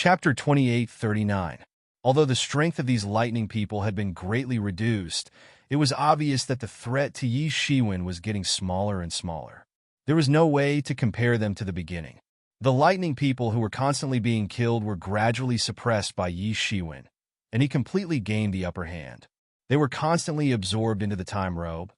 Chapter 28:39. Although the strength of these lightning people had been greatly reduced, it was obvious that the threat to Yi Shiwen was getting smaller and smaller. There was no way to compare them to the beginning. The lightning people who were constantly being killed were gradually suppressed by Yi Shiwen, and he completely gained the upper hand. They were constantly absorbed into the time robe,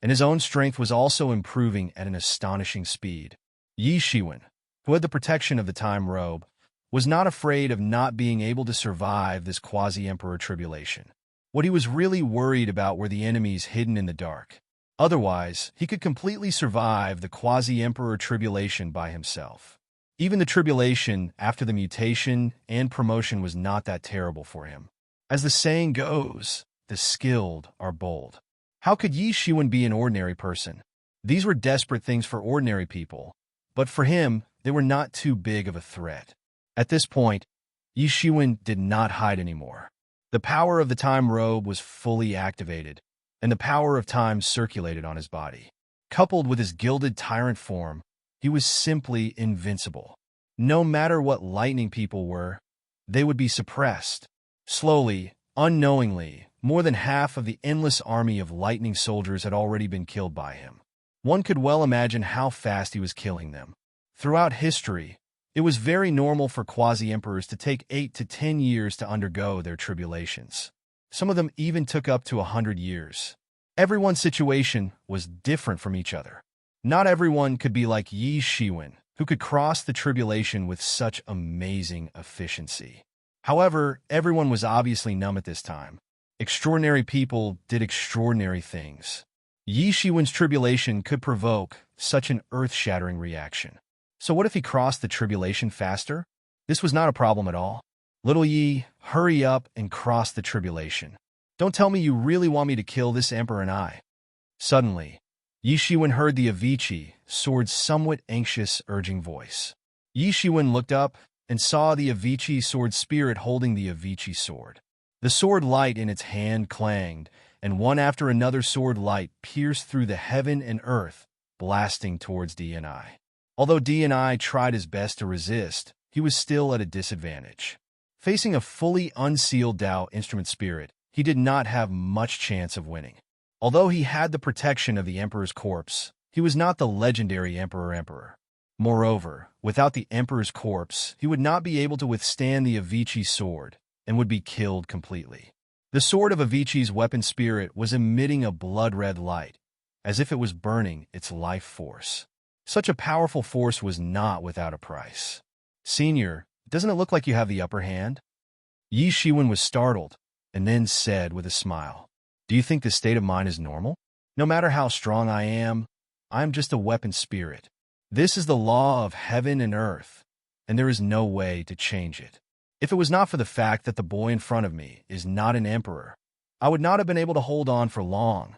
and his own strength was also improving at an astonishing speed. Yi Shiwen, who had the protection of the time robe, was not afraid of not being able to survive this quasi-emperor tribulation. What he was really worried about were the enemies hidden in the dark. Otherwise, he could completely survive the quasi-emperor tribulation by himself. Even the tribulation after the mutation and promotion was not that terrible for him. As the saying goes, the skilled are bold. How could Yi Shiwen be an ordinary person? These were desperate things for ordinary people, but for him, they were not too big of a threat. At this point, Yi Shiwen did not hide anymore. The power of the time robe was fully activated, and the power of time circulated on his body. Coupled with his gilded tyrant form, he was simply invincible. No matter what lightning people were, they would be suppressed. Slowly, unknowingly, more than half of the endless army of lightning soldiers had already been killed by him. One could well imagine how fast he was killing them. Throughout history, it was very normal for quasi-emperors to take 8 to 10 years to undergo their tribulations. Some of them even took up to 100 years. Everyone's situation was different from each other. Not everyone could be like Yi Shiwen, who could cross the tribulation with such amazing efficiency. However, everyone was obviously numb at this time. Extraordinary people did extraordinary things. Yi Shiwen's tribulation could provoke such an earth-shattering reaction. So what if he crossed the tribulation faster? This was not a problem at all. Little Yi, hurry up and cross the tribulation. Don't tell me you really want me to kill this emperor and I. Suddenly, Yi Shiwen heard the Avicii sword's somewhat anxious, urging voice. Yi Shiwen looked up and saw the Avicii sword spirit holding the Avicii sword. The sword light in its hand clanged, and one after another sword light pierced through the heaven and earth, blasting towards DNI. Although DNI tried his best to resist, he was still at a disadvantage. Facing a fully unsealed Dao instrument spirit, he did not have much chance of winning. Although he had the protection of the Emperor's corpse, he was not the legendary Emperor. Moreover, without the Emperor's corpse, he would not be able to withstand the Avicii sword and would be killed completely. The sword of Avicii's weapon spirit was emitting a blood-red light, as if it was burning its life force. Such a powerful force was not without a price. Senior, doesn't it look like you have the upper hand? Yi Shiwen was startled, and then said with a smile, "Do you think this state of mind is normal? No matter how strong I am just a weapon spirit. This is the law of heaven and earth, and there is no way to change it. If it was not for the fact that the boy in front of me is not an emperor, I would not have been able to hold on for long,"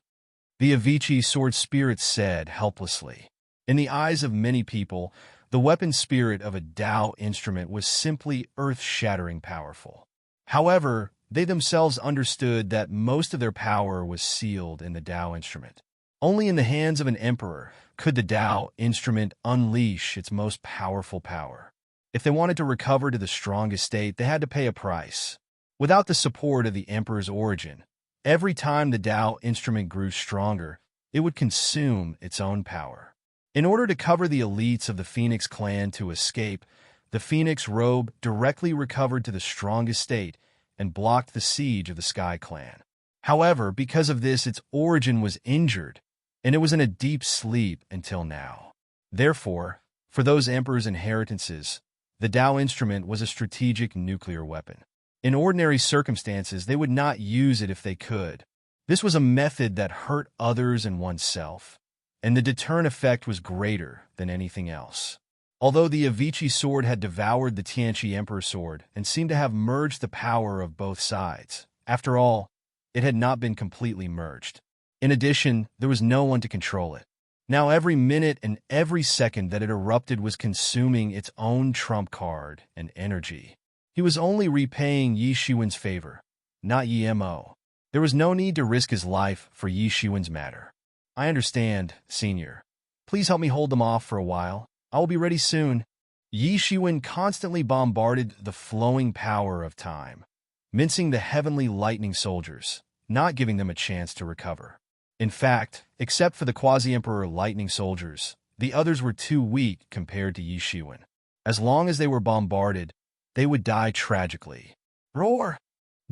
the Avicii sword spirit said helplessly. In the eyes of many people, the weapon spirit of a Dao instrument was simply earth-shattering powerful. However, they themselves understood that most of their power was sealed in the Dao instrument. Only in the hands of an emperor could the Dao instrument unleash its most powerful power. If they wanted to recover to the strongest state, they had to pay a price. Without the support of the emperor's origin, every time the Dao instrument grew stronger, it would consume its own power. In order to cover the elites of the Phoenix clan to escape, the Phoenix robe directly recovered to the strongest state and blocked the siege of the Sky clan. However, because of this, its origin was injured, and it was in a deep sleep until now. Therefore, for those emperors' inheritances, the Dao instrument was a strategic nuclear weapon. In ordinary circumstances, they would not use it if they could. This was a method that hurt others and oneself, and the deterrent effect was greater than anything else. Although the Avicii sword had devoured the Tianqi Emperor sword and seemed to have merged the power of both sides, after all, it had not been completely merged. In addition, there was no one to control it. Now every minute and every second that it erupted was consuming its own trump card and energy. He was only repaying Yi Shiwen's favor, not Yi Mo. There was no need to risk his life for Yi Shiwen's matter. "I understand, Senior. Please help me hold them off for a while. I will be ready soon." Yi Shiwen constantly bombarded the flowing power of time, mincing the heavenly lightning soldiers, not giving them a chance to recover. In fact, except for the Quasi-Emperor lightning soldiers, the others were too weak compared to Yi Shiwen. As long as they were bombarded, they would die tragically. Roar!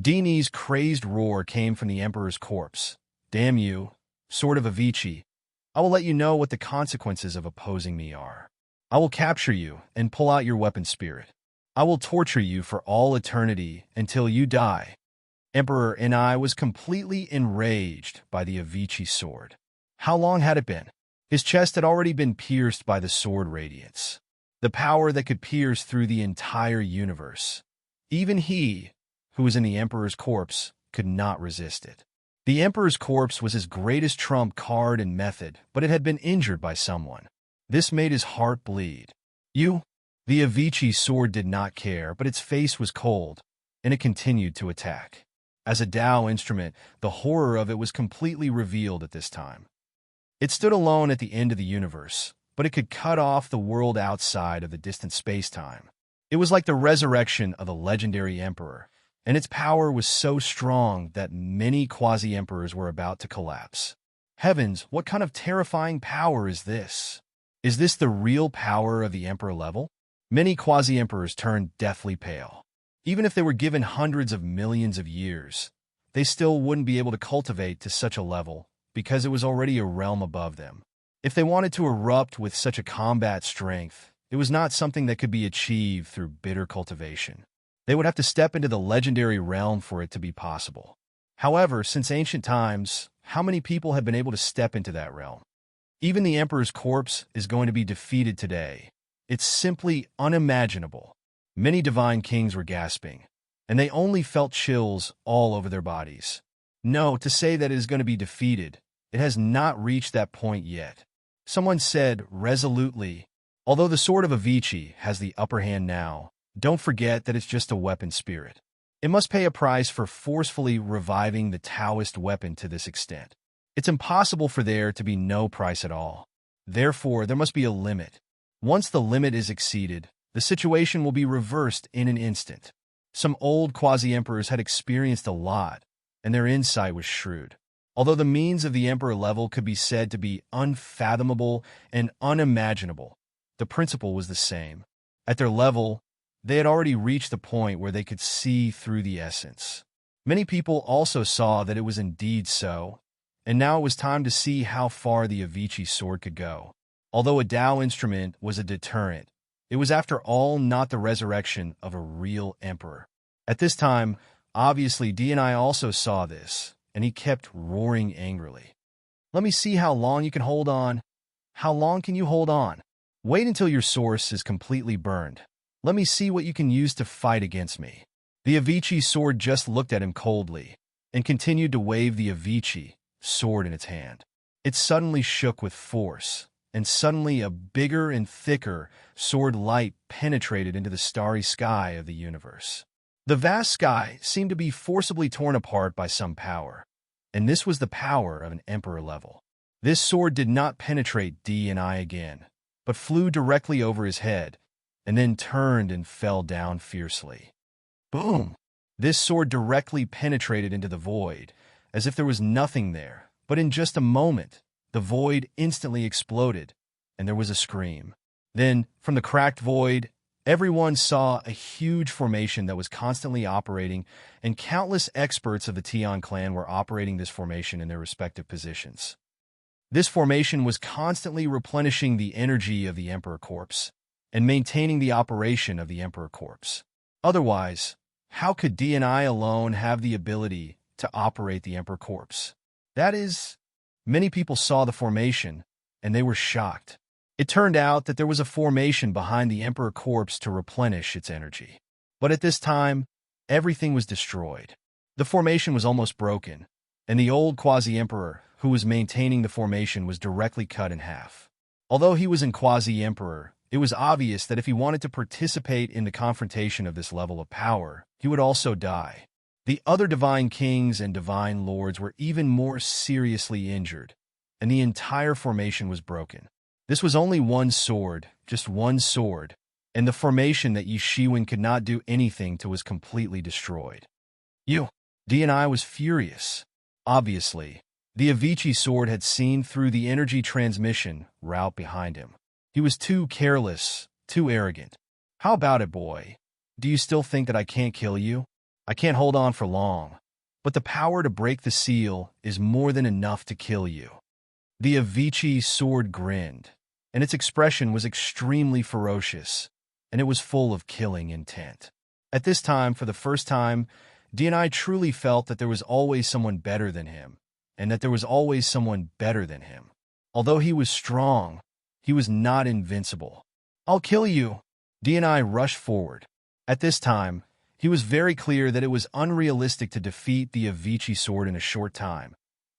Dini's crazed roar came from the Emperor's corpse. Damn you, Sword of Avicii. I will let you know what the consequences of opposing me are. I will capture you and pull out your weapon spirit. I will torture you for all eternity until you die. Emperor Ni was completely enraged by the Avicii sword. How long had it been? His chest had already been pierced by the sword radiance, the power that could pierce through the entire universe. Even he, who was in the Emperor's corpse, could not resist it. The Emperor's corpse was his greatest trump card and method, but it had been injured by someone. This made his heart bleed. You? The Avicii sword did not care, but its face was cold, and it continued to attack. As a Tao instrument, the horror of it was completely revealed at this time. It stood alone at the end of the universe, but it could cut off the world outside of the distant space-time. It was like the resurrection of the legendary emperor, and its power was so strong that many quasi-emperors were about to collapse. Heavens, what kind of terrifying power is this? Is this the real power of the emperor level? Many quasi-emperors turned deathly pale. Even if they were given hundreds of millions of years, they still wouldn't be able to cultivate to such a level because it was already a realm above them. If they wanted to erupt with such a combat strength, it was not something that could be achieved through bitter cultivation. They would have to step into the legendary realm for it to be possible. However, since ancient times, how many people have been able to step into that realm? Even the emperor's corpse is going to be defeated today. It's simply unimaginable. Many divine kings were gasping, and they only felt chills all over their bodies. No, to say that it is going to be defeated, it has not reached that point yet. Someone said resolutely, although the Sword of Avicii has the upper hand now, don't forget that it's just a weapon spirit. It must pay a price for forcefully reviving the Taoist weapon to this extent. It's impossible for there to be no price at all. Therefore, there must be a limit. Once the limit is exceeded, the situation will be reversed in an instant. Some old quasi-emperors had experienced a lot, and their insight was shrewd. Although the means of the emperor level could be said to be unfathomable and unimaginable, the principle was the same. At their level, they had already reached the point where they could see through the essence. Many people also saw that it was indeed so, and now it was time to see how far the Avicii sword could go. Although a Tao instrument was a deterrent, it was after all not the resurrection of a real emperor. At this time, obviously D&I also saw this, and he kept roaring angrily. Let me see how long you can hold on. How long can you hold on? Wait until your source is completely burned. Let me see what you can use to fight against me. The Avicii sword just looked at him coldly, and continued to wave the Avicii sword in its hand. It suddenly shook with force, and suddenly a bigger and thicker sword light penetrated into the starry sky of the universe. The vast sky seemed to be forcibly torn apart by some power, and this was the power of an emperor level. This sword did not penetrate D&I again, but flew directly over his head, and then turned and fell down fiercely. Boom! This sword directly penetrated into the void, as if there was nothing there, but in just a moment, the void instantly exploded, and there was a scream. Then, from the cracked void, everyone saw a huge formation that was constantly operating, and countless experts of the Tian clan were operating this formation in their respective positions. This formation was constantly replenishing the energy of the Emperor Corpse, and maintaining the operation of the Emperor Corpse. Otherwise, how could D&I alone have the ability to operate the Emperor Corpse? That is, many people saw the formation, and they were shocked. It turned out that there was a formation behind the Emperor Corpse to replenish its energy. But at this time, everything was destroyed. The formation was almost broken, and the old Quasi-Emperor, who was maintaining the formation, was directly cut in half. Although he was in Quasi-Emperor, it was obvious that if he wanted to participate in the confrontation of this level of power, he would also die. The other divine kings and divine lords were even more seriously injured, and the entire formation was broken. This was only one sword, just one sword, and the formation that Yi Shiwen could not do anything to was completely destroyed. You! DNI was furious. Obviously, the Avicii sword had seen through the energy transmission route behind him. He was too careless, too arrogant. How about it, boy? Do you still think that I can't kill you? I can't hold on for long, but the power to break the seal is more than enough to kill you. The Avicii sword grinned, and its expression was extremely ferocious, and it was full of killing intent. At this time, for the first time, DNI truly felt that there was always someone better than him, and that there was always someone better than him. Although he was strong, he was not invincible. I'll kill you! DNI rushed forward. At this time, he was very clear that it was unrealistic to defeat the Avicii sword in a short time,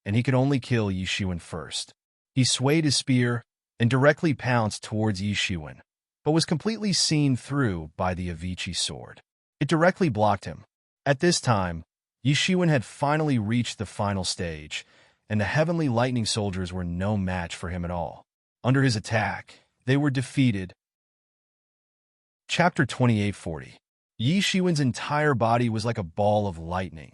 and he could only kill Yi Shiwen first. He swayed his spear and directly pounced towards Yi Shiwen, but was completely seen through by the Avicii sword. It directly blocked him. At this time, Yi Shiwen had finally reached the final stage, and the heavenly lightning soldiers were no match for him at all. Under his attack, they were defeated. Chapter 2840. Yi Shiwen's entire body was like a ball of lightning,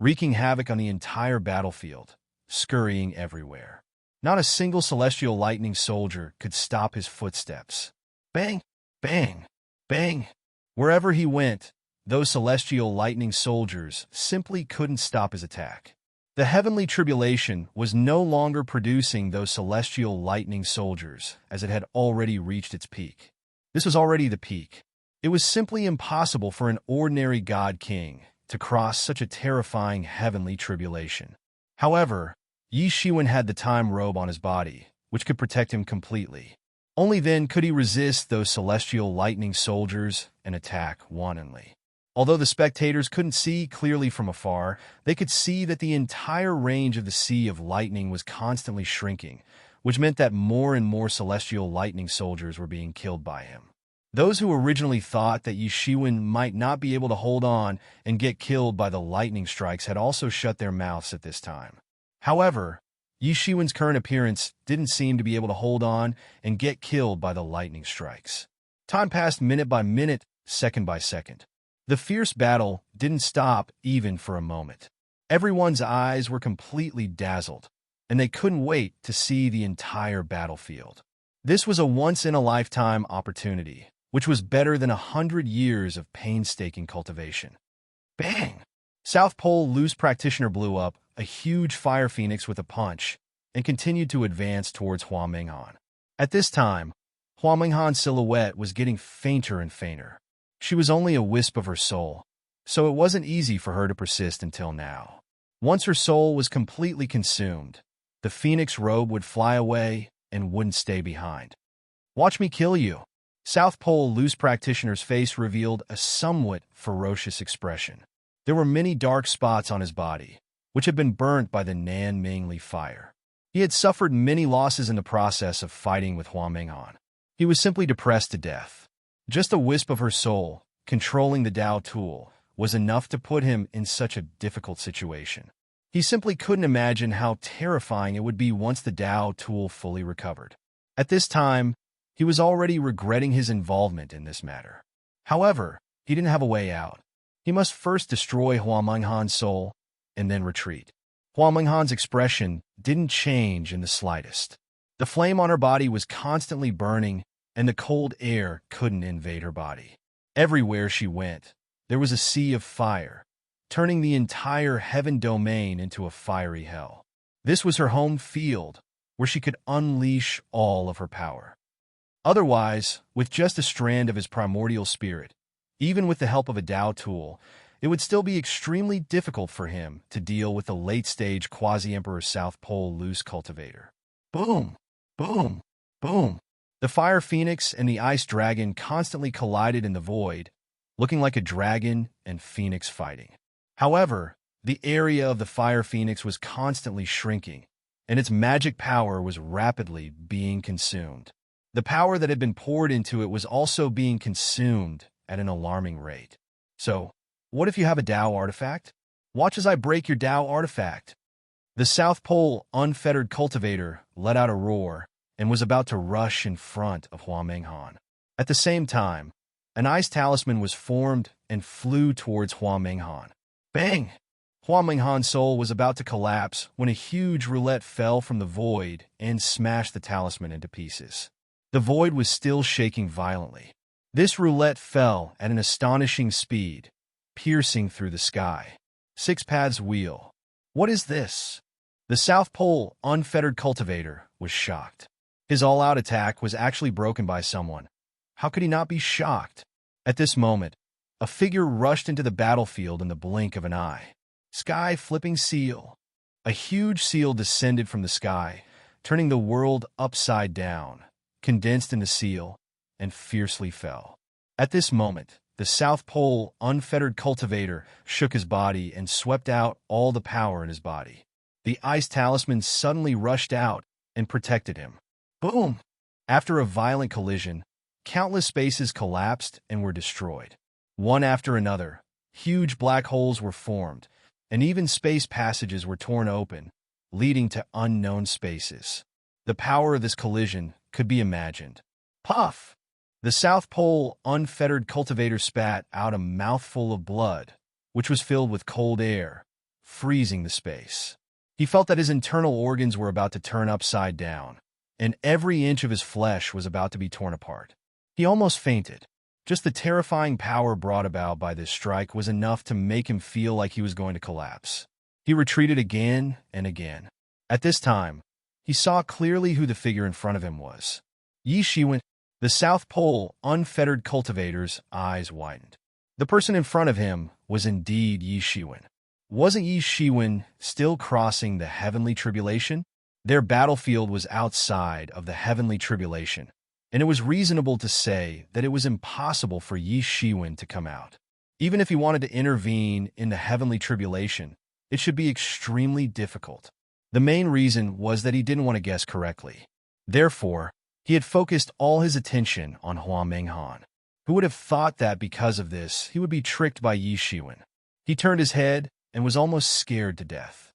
wreaking havoc on the entire battlefield, scurrying everywhere. Not a single celestial lightning soldier could stop his footsteps. Bang! Bang! Bang! Wherever he went, those celestial lightning soldiers simply couldn't stop his attack. The heavenly tribulation was no longer producing those celestial lightning soldiers, as it had already reached its peak. This was already the peak. It was simply impossible for an ordinary god king to cross such a terrifying heavenly tribulation. However, Yi Shiwen had the time robe on his body, which could protect him completely. Only then could he resist those celestial lightning soldiers and attack wantonly. Although the spectators couldn't see clearly from afar, they could see that the entire range of the Sea of Lightning was constantly shrinking, which meant that more and more celestial lightning soldiers were being killed by him. Those who originally thought that Yi Shiwen might not be able to hold on and get killed by the lightning strikes had also shut their mouths at this time. However, Yi Shiwen's current appearance didn't seem to be able to hold on and get killed by the lightning strikes. Time passed minute by minute, second by second. The fierce battle didn't stop even for a moment. Everyone's eyes were completely dazzled, and they couldn't wait to see the entire battlefield. This was a once-in-a-lifetime opportunity, which was better than 100 years of painstaking cultivation. Bang! South Pole Loose Practitioner blew up a huge fire phoenix with a punch and continued to advance towards Hua Menghan. At this time, Hua Menghan's silhouette was getting fainter and fainter. She was only a wisp of her soul, so it wasn't easy for her to persist until now. Once her soul was completely consumed, the phoenix robe would fly away and wouldn't stay behind. Watch me kill you. South Pole Loose Practitioner's face revealed a somewhat ferocious expression. There were many dark spots on his body, which had been burnt by the Nan Mingli fire. He had suffered many losses in the process of fighting with Hua Menghan. He was simply depressed to death. Just a wisp of her soul, controlling the Dao tool, was enough to put him in such a difficult situation. He simply couldn't imagine how terrifying it would be once the Dao tool fully recovered. At this time, he was already regretting his involvement in this matter. However, he didn't have a way out. He must first destroy Hua Menghan's soul, and then retreat. Hua Menghan's expression didn't change in the slightest. The flame on her body was constantly burning, and the cold air couldn't invade her body. Everywhere she went, there was a sea of fire, turning the entire heaven domain into a fiery hell. This was her home field, where she could unleash all of her power. Otherwise, with just a strand of his primordial spirit, even with the help of a Dao tool, it would still be extremely difficult for him to deal with the late-stage Quasi-Emperor South Pole Loose Cultivator. Boom! Boom! Boom! The Fire Phoenix and the Ice Dragon constantly collided in the void, looking like a dragon and phoenix fighting. However, the area of the Fire Phoenix was constantly shrinking, and its magic power was rapidly being consumed. The power that had been poured into it was also being consumed at an alarming rate. So, what if you have a Dao artifact? Watch as I break your Dao artifact. The South Pole Unfettered Cultivator let out a roar and was about to rush in front of Hua Menghan. At the same time, An ice talisman was formed and flew towards Hua Minghan. Bang! Hua Minghan's soul was about to collapse when a huge roulette fell from the void and smashed the talisman into pieces. The void was still shaking violently. This roulette fell at an astonishing speed, piercing through the sky. 6 paths wheel. What is this? The South Pole unfettered cultivator was shocked. His all-out attack was actually broken by someone. How could he not be shocked? At this moment, a figure rushed into the battlefield in the blink of an eye. Sky-flipping seal. A huge seal descended from the sky, turning the world upside down, condensed into seal, and fiercely fell. At this moment, the South Pole unfettered cultivator shook his body and swept out all the power in his body. The ice talisman suddenly rushed out and protected him. Boom! After a violent collision, countless spaces collapsed and were destroyed. One after another, huge black holes were formed, and even space passages were torn open, leading to unknown spaces. The power of this collision could be imagined. Puff! The South Pole unfettered cultivator spat out a mouthful of blood, which was filled with cold air, freezing the space. He felt that his internal organs were about to turn upside down, and every inch of his flesh was about to be torn apart. He almost fainted. Just the terrifying power brought about by this strike was enough to make him feel like he was going to collapse. He retreated again and again. At this time, he saw clearly who the figure in front of him was. Yi Shiwen. The South Pole unfettered cultivator's eyes widened. The person in front of him was indeed Yi Shiwen. Wasn't Yi Shiwen still crossing the heavenly tribulation? Their battlefield was outside of the heavenly tribulation, and it was reasonable to say that it was impossible for Yi Shiwen to come out. Even if he wanted to intervene in the heavenly tribulation, it should be extremely difficult. The main reason was that he didn't want to guess correctly. Therefore, he had focused all his attention on Hua Minghan. Who would have thought that because of this, he would be tricked by Yi Shiwen? He turned his head and was almost scared to death.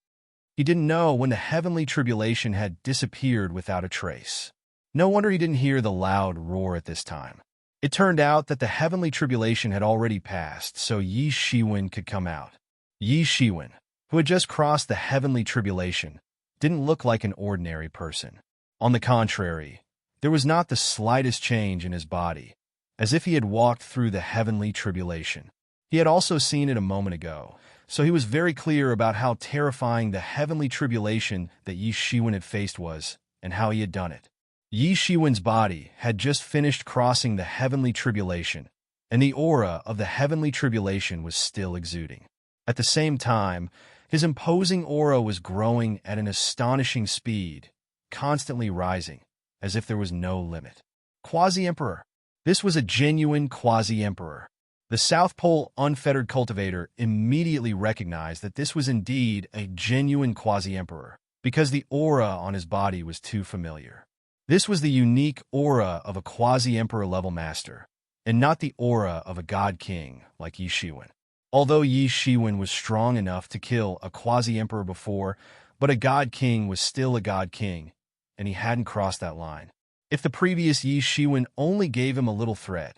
He didn't know when the heavenly tribulation had disappeared without a trace. No wonder he didn't hear the loud roar at this time. It turned out that the heavenly tribulation had already passed, so Yi Shiwen could come out. Yi Shiwen, who had just crossed the heavenly tribulation, didn't look like an ordinary person. On the contrary, there was not the slightest change in his body, as if he had walked through the heavenly tribulation. He had also seen it a moment ago, so he was very clear about how terrifying the heavenly tribulation that Yi Shiwen had faced was, and how he had done it. Yi Shiwen's body had just finished crossing the heavenly tribulation, and the aura of the heavenly tribulation was still exuding. At the same time, his imposing aura was growing at an astonishing speed, constantly rising, as if there was no limit. Quasi-Emperor. This was a genuine Quasi-Emperor. The South Pole unfettered cultivator immediately recognized that this was indeed a genuine Quasi-Emperor, because the aura on his body was too familiar. This was the unique aura of a Quasi-Emperor level master, and not the aura of a God King like Yi Shiwen. Although Yi Shiwen was strong enough to kill a Quasi-Emperor before, but a God King was still a God King, and he hadn't crossed that line. If the previous Yi Shiwen only gave him a little threat,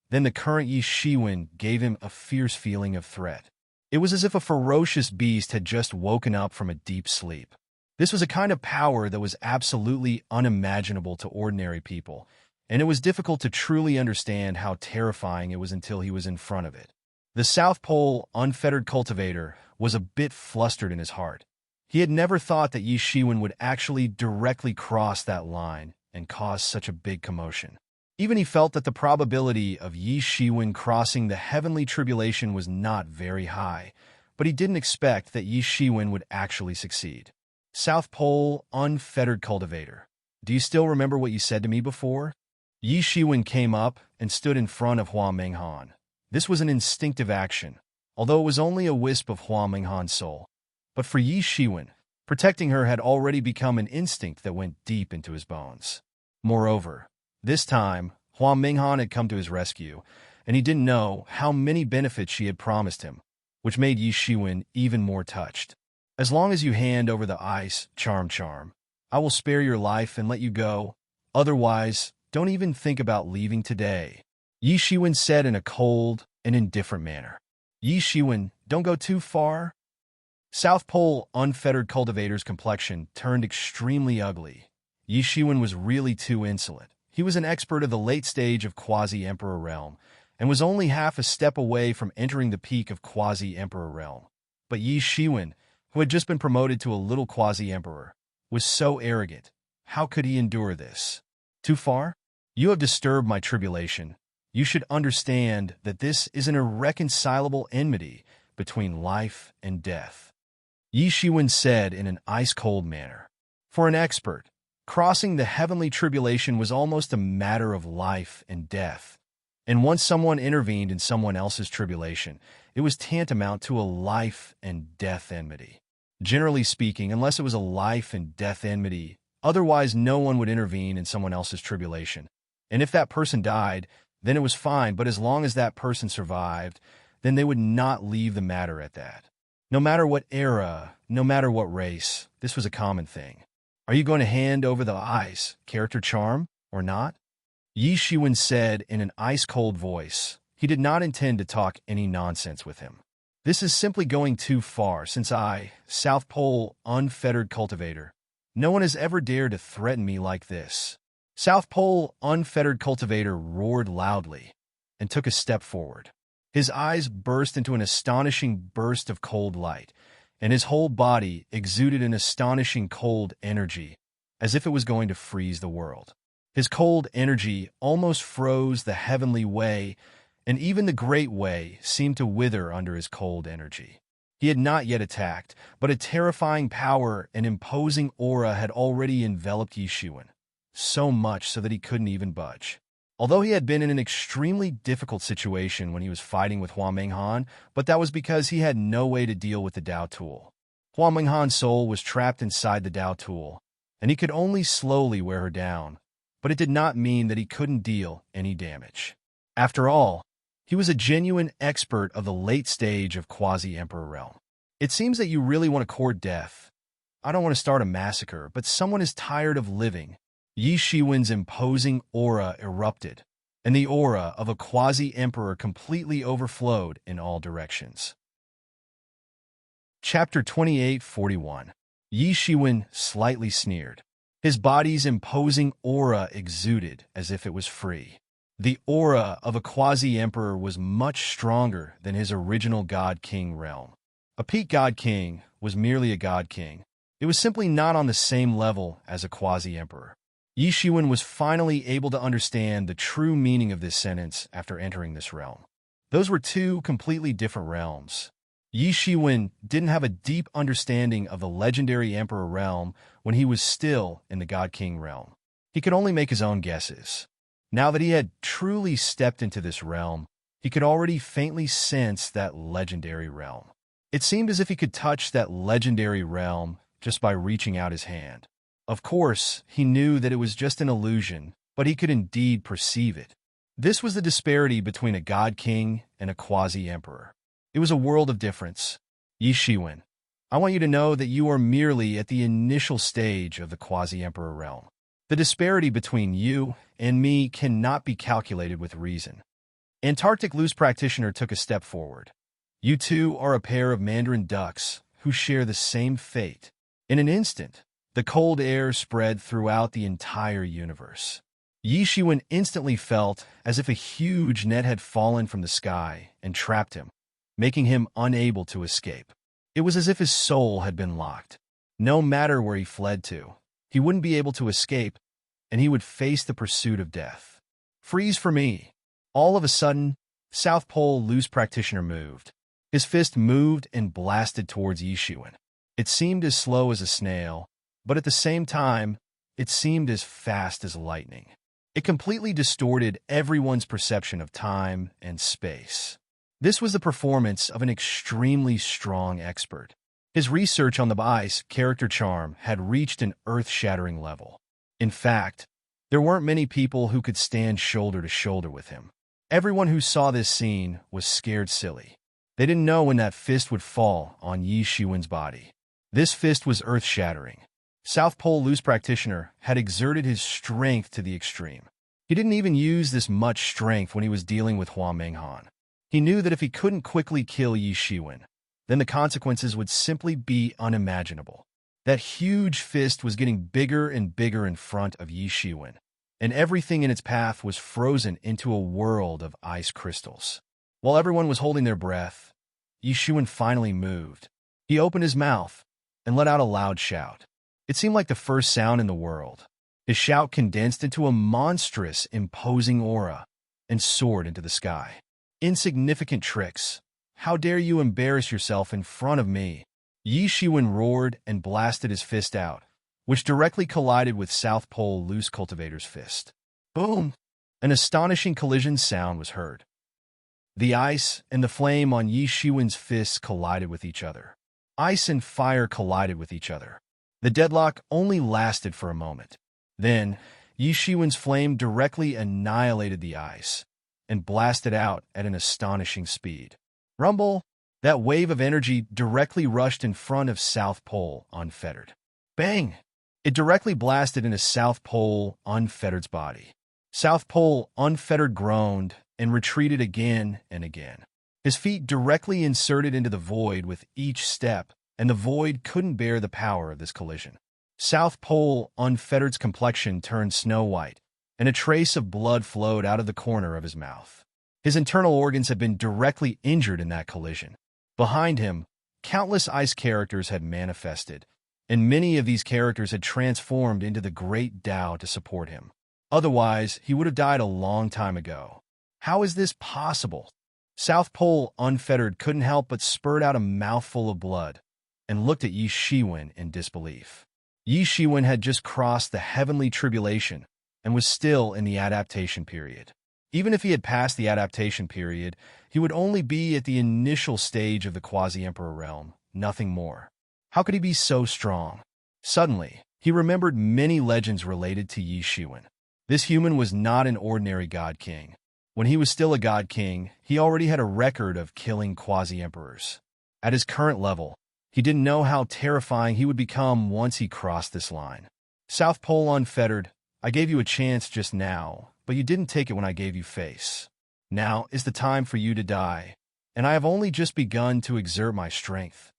then the current Yi Shiwen gave him a fierce feeling of threat. It was as if a ferocious beast had just woken up from a deep sleep. This was a kind of power that was absolutely unimaginable to ordinary people, and it was difficult to truly understand how terrifying it was until he was in front of it. The South Pole unfettered cultivator was a bit flustered in his heart. He had never thought that Yi Shiwen would actually directly cross that line and cause such a big commotion. Even he felt that the probability of Yi Shiwen crossing the heavenly tribulation was not very high, but he didn't expect that Yi Shiwen would actually succeed. South Pole unfettered cultivator. Do you still remember what you said to me before? Yi Shiwen came up and stood in front of Hua Minghan. This was an instinctive action, although it was only a wisp of Hua Minghan's soul. But for Yi Shiwen, protecting her had already become an instinct that went deep into his bones. Moreover, this time, Hua Minghan had come to his rescue, and he didn't know how many benefits she had promised him, which made Yi Shiwen even more touched. As long as you hand over the ice, charm, I will spare your life and let you go. Otherwise, don't even think about leaving today. Yi Shiwen said in a cold and indifferent manner. Yi Shiwen, don't go too far. South Pole unfettered cultivator's complexion turned extremely ugly. Yi Shiwen was really too insolent. He was an expert of the late stage of quasi-emperor realm, and was only half a step away from entering the peak of quasi-emperor realm. But Yi Shiwen, who had just been promoted to a little quasi-emperor, was so arrogant. How could he endure this? Too far? You have disturbed my tribulation. You should understand that this is an irreconcilable enmity between life and death. Yi Shiwen said in an ice-cold manner. For an expert, crossing the heavenly tribulation was almost a matter of life and death. And once someone intervened in someone else's tribulation, it was tantamount to a life and death enmity. Generally speaking, unless it was a life and death enmity, otherwise no one would intervene in someone else's tribulation. And if that person died, then it was fine, but as long as that person survived, then they would not leave the matter at that. No matter what era, no matter what race, this was a common thing. Are you going to hand over the ice, character charm, or not? Yi Shiwen said in an ice-cold voice. He did not intend to talk any nonsense with him. This is simply going too far, since I, South Pole unfettered cultivator, no one has ever dared to threaten me like this. South Pole unfettered cultivator roared loudly and took a step forward. His eyes burst into an astonishing burst of cold light, and his whole body exuded an astonishing cold energy, as if it was going to freeze the world. His cold energy almost froze the heavenly way, and even the great way seemed to wither under his cold energy. He had not yet attacked, but a terrifying power and imposing aura had already enveloped Yi Shiwen, so much so that he couldn't even budge. Although he had been in an extremely difficult situation when he was fighting with Hua Menghan, but that was because he had no way to deal with the Dao tool. Hua Menghan's soul was trapped inside the Dao tool, and he could only slowly wear her down, but it did not mean that he couldn't deal any damage. After all, he was a genuine expert of the late stage of quasi-emperor realm. It seems that you really want to court death. I don't want to start a massacre, but someone is tired of living. Yi Shiwen's imposing aura erupted, and the aura of a quasi-emperor completely overflowed in all directions. Chapter 28:41. Yi Shiwen slightly sneered. His body's imposing aura exuded as if it was free. The aura of a quasi-emperor was much stronger than his original God-King realm. A peak God-King was merely a God-King. It was simply not on the same level as a quasi-emperor. Yi Shiwen was finally able to understand the true meaning of this sentence after entering this realm. Those were two completely different realms. Yi Shiwen didn't have a deep understanding of the legendary Emperor realm when he was still in the God King realm. He could only make his own guesses. Now that he had truly stepped into this realm, he could already faintly sense that legendary realm. It seemed as if he could touch that legendary realm just by reaching out his hand. Of course, he knew that it was just an illusion, but he could indeed perceive it. This was the disparity between a God King and a quasi-emperor. It was a world of difference. Yi Shiwen, I want you to know that you are merely at the initial stage of the quasi-emperor realm. The disparity between you and me cannot be calculated with reason. Antarctic Loose Practitioner took a step forward. You two are a pair of mandarin ducks who share the same fate. In an instant, the cold air spread throughout the entire universe. Yi Shiwen instantly felt as if a huge net had fallen from the sky and trapped him, making him unable to escape. It was as if his soul had been locked. No matter where he fled to, he wouldn't be able to escape, and he would face the pursuit of death. Freeze for me! All of a sudden, South Pole Loose Practitioner moved. His fist moved and blasted towards Yi Shiwen. It seemed as slow as a snail, but at the same time, it seemed as fast as lightning. It completely distorted everyone's perception of time and space. This was the performance of an extremely strong expert. His research on the ice character charm had reached an earth-shattering level. In fact, there weren't many people who could stand shoulder to shoulder with him. Everyone who saw this scene was scared silly. They didn't know when that fist would fall on Yi Shiwen's body. This fist was earth-shattering. South Pole Loose Practitioner had exerted his strength to the extreme. He didn't even use this much strength when he was dealing with Hua Menghan. He knew that if he couldn't quickly kill Yi Shiwen, then the consequences would simply be unimaginable. That huge fist was getting bigger and bigger in front of Yi Shiwen, and everything in its path was frozen into a world of ice crystals. While everyone was holding their breath, Yi Shiwen finally moved. He opened his mouth and let out a loud shout. It seemed like the first sound in the world. His shout condensed into a monstrous, imposing aura and soared into the sky. "Insignificant tricks! How dare you embarrass yourself in front of me?" Yi Shiwen roared and blasted his fist out, which directly collided with South Pole Loose Cultivator's fist. Boom! An astonishing collision sound was heard. The ice and the flame on Yi Shiwen's fists collided with each other. Ice and fire collided with each other. The deadlock only lasted for a moment. Then, Yi Shiwen's flame directly annihilated the ice and blasted out at an astonishing speed. Rumble! That wave of energy directly rushed in front of South Pole Unfettered. Bang! It directly blasted into South Pole Unfettered's body. South Pole Unfettered groaned and retreated again and again. His feet directly inserted into the void with each step, and the void couldn't bear the power of this collision. South Pole Unfettered's complexion turned snow white, and a trace of blood flowed out of the corner of his mouth. His internal organs had been directly injured in that collision. Behind him, countless ice characters had manifested, and many of these characters had transformed into the great Tao to support him. Otherwise, he would have died a long time ago. How is this possible? South Pole Unfettered couldn't help but spurt out a mouthful of blood and looked at Yi Shiwen in disbelief. Yi Shiwen had just crossed the heavenly tribulation and was still in the adaptation period. Even if he had passed the adaptation period, he would only be at the initial stage of the Quasi-Emperor realm, nothing more. How could he be so strong? Suddenly, he remembered many legends related to Yi Shiwen. This human was not an ordinary god king. When he was still a god king, he already had a record of killing quasi-emperors. At his current level, he didn't know how terrifying he would become once he crossed this line. South Pole Unfettered, I gave you a chance just now, but you didn't take it when I gave you face. Now is the time for you to die, and I have only just begun to exert my strength.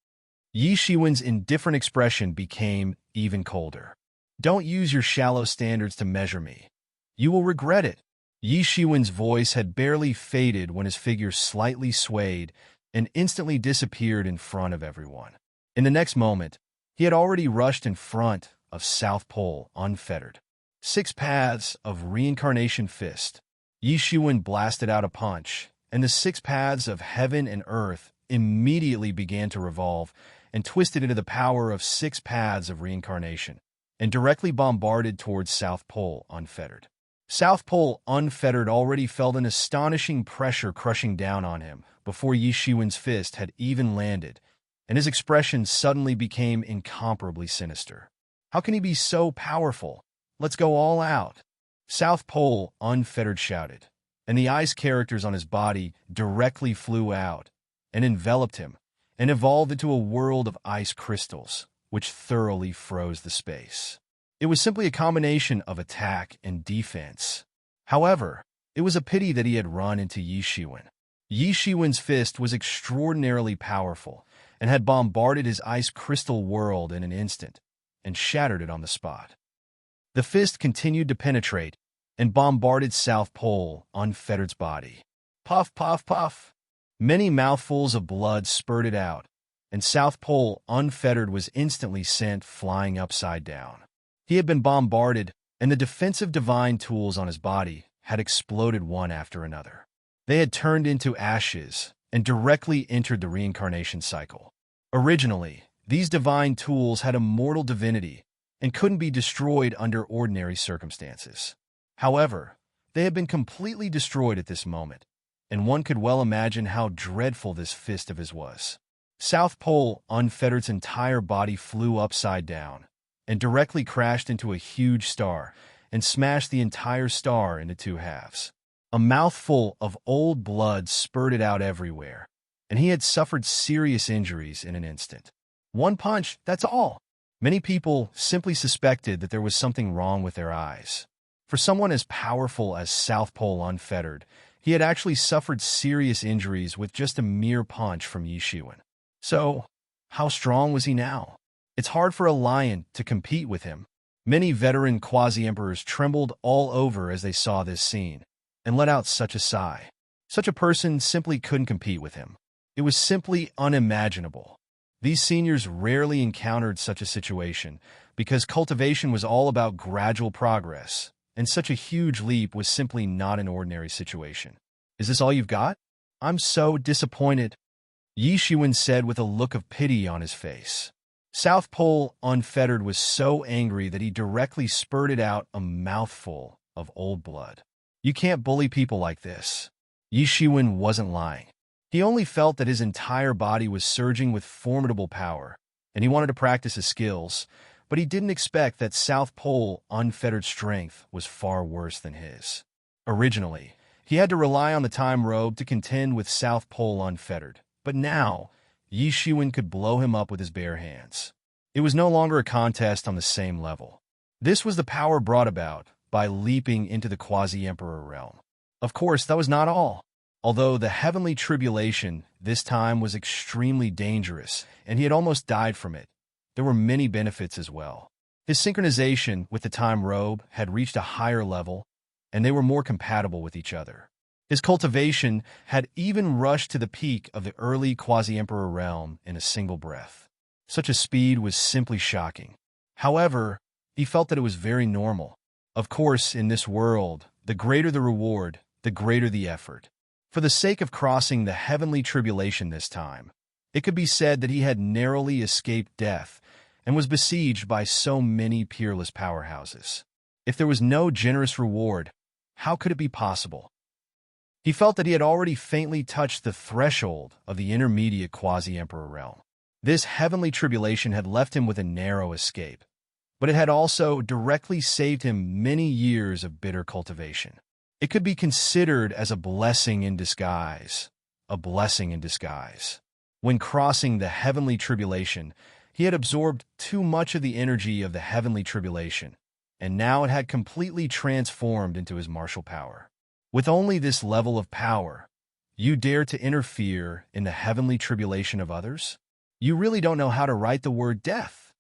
Yi Shiwen's indifferent expression became even colder. Don't use your shallow standards to measure me. You will regret it. Yi Shiwen's voice had barely faded when his figure slightly swayed and instantly disappeared in front of everyone. In the next moment, he had already rushed in front of South Pole Unfettered. 6 paths of reincarnation fist. Yi Shiwen blasted out a punch, and the 6 paths of heaven and earth immediately began to revolve and twisted into the power of 6 paths of reincarnation, and directly bombarded towards South Pole Unfettered. South Pole Unfettered already felt an astonishing pressure crushing down on him before Yi Shiwen's fist had even landed, and his expression suddenly became incomparably sinister. How can he be so powerful? Let's go all out. South Pole Unfettered shouted, and the ice characters on his body directly flew out and enveloped him and evolved into a world of ice crystals, which thoroughly froze the space. It was simply a combination of attack and defense. However, it was a pity that he had run into Yi Shiwen. Yi Shiwen's fist was extraordinarily powerful and had bombarded his ice crystal world in an instant and shattered it on the spot. The fist continued to penetrate and bombarded South Pole Unfettered's body. Puff, puff, puff. Many mouthfuls of blood spurted out, and South Pole Unfettered was instantly sent flying upside down. He had been bombarded, and the defensive divine tools on his body had exploded one after another. They had turned into ashes and directly entered the reincarnation cycle. Originally, these divine tools had immortal divinity and couldn't be destroyed under ordinary circumstances. However, they had been completely destroyed at this moment, and one could well imagine how dreadful this fist of his was. South Pole Unfettered's entire body flew upside down and directly crashed into a huge star and smashed the entire star into 2 halves. A mouthful of old blood spurted out everywhere, and he had suffered serious injuries in an instant. One punch, that's all. Many people simply suspected that there was something wrong with their eyes. For someone as powerful as South Pole Unfettered, he had actually suffered serious injuries with just a mere punch from Yi Shiwen. So, how strong was he now? It's hard for a lion to compete with him. Many veteran quasi-emperors trembled all over as they saw this scene, and let out such a sigh. Such a person simply couldn't compete with him. It was simply unimaginable. These seniors rarely encountered such a situation, because cultivation was all about gradual progress, and such a huge leap was simply not an ordinary situation. Is this all you've got? I'm so disappointed, Yi Shiwen said with a look of pity on his face. South Pole Unfettered was so angry that he directly spurted out a mouthful of old blood. You can't bully people like this. Yi Shiwen wasn't lying. He only felt that his entire body was surging with formidable power, and he wanted to practice his skills, but he didn't expect that South Pole Unfettered strength was far worse than his. Originally, he had to rely on the time robe to contend with South Pole Unfettered, but now, Yi Shiwen could blow him up with his bare hands. It was no longer a contest on the same level. This was the power brought about by leaping into the quasi-emperor realm. Of course, that was not all. Although the heavenly tribulation this time was extremely dangerous, and he had almost died from it, there were many benefits as well. His synchronization with the time robe had reached a higher level, and they were more compatible with each other. His cultivation had even rushed to the peak of the early quasi-emperor realm in a single breath. Such a speed was simply shocking. However, he felt that it was very normal. Of course, in this world, the greater the reward, the greater the effort. For the sake of crossing the heavenly tribulation this time, it could be said that he had narrowly escaped death and was besieged by so many peerless powerhouses. If there was no generous reward, how could it be possible? He felt that he had already faintly touched the threshold of the intermediate quasi-emperor realm. This heavenly tribulation had left him with a narrow escape, but it had also directly saved him many years of bitter cultivation. It could be considered as a blessing in disguise. A blessing in disguise. When crossing the heavenly tribulation, he had absorbed too much of the energy of the heavenly tribulation, and now it had completely transformed into his martial power. With only this level of power, you dare to interfere in the heavenly tribulation of others? You really don't know how to write the word death.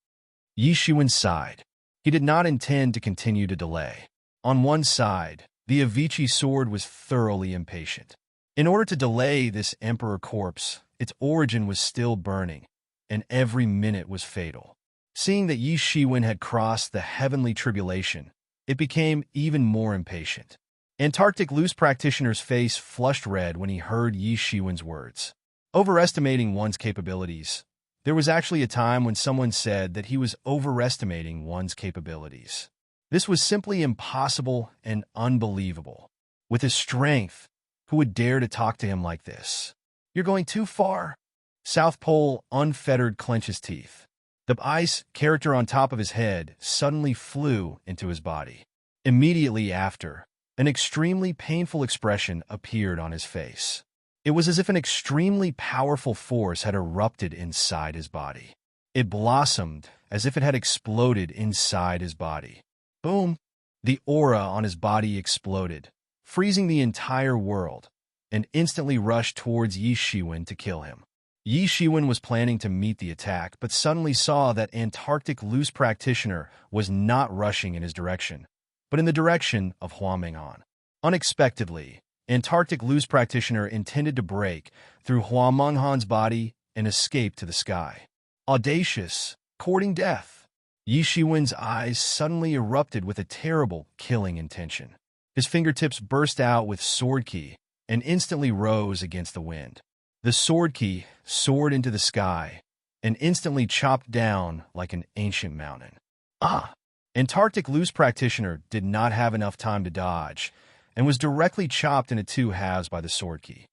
Yi Shiwen sighed. He did not intend to continue to delay. On one side, the Avicii sword was thoroughly impatient. In order to delay this emperor corpse, its origin was still burning, and every minute was fatal. Seeing that Yi Shiwen had crossed the heavenly tribulation, it became even more impatient. Antarctic loose practitioner's face flushed red when he heard Yi Shiwen's words. Overestimating one's capabilities. There was actually a time when someone said that he was overestimating one's capabilities. This was simply impossible and unbelievable. With his strength, who would dare to talk to him like this? You're going too far. South Pole Unfettered clenched his teeth. The ice character on top of his head suddenly flew into his body. Immediately after, an extremely painful expression appeared on his face. It was as if an extremely powerful force had erupted inside his body. It blossomed as if it had exploded inside his body. Boom! The aura on his body exploded, freezing the entire world, and instantly rushed towards Yi Shiwen to kill him. Yi Shiwen was planning to meet the attack, but suddenly saw that Antarctic loose practitioner was not rushing in his direction, but in the direction of Hua Menghan. Unexpectedly, Antarctic loose practitioner intended to break through Hua Menghan's body and escape to the sky. Audacious, courting death. Yi Shiwen's eyes suddenly erupted with a terrible, killing intention. His fingertips burst out with sword ki and instantly rose against the wind. The sword ki soared into the sky and instantly chopped down like an ancient mountain. Antarctic loose practitioner did not have enough time to dodge and was directly chopped into two halves by the sword ki.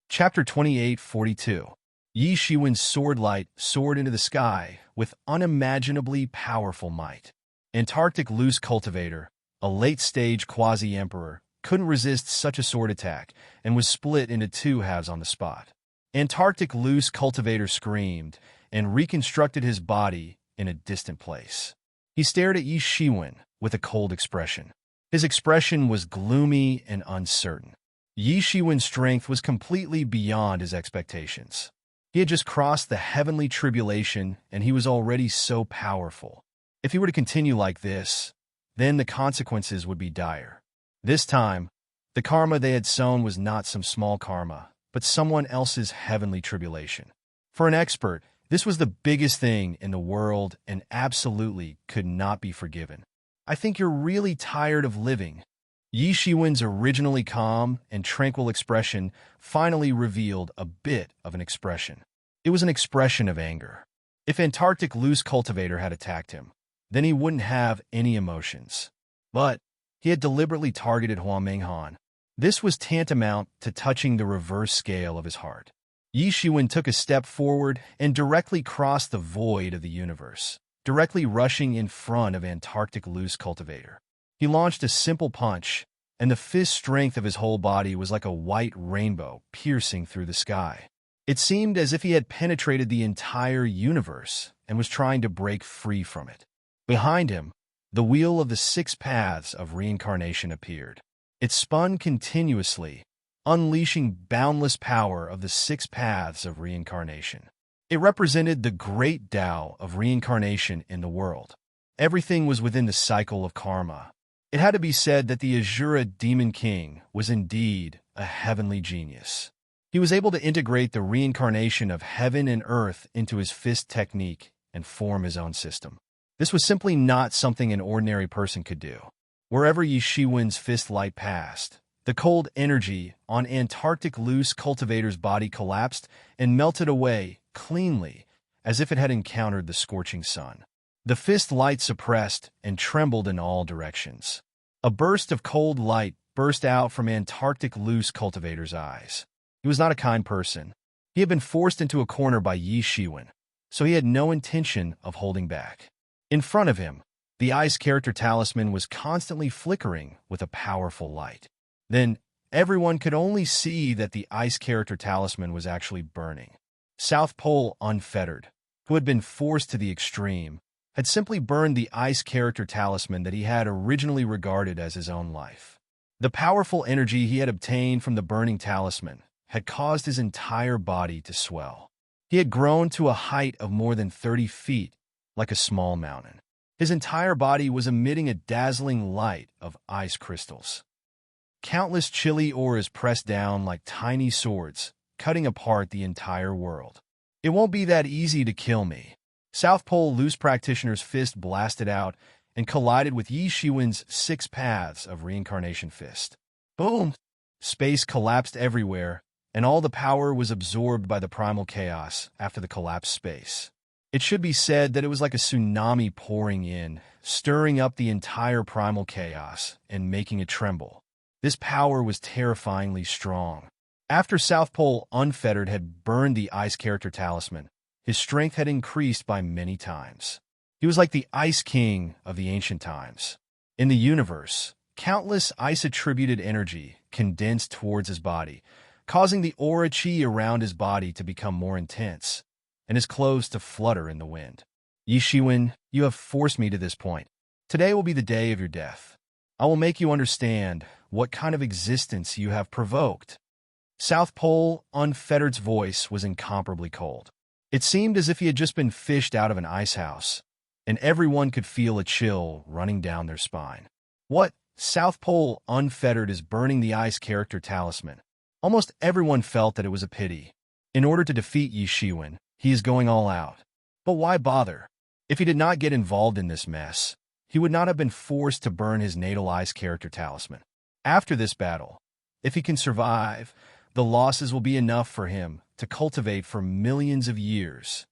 Chapter 2842. Yi Shiwen's sword light soared into the sky with unimaginably powerful might. Antarctic loose cultivator, a late-stage quasi-emperor, couldn't resist such a sword attack and was split into two halves on the spot. Antarctic loose cultivator screamed and reconstructed his body in a distant place. He stared at Yi Shiwen with a cold expression. His expression was gloomy and uncertain. Yi Shiwen's strength was completely beyond his expectations. He had just crossed the heavenly tribulation, and he was already so powerful. If he were to continue like this, then the consequences would be dire. This time, the karma they had sown was not some small karma, but someone else's heavenly tribulation. For an expert, this was the biggest thing in the world and absolutely could not be forgiven. I think you're really tired of living. Yi Shiwen's originally calm and tranquil expression finally revealed a bit of an expression. It was an expression of anger. If Antarctic loose cultivator had attacked him, then he wouldn't have any emotions. But he had deliberately targeted Hua Menghan. This was tantamount to touching the reverse scale of his heart. Yi Shiwen took a step forward and directly crossed the void of the universe, directly rushing in front of Antarctic loose cultivator. He launched a simple punch, and the fist strength of his whole body was like a white rainbow piercing through the sky. It seemed as if he had penetrated the entire universe and was trying to break free from it. Behind him, the wheel of the 6 paths of reincarnation appeared. It spun continuously, unleashing boundless power of the 6 paths of reincarnation. It represented the great Tao of reincarnation in the world. Everything was within the cycle of karma. It had to be said that the Azura Demon King was indeed a heavenly genius. He was able to integrate the reincarnation of heaven and earth into his fist technique and form his own system. This was simply not something an ordinary person could do. Wherever Yi Shiwen's fist light passed, the cold energy on Antarctic loose cultivator's body collapsed and melted away cleanly, as if it had encountered the scorching sun. The fist light suppressed and trembled in all directions. A burst of cold light burst out from Antarctic loose cultivator's eyes. He was not a kind person. He had been forced into a corner by Yi Shiwen, so he had no intention of holding back. In front of him, the ice character talisman was constantly flickering with a powerful light. Then, everyone could only see that the ice character talisman was actually burning. South Pole Unfettered, who had been forced to the extreme, had simply burned the ice character talisman that he had originally regarded as his own life. The powerful energy he had obtained from the burning talisman had caused his entire body to swell. He had grown to a height of more than 30 feet, like a small mountain. His entire body was emitting a dazzling light of ice crystals. Countless chilly auras pressed down like tiny swords, cutting apart the entire world. It won't be that easy to kill me. South Pole Loose Practitioner's fist blasted out and collided with Yi Shiwen's 6 paths of reincarnation fist. Boom! Space collapsed everywhere, and all the power was absorbed by the primal chaos after the collapsed space. It should be said that it was like a tsunami pouring in, stirring up the entire primal chaos and making it tremble. This power was terrifyingly strong. After South Pole Unfettered had burned the ice character talisman, his strength had increased by many times. He was like the Ice King of the ancient times. In the universe, countless ice-attributed energy condensed towards his body, causing the aura chi around his body to become more intense, and his clothes to flutter in the wind. Yi Shiwen, you have forced me to this point. Today will be the day of your death. I will make you understand what kind of existence you have provoked. South Pole Unfettered's voice was incomparably cold. It seemed as if he had just been fished out of an ice house, and everyone could feel a chill running down their spine. What? South Pole Unfettered is burning the ice character talisman. Almost everyone felt that it was a pity. In order to defeat Yi Shiwen, he is going all out. But why bother? If he did not get involved in this mess, he would not have been forced to burn his natal ice character talisman. After this battle, if he can survive, the losses will be enough for him to cultivate for millions of years.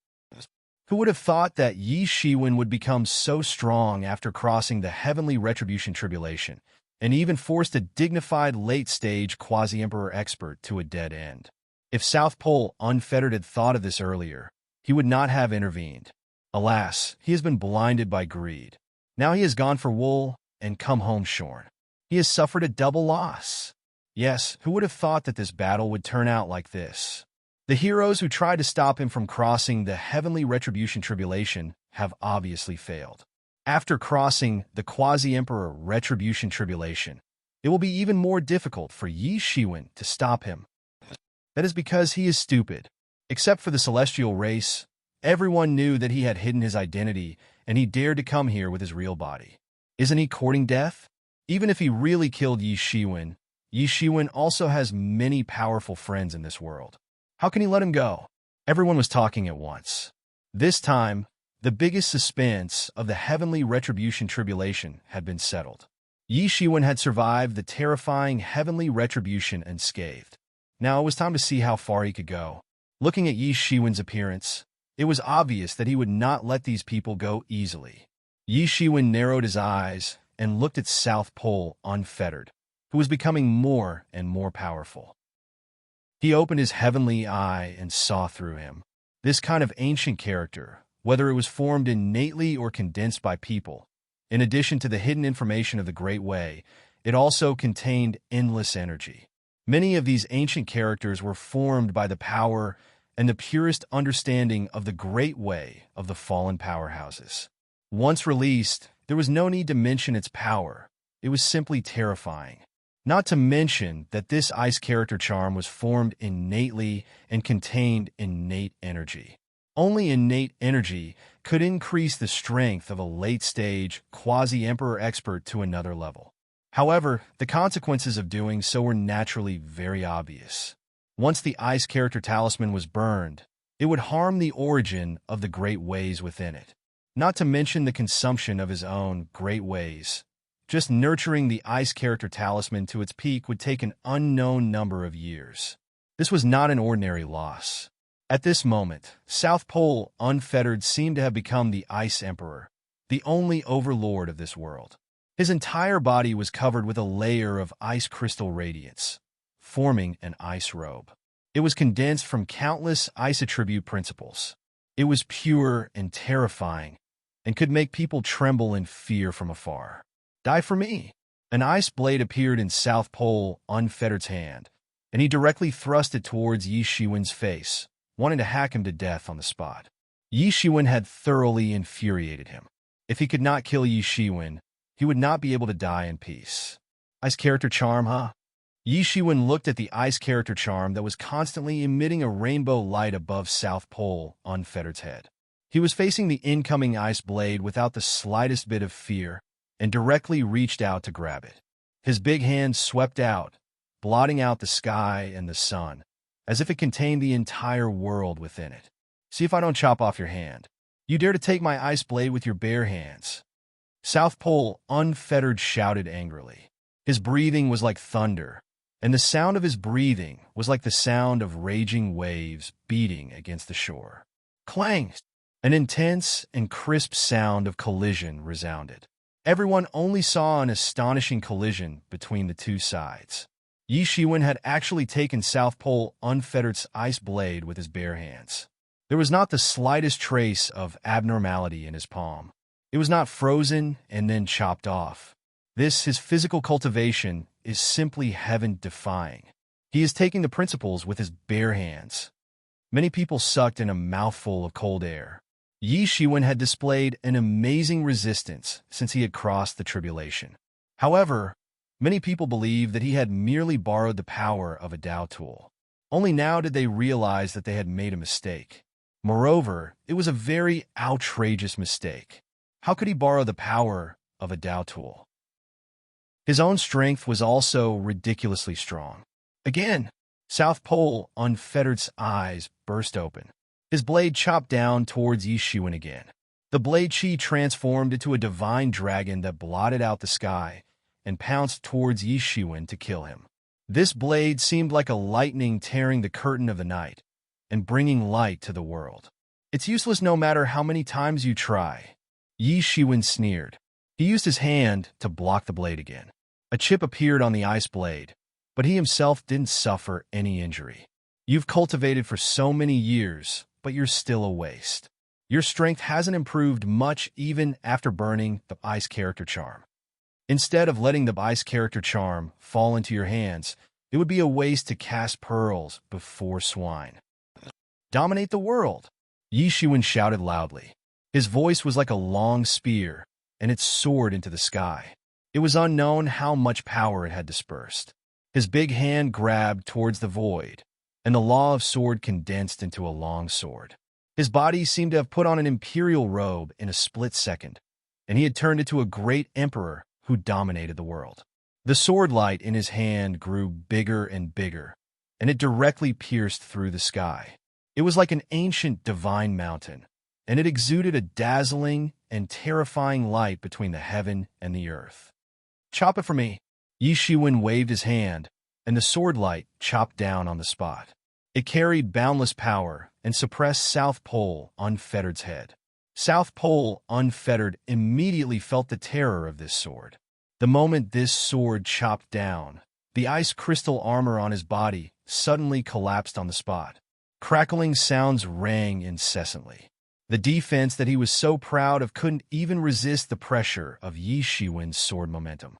Who would have thought that Yi Shiwen would become so strong after crossing the heavenly retribution tribulation, and even forced a dignified late-stage quasi-emperor expert to a dead end? If South Pole Unfettered had thought of this earlier, he would not have intervened. Alas, he has been blinded by greed. Now he has gone for wool and come home shorn. He has suffered a double loss. Yes, who would have thought that this battle would turn out like this? The heroes who tried to stop him from crossing the heavenly retribution tribulation have obviously failed. After crossing the quasi-emperor retribution tribulation, it will be even more difficult for Yi Shiwen to stop him. That is because he is stupid. Except for the celestial race, everyone knew that he had hidden his identity and he dared to come here with his real body. Isn't he courting death? Even if he really killed Yi Shiwen also has many powerful friends in this world. How can he let him go? Everyone was talking at once. This time, the biggest suspense of the heavenly retribution tribulation had been settled. Yi Shiwen had survived the terrifying heavenly retribution unscathed. Now it was time to see how far he could go. Looking at Yi Shiwen's appearance, it was obvious that he would not let these people go easily. Yi Shiwen narrowed his eyes and looked at South Pole unfettered, who was becoming more and more powerful. He opened his heavenly eye and saw through him. This kind of ancient character, whether it was formed innately or condensed by people, in addition to the hidden information of the Great Way, it also contained endless energy. Many of these ancient characters were formed by the power and the purest understanding of the Great Way of the fallen powerhouses. Once released, there was no need to mention its power. It was simply terrifying. Not to mention that this ice character charm was formed innately and contained innate energy. Only innate energy could increase the strength of a late-stage, quasi-emperor expert to another level. However, the consequences of doing so were naturally very obvious. Once the ice character talisman was burned, it would harm the origin of the great ways within it. Not to mention the consumption of his own great ways. Just nurturing the ice character talisman to its peak would take an unknown number of years. This was not an ordinary loss. At this moment, South Pole Unfettered seemed to have become the Ice Emperor, the only overlord of this world. His entire body was covered with a layer of ice crystal radiance, forming an ice robe. It was condensed from countless ice attribute principles. It was pure and terrifying, and could make people tremble in fear from afar. Die for me! An ice blade appeared in South Pole Unfettered's hand, and he directly thrust it towards Yi Shiwen's face, wanting to hack him to death on the spot. Yi Shiwen had thoroughly infuriated him. If he could not kill Yi Shiwen, he would not be able to die in peace. Ice character charm, huh? Yi Shiwen looked at the ice character charm that was constantly emitting a rainbow light above South Pole Unfettered's head. He was facing the incoming ice blade without the slightest bit of fear and directly reached out to grab it. His big hand swept out, blotting out the sky and the sun, as if it contained the entire world within it. See if I don't chop off your hand. You dare to take my ice blade with your bare hands. South Pole Unfettered shouted angrily. His breathing was like thunder, and the sound of his breathing was like the sound of raging waves beating against the shore. Clang! An intense and crisp sound of collision resounded. Everyone only saw an astonishing collision between the two sides. Yi Shiwen had actually taken South Pole Unfettered's ice blade with his bare hands. There was not the slightest trace of abnormality in his palm. It was not frozen and then chopped off. This, his physical cultivation, is simply heaven-defying. He is taking the principles with his bare hands. Many people sucked in a mouthful of cold air. Yi Shiwen had displayed an amazing resistance since he had crossed the tribulation. However, many people believed that he had merely borrowed the power of a Dao tool. Only now did they realize that they had made a mistake. Moreover, it was a very outrageous mistake. How could he borrow the power of a Dao tool? His own strength was also ridiculously strong. Again, South Pole Unfettered's eyes burst open. His blade chopped down towards Yi Shiwen again. The blade chi transformed into a divine dragon that blotted out the sky and pounced towards Yi Shiwen to kill him. This blade seemed like a lightning tearing the curtain of the night and bringing light to the world. It's useless no matter how many times you try. Yi Shiwen sneered. He used his hand to block the blade again. A chip appeared on the ice blade, but he himself didn't suffer any injury. You've cultivated for so many years, but you're still a waste. Your strength hasn't improved much even after burning the ice character charm. Instead of letting the ice character charm fall into your hands, it would be a waste to cast pearls before swine. Dominate the world! Yi Shiwen shouted loudly. His voice was like a long spear, and it soared into the sky. It was unknown how much power it had dispersed. His big hand grabbed towards the void, and the law of sword condensed into a long sword. His body seemed to have put on an imperial robe in a split second, and he had turned into a great emperor who dominated the world. The sword light in his hand grew bigger and bigger, and it directly pierced through the sky. It was like an ancient divine mountain, and it exuded a dazzling and terrifying light between the heaven and the earth. "Chop it for me." Yi Shiwen waved his hand, and the sword light chopped down on the spot. It carried boundless power and suppressed South Pole Unfettered's head. South Pole Unfettered immediately felt the terror of this sword. The moment this sword chopped down, the ice crystal armor on his body suddenly collapsed on the spot. Crackling sounds rang incessantly. The defense that he was so proud of couldn't even resist the pressure of Yi Shiwen's sword momentum.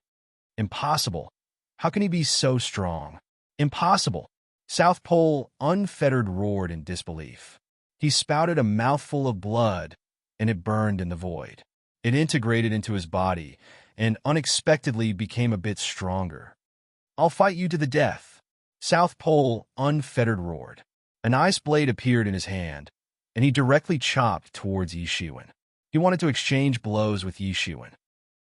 Impossible. How can he be so strong? Impossible. South Pole Unfettered roared in disbelief. He spouted a mouthful of blood, and it burned in the void. It integrated into his body, and unexpectedly became a bit stronger. "I'll fight you to the death." South Pole Unfettered roared. An ice blade appeared in his hand, and he directly chopped towards Yi Shiwen. He wanted to exchange blows with Yi Shiwen.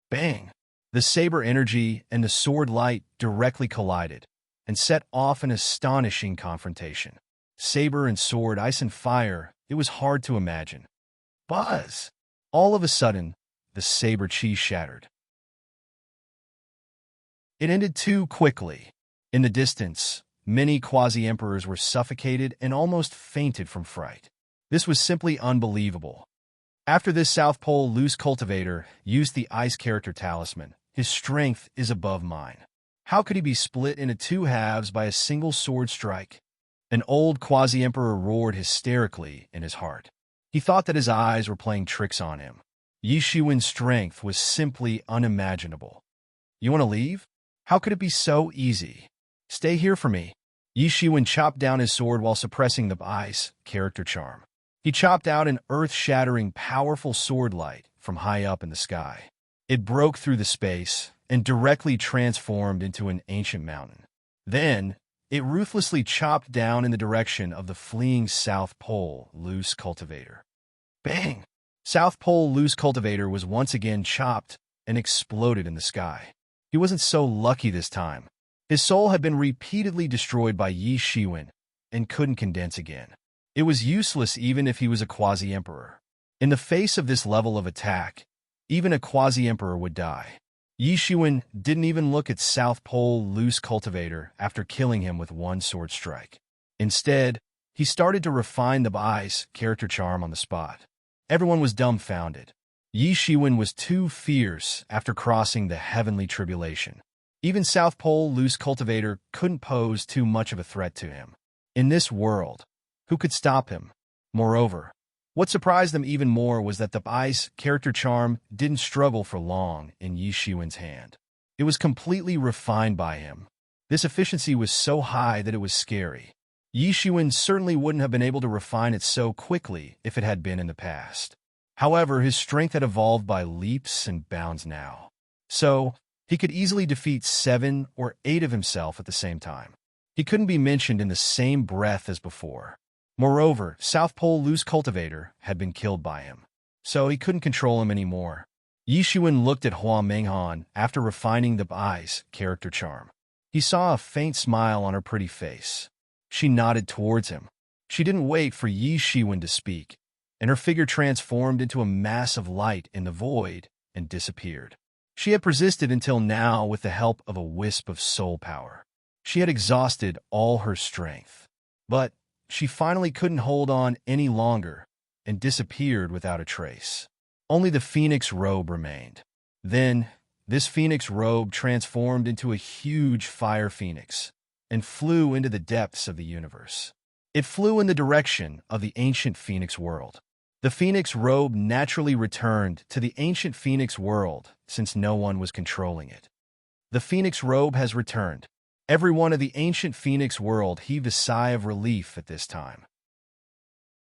Bang! The saber energy and the sword light directly collided, and set off an astonishing confrontation. Saber and sword, ice and fire, it was hard to imagine. Buzz! All of a sudden, the saber chi shattered. It ended too quickly. In the distance, many quasi-emperors were suffocated and almost fainted from fright. This was simply unbelievable. After this, South Pole Loose Cultivator used the ice character talisman. His strength is above mine. How could he be split into two halves by a single sword strike? An old quasi-emperor roared hysterically in his heart. He thought that his eyes were playing tricks on him. Yi Shiwen's strength was simply unimaginable. "You want to leave? How could it be so easy? Stay here for me." Yi Shiwen chopped down his sword while suppressing the ice character charm. He chopped out an earth-shattering, powerful sword light from high up in the sky. It broke through the space and directly transformed into an ancient mountain. Then, it ruthlessly chopped down in the direction of the fleeing South Pole Loose Cultivator. Bang! South Pole Loose Cultivator was once again chopped and exploded in the sky. He wasn't so lucky this time. His soul had been repeatedly destroyed by Yi Shiwen and couldn't condense again. It was useless even if he was a quasi-emperor. In the face of this level of attack, even a quasi-emperor would die. Yi Shiwen didn't even look at South Pole Loose Cultivator after killing him with one sword strike. Instead, he started to refine the ice character charm on the spot. Everyone was dumbfounded. Yi Shiwen was too fierce after crossing the heavenly tribulation. Even South Pole Loose Cultivator couldn't pose too much of a threat to him. In this world, who could stop him? Moreover, what surprised them even more was that the ice character charm didn't struggle for long in Yi Shiwen's hand. It was completely refined by him. This efficiency was so high that it was scary. Yi Shiwen certainly wouldn't have been able to refine it so quickly if it had been in the past. However, his strength had evolved by leaps and bounds now. So, he could easily defeat 7 or 8 of himself at the same time. He couldn't be mentioned in the same breath as before. Moreover, South Pole Loose Cultivator had been killed by him, so he couldn't control him anymore. Yi Shiwen looked at Hua Menghan after refining the ice character charm. He saw a faint smile on her pretty face. She nodded towards him. She didn't wait for Yi Shiwen to speak, and her figure transformed into a mass of light in the void and disappeared. She had persisted until now with the help of a wisp of soul power. She had exhausted all her strength, but she finally couldn't hold on any longer and disappeared without a trace. Only the phoenix robe remained. Then, this phoenix robe transformed into a huge fire phoenix and flew into the depths of the universe. It flew in the direction of the ancient phoenix world. The phoenix robe naturally returned to the ancient phoenix world since no one was controlling it. The phoenix robe has returned. Everyone of the ancient phoenix world heaved a sigh of relief at this time.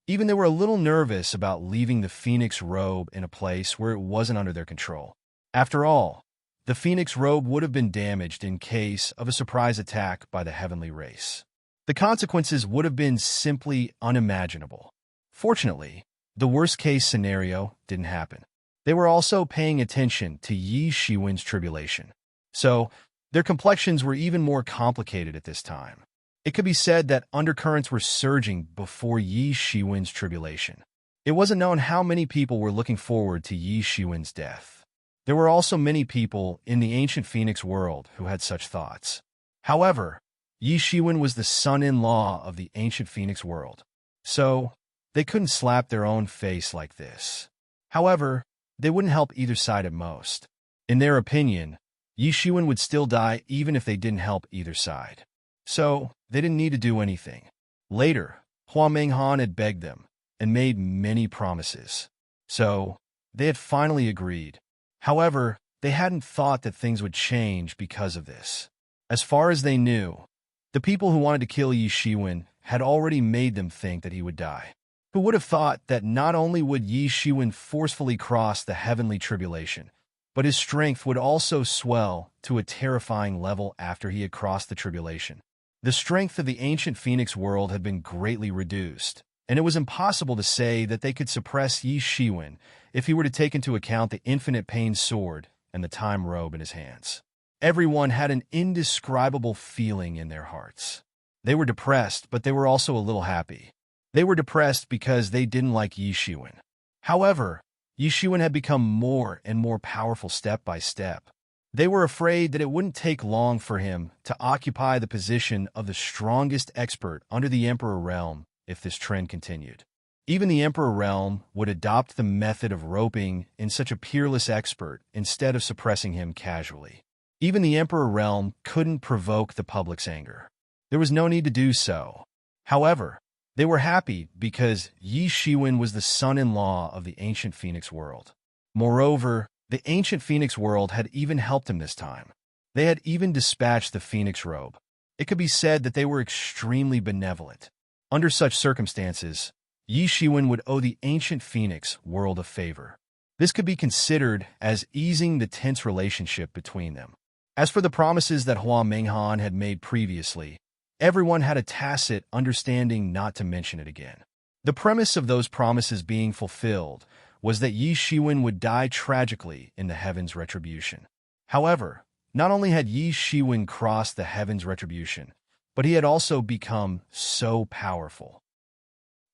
Even they were a little nervous about leaving the phoenix robe in a place where it wasn't under their control. After all, the phoenix robe would have been damaged in case of a surprise attack by the heavenly race. The consequences would have been simply unimaginable. Fortunately, the worst-case scenario didn't happen. They were also paying attention to Yi Shiwen's tribulation. So, their complexions were even more complicated at this time. It could be said that undercurrents were surging before Yi Shiwen's tribulation. It wasn't known how many people were looking forward to Yi Shiwen's death. There were also many people in the ancient Phoenix world who had such thoughts. However, Yi Shiwen was the son-in-law of the ancient Phoenix world, so they couldn't slap their own face like this. However, they wouldn't help either side at most. In their opinion, Yi Shiwen would still die even if they didn't help either side. So, they didn't need to do anything. Later, Hua Menghan had begged them and made many promises. So, they had finally agreed. However, they hadn't thought that things would change because of this. As far as they knew, the people who wanted to kill Yi Shiwen had already made them think that he would die. Who would have thought that not only would Yi Shiwen forcefully cross the heavenly tribulation, but his strength would also swell to a terrifying level after he had crossed the tribulation. The strength of the ancient Phoenix world had been greatly reduced, and it was impossible to say that they could suppress Yi Shiwen if he were to take into account the infinite pain sword and the time robe in his hands. Everyone had an indescribable feeling in their hearts. They were depressed, but they were also a little happy. They were depressed because they didn't like Yi Shiwen. However, Yi Shiwen had become more and more powerful step by step. They were afraid that it wouldn't take long for him to occupy the position of the strongest expert under the Emperor realm if this trend continued. Even the Emperor realm would adopt the method of roping in such a peerless expert instead of suppressing him casually. Even the Emperor realm couldn't provoke the public's anger. There was no need to do so. However, they were happy because Yi Shiwen was the son-in-law of the ancient Phoenix world. Moreover, the ancient Phoenix world had even helped him this time. They had even dispatched the Phoenix robe. It could be said that they were extremely benevolent. Under such circumstances, Yi Shiwen would owe the ancient Phoenix world a favor. This could be considered as easing the tense relationship between them. As for the promises that Hua Menghan had made previously, everyone had a tacit understanding not to mention it again. The premise of those promises being fulfilled was that Yi Shiwen would die tragically in the heavens' retribution. However, not only had Yi Shiwen crossed the heavens' retribution, but he had also become so powerful.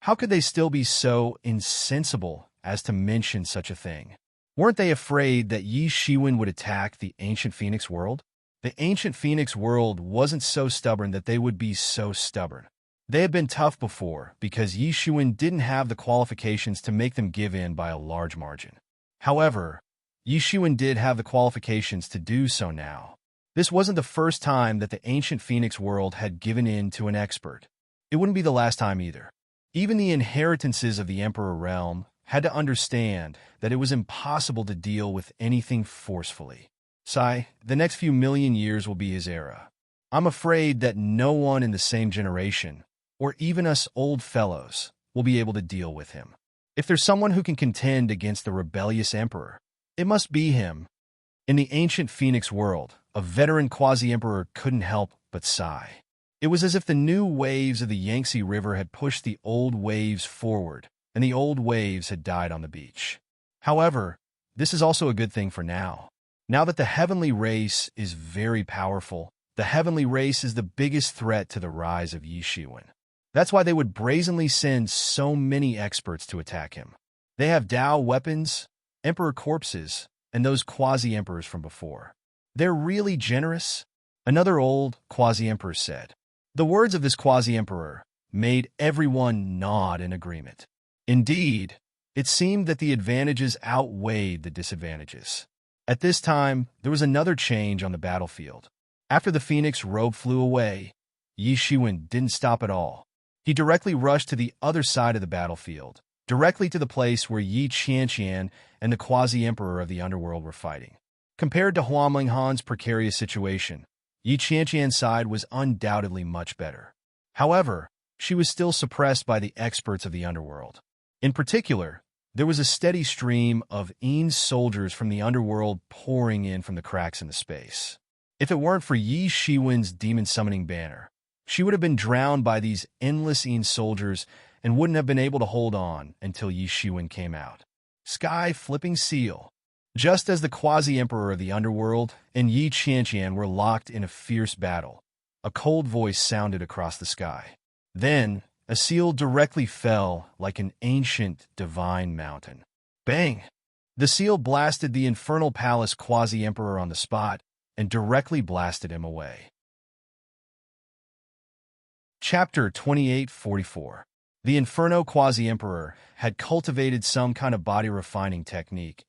How could they still be so insensible as to mention such a thing? Weren't they afraid that Yi Shiwen would attack the ancient Phoenix world? The ancient Phoenix world wasn't so stubborn that they would be so stubborn. They had been tough before because Yi Shiwen didn't have the qualifications to make them give in by a large margin. However, Yi Shiwen did have the qualifications to do so now. This wasn't the first time that the ancient Phoenix world had given in to an expert. It wouldn't be the last time either. Even the inheritances of the Emperor realm had to understand that it was impossible to deal with anything forcefully. The next few million years will be his era. I'm afraid that no one in the same generation, or even us old fellows, will be able to deal with him. If there's someone who can contend against the rebellious emperor, it must be him. In the ancient Phoenix world, a veteran quasi-emperor couldn't help but sigh. It was as if the new waves of the Yangtze River had pushed the old waves forward, and the old waves had died on the beach. However, this is also a good thing for now. Now that the heavenly race is very powerful, the heavenly race is the biggest threat to the rise of Yi Shiwen. That's why they would brazenly send so many experts to attack him. They have Dao weapons, emperor corpses, and those quasi-emperors from before. They're really generous, another old quasi-emperor said. The words of this quasi-emperor made everyone nod in agreement. Indeed, it seemed that the advantages outweighed the disadvantages. At this time, there was another change on the battlefield. After the Phoenix robe flew away, Yi Shiwen didn't stop at all. He directly rushed to the other side of the battlefield, directly to the place where Yi Qianqian and the quasi-emperor of the underworld were fighting. Compared to Hua Menghan's precarious situation, Yi Qianqian's side was undoubtedly much better. However, she was still suppressed by the experts of the underworld. In particular, There was a steady stream of Yin's soldiers from the underworld pouring in from the cracks in the space. If it weren't for Yi Shiwen's demon-summoning banner, she would have been drowned by these endless Yin soldiers and wouldn't have been able to hold on until Yi Shiwen came out. Sky flipping seal. Just as the quasi-emperor of the underworld and Yi Qianqian were locked in a fierce battle, a cold voice sounded across the sky. Then, a seal directly fell like an ancient divine mountain. Bang! The seal blasted the infernal palace quasi-emperor on the spot and directly blasted him away. Chapter 2844. The Inferno Quasi-Emperor had cultivated some kind of body-refining technique,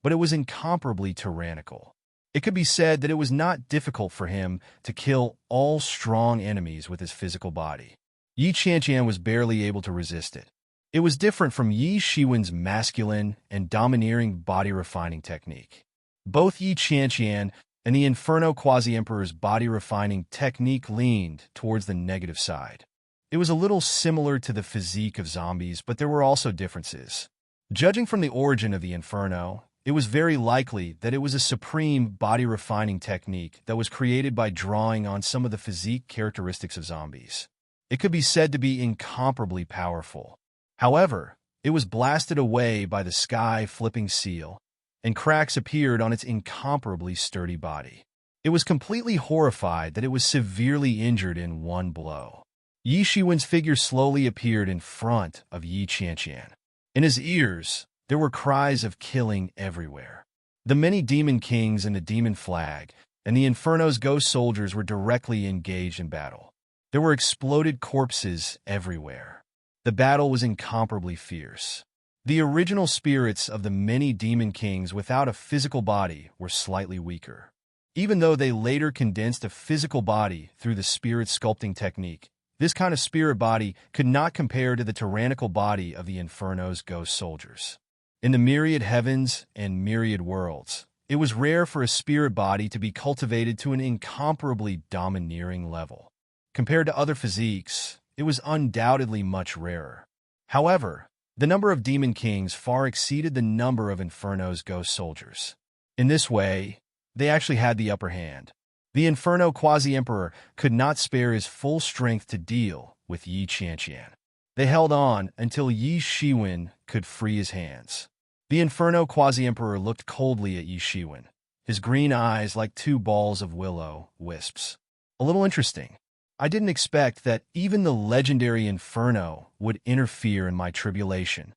but it was incomparably tyrannical. It could be said that it was not difficult for him to kill all strong enemies with his physical body. Yi Qianqian was barely able to resist it. It was different from Yi Shiwen's masculine and domineering body-refining technique. Both Yi Qianqian and the Inferno Quasi-Emperor's body-refining technique leaned towards the negative side. It was a little similar to the physique of zombies, but there were also differences. Judging from the origin of the Inferno, it was very likely that it was a supreme body-refining technique that was created by drawing on some of the physique characteristics of zombies. It could be said to be incomparably powerful. However, it was blasted away by the sky-flipping seal, and cracks appeared on its incomparably sturdy body. It was completely horrified that it was severely injured in one blow. Yi Shiwen's figure slowly appeared in front of Yi Qianqian. In his ears, there were cries of killing everywhere. The many demon kings and the demon flag and the Inferno's ghost soldiers were directly engaged in battle. There were exploded corpses everywhere. The battle was incomparably fierce. The original spirits of the many demon kings without a physical body were slightly weaker. Even though they later condensed a physical body through the spirit sculpting technique, this kind of spirit body could not compare to the tyrannical body of the Inferno's ghost soldiers. In the myriad heavens and myriad worlds, it was rare for a spirit body to be cultivated to an incomparably domineering level. Compared to other physiques, it was undoubtedly much rarer. However, the number of demon kings far exceeded the number of Inferno's ghost soldiers. In this way, they actually had the upper hand. The Inferno Quasi-Emperor could not spare his full strength to deal with Yi Qianqian. They held on until Yi Shiwen could free his hands. The Inferno Quasi-Emperor looked coldly at Yi Shiwen, his green eyes like two balls of willow wisps. A little interesting. I didn't expect that even the legendary Inferno would interfere in my tribulation.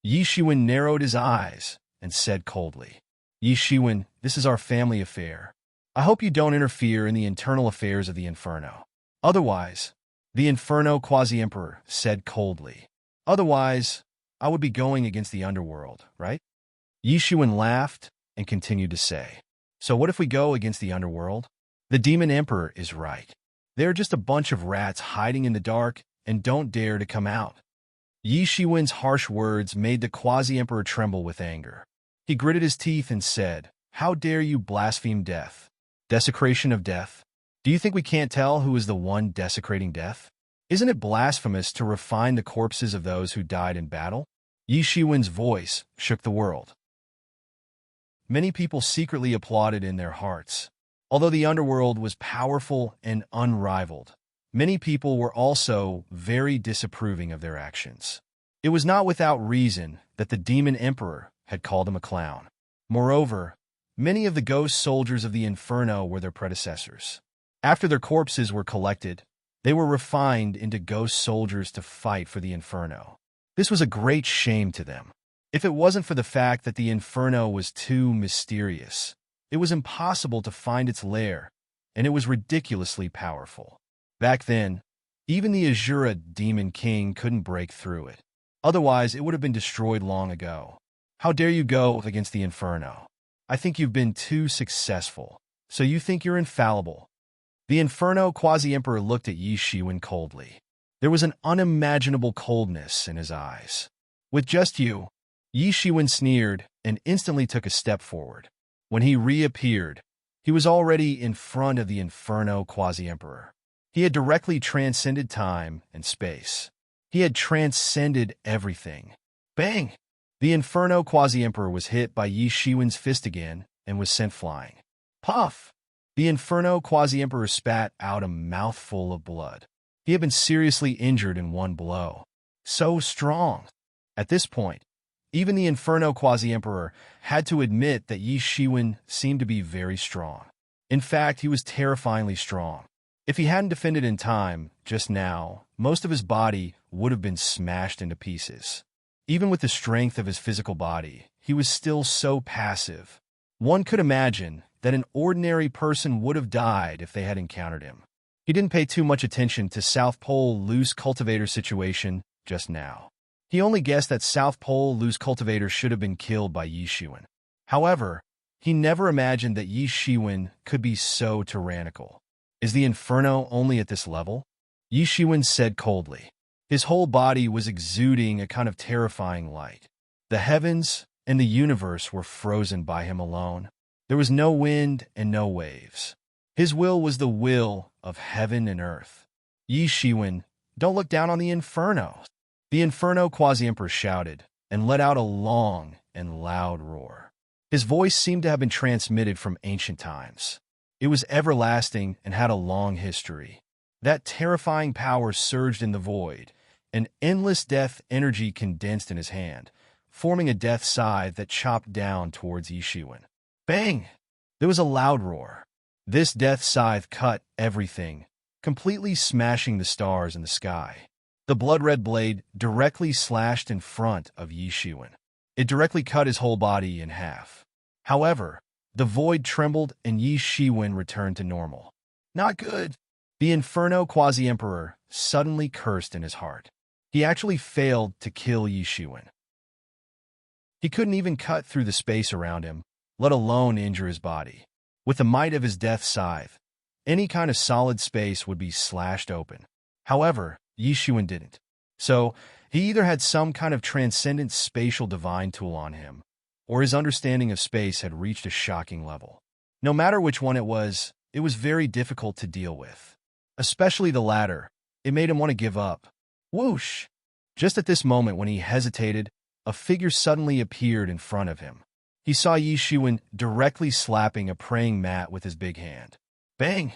Yi Shiwen narrowed his eyes and said coldly, Yi Shiwen, this is our family affair. I hope you don't interfere in the internal affairs of the Inferno. Otherwise, the Inferno Quasi-Emperor said coldly. Otherwise, I would be going against the underworld, right? Yi Shiwen laughed and continued to say, so what if we go against the underworld? The Demon Emperor is right. They're just a bunch of rats hiding in the dark and don't dare to come out. Yi Shiwen's harsh words made the Quasi-Emperor tremble with anger. He gritted his teeth and said, how dare you blaspheme death? Desecration of death? Do you think we can't tell who is the one desecrating death? Isn't it blasphemous to refine the corpses of those who died in battle? Yi Shiwen's voice shook the world. Many people secretly applauded in their hearts. Although the underworld was powerful and unrivaled, many people were also very disapproving of their actions. It was not without reason that the Demon Emperor had called him a clown. Moreover, many of the ghost soldiers of the Inferno were their predecessors. After their corpses were collected, they were refined into ghost soldiers to fight for the Inferno. This was a great shame to them. If it wasn't for the fact that the Inferno was too mysterious, it was impossible to find its lair, and it was ridiculously powerful. Back then, even the Azura Demon King couldn't break through it. Otherwise, it would have been destroyed long ago. How dare you go against the Inferno? I think you've been too successful, so you think you're infallible. The Inferno Quasi-Emperor looked at Yi Shiwen coldly. There was an unimaginable coldness in his eyes. With just you, Yi Shiwen sneered and instantly took a step forward. When he reappeared, he was already in front of the Inferno Quasi-Emperor. He had directly transcended time and space. He had transcended everything. Bang! The Inferno Quasi-Emperor was hit by Yi Shiwen's fist again and was sent flying. Puff! The Inferno Quasi-Emperor spat out a mouthful of blood. He had been seriously injured in one blow. So strong. At this point, even the Inferno Quasi-Emperor had to admit that Yi Shiwen seemed to be very strong. In fact, he was terrifyingly strong. If he hadn't defended in time, just now, most of his body would have been smashed into pieces. Even with the strength of his physical body, he was still so passive. One could imagine that an ordinary person would have died if they had encountered him. He didn't pay too much attention to South Pole Loose Cultivator situation just now. He only guessed that South Pole Loose Cultivator should have been killed by Yi Shiwen. However, he never imagined that Yi Shiwen could be so tyrannical. Is the Inferno only at this level? Yi Shiwen said coldly. His whole body was exuding a kind of terrifying light. The heavens and the universe were frozen by him alone. There was no wind and no waves. His will was the will of heaven and earth. Yi Shiwen, don't look down on the Inferno. The Inferno Quasi-Emperor shouted and let out a long and loud roar. His voice seemed to have been transmitted from ancient times. It was everlasting and had a long history. That terrifying power surged in the void, and endless death energy condensed in his hand, forming a death scythe that chopped down towards Yi Shiwen. Bang! There was a loud roar. This death scythe cut everything, completely smashing the stars in the sky. The blood-red blade directly slashed in front of Yi Shiwen. It directly cut his whole body in half. However, the void trembled and Yi Shiwen returned to normal. Not good. The Inferno Quasi-Emperor suddenly cursed in his heart. He actually failed to kill Yi Shiwen. He couldn't even cut through the space around him, let alone injure his body. With the might of his death scythe, any kind of solid space would be slashed open. However, Yi Shiwen didn't. So, he either had some kind of transcendent spatial divine tool on him, or his understanding of space had reached a shocking level. No matter which one it was very difficult to deal with. Especially the latter. It made him want to give up. Whoosh! Just at this moment when he hesitated, a figure suddenly appeared in front of him. He saw Yi Shiwen directly slapping a praying mat with his big hand. Bang!